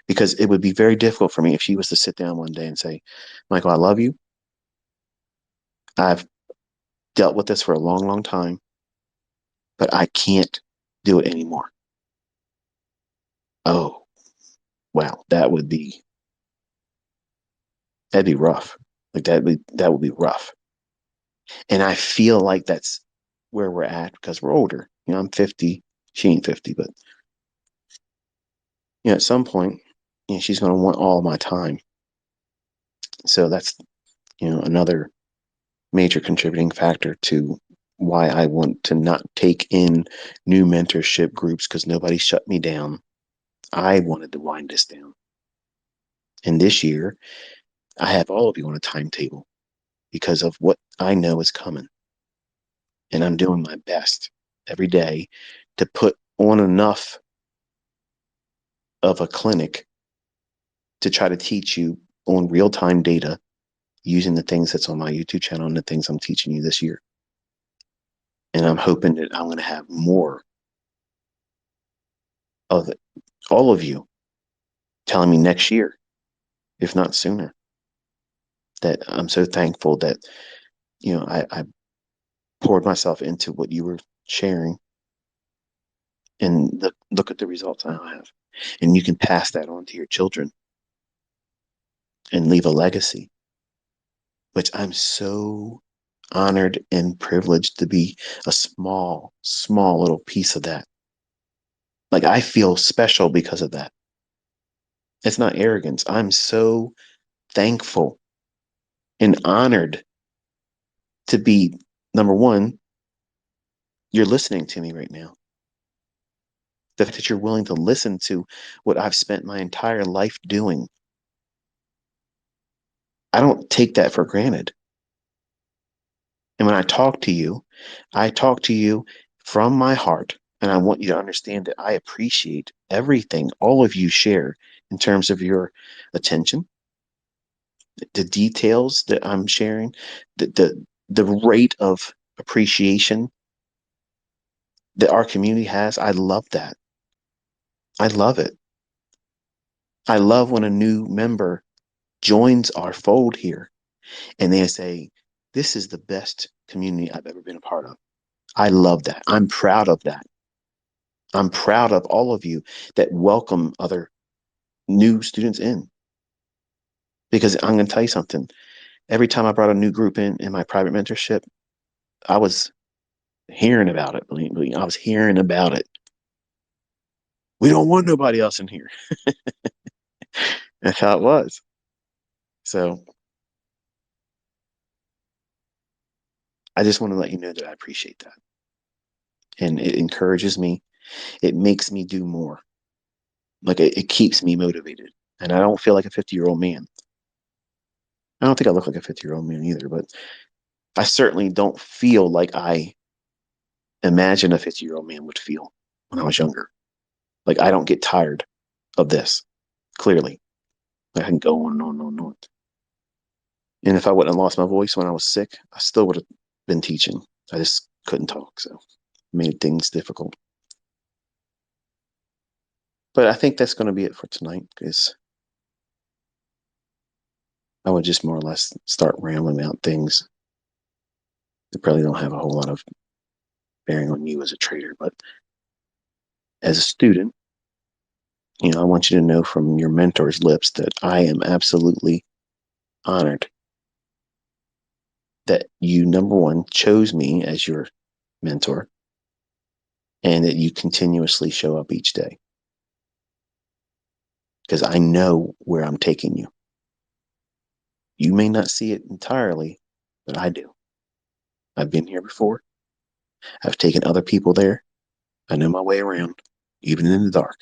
Because it would be very difficult for me if she was to sit down one day and say, Michael, I love you. I've dealt with this for a long, long time, but I can't do it anymore. Oh, wow, that'd be rough. Like that would be rough. And I feel like that's where we're at because we're older. I'm 50. She ain't 50, but at some point, she's going to want all my time. So that's, another major contributing factor to why I want to not take in new mentorship groups, because nobody shut me down. I wanted to wind this down. And this year, I have all of you on a timetable because of what I know is coming. And I'm doing my best every day to put on enough of a clinic to try to teach you on real-time data using the things that's on my YouTube channel and the things I'm teaching you this year. And I'm hoping that I'm going to have more of it, all of you telling me next year, if not sooner, that I'm so thankful that, I poured myself into what you were sharing, and look at the results I have. And you can pass that on to your children and leave a legacy, which I'm so honored and privileged to be a small, small little piece of that. Like, I feel special because of that. It's not arrogance. I'm so thankful and honored to be, number one, you're listening to me right now. The fact that you're willing to listen to what I've spent my entire life doing. I don't take that for granted. And when I talk to you from my heart. And I want you to understand that I appreciate everything all of you share in terms of your attention, the details that I'm sharing, the rate of appreciation that our community has. I love that. I love it. I love when a new member joins our fold here and they say, this is the best community I've ever been a part of. I love that. I'm proud of that. I'm proud of all of you that welcome other new students in. Because I'm going to tell you something. Every time I brought a new group in my private mentorship, I was hearing about it. Believe me, I was hearing about it. We don't want nobody else in here. That's how it was. So I just want to let you know that I appreciate that. And it encourages me. It makes me do more. Like it keeps me motivated. And I don't feel like a 50-year-old man. I don't think I look like a 50-year-old man either, but I certainly don't feel like I imagine a 50-year-old man would feel when I was younger. Like I don't get tired of this, clearly. I can go on and on and on and on. And if I wouldn't have lost my voice when I was sick, I still would have been teaching. I just couldn't talk, so it made things difficult. But I think that's going to be it for tonight, because I would just more or less start rambling out things that probably don't have a whole lot of bearing on you as a trader. But as a student, I want you to know from your mentor's lips that I am absolutely honored that you, number one, chose me as your mentor, and that you continuously show up each day, because I know where I'm taking you. You may not see it entirely, but I do. I've been here before. I've taken other people there. I know my way around, even in the dark.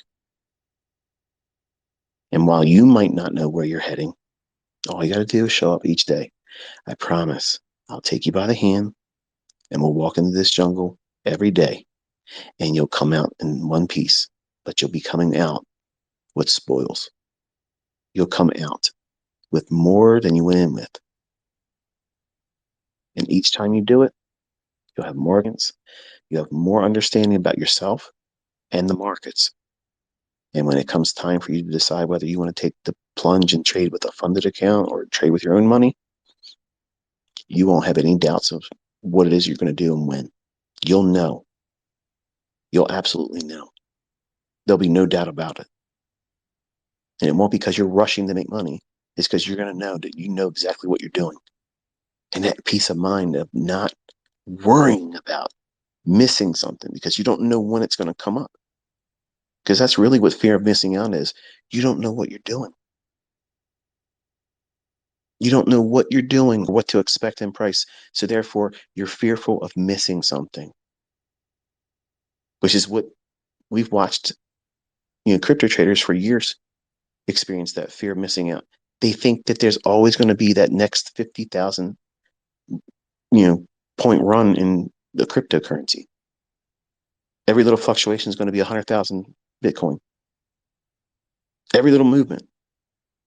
And while you might not know where you're heading, all you got to do is show up each day. I promise I'll take you by the hand and we'll walk into this jungle every day, and you'll come out in one piece, but you'll be coming out with spoils. You'll come out with more than you went in with. And each time you do it, you'll have more evidence, you have more understanding about yourself and the markets. And when it comes time for you to decide whether you want to take the plunge and trade with a funded account or trade with your own money, you won't have any doubts of what it is you're going to do and when. You'll know. You'll absolutely know. There'll be no doubt about it. And it won't be because you're rushing to make money. It's because you're going to know that you know exactly what you're doing. And that peace of mind of not worrying about missing something because you don't know when it's going to come up. Because that's really what fear of missing out is. You don't know what you're doing. You don't know what you're doing, what to expect in price. So therefore, you're fearful of missing something, which is what we've watched, crypto traders for years experience, that fear of missing out. They think that there's always going to be that next 50,000, point run in the cryptocurrency. Every little fluctuation is going to be 100,000 Bitcoin. Every little movement,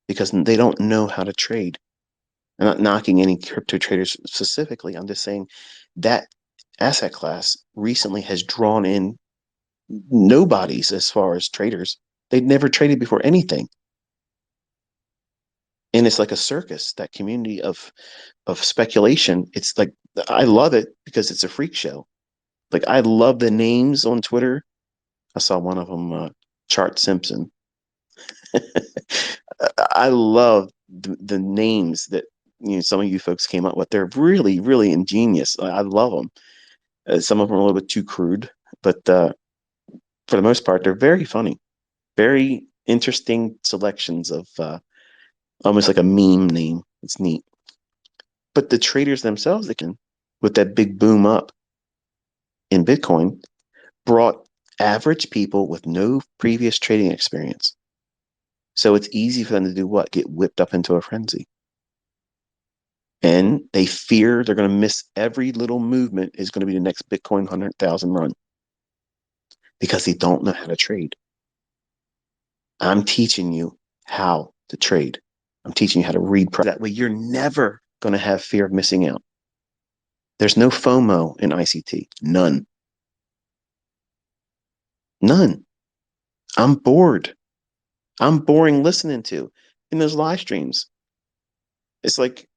because they don't know how to trade. I'm not knocking any crypto traders specifically. I'm just saying that asset class recently has drawn in nobodies as far as traders. They'd never traded before anything. And it's like a circus, that community of speculation. It's like, I love it because it's a freak show. Like, I love the names on Twitter. I saw one of them, Chart Simpson. I love the names that some of you folks came up with. They're really, really ingenious. I love them. Some of them are a little bit too crude, but for the most part, they're very funny, very interesting selections of almost like a meme name. It's neat. But the traders themselves, with that big boom up in Bitcoin, brought average people with no previous trading experience. So it's easy for them to do what? Get whipped up into a frenzy. And they fear they're going to miss every little movement is going to be the next Bitcoin 100,000 run, because they don't know how to trade. I'm teaching you how to trade. I'm teaching you how to read. That way you're never going to have fear of missing out. There's no FOMO in ICT. None. None. I'm bored. I'm boring listening to in those live streams. It's like,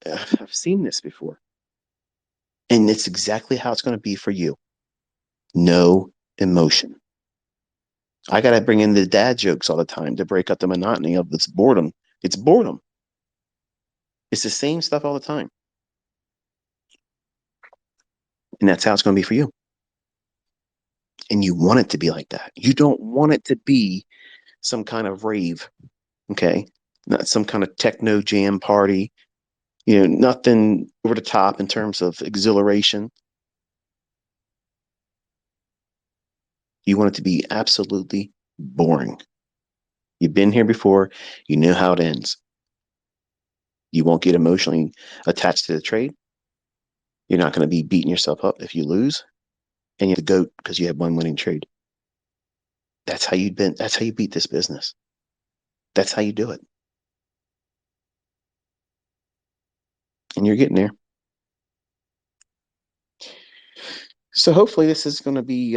I've seen this before. And it's exactly how it's going to be for you. No emotion. I got to bring in the dad jokes all the time to break up the monotony of this boredom. It's boredom. It's the same stuff all the time. And that's how it's going to be for you. And you want it to be like that. You don't want it to be some kind of rave, okay? Not some kind of techno jam party, nothing over the top in terms of exhilaration. You want it to be absolutely boring. You've been here before, you know how it ends. You won't get emotionally attached to the trade. You're not going to be beating yourself up if you lose, and you're the goat because you have one winning trade. That's how you beat this business. That's how you do it. And you're getting there. So hopefully this is going to be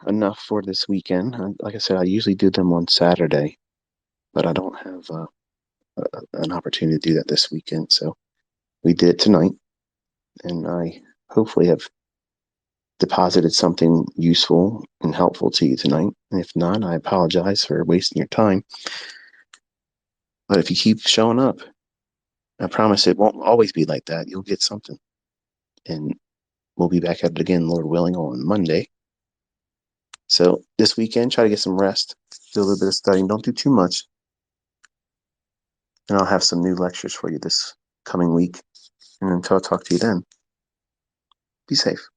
enough for this weekend. Like I said, I usually do them on Saturday, but I don't have an opportunity to do that this weekend. So we did it tonight, and I hopefully have deposited something useful and helpful to you tonight. And if not, I apologize for wasting your time. But if you keep showing up, I promise it won't always be like that. You'll get something. And we'll be back at it again, Lord willing, on Monday. So this weekend, try to get some rest, do a little bit of studying. Don't do too much. And I'll have some new lectures for you this coming week. And until I talk to you then, be safe.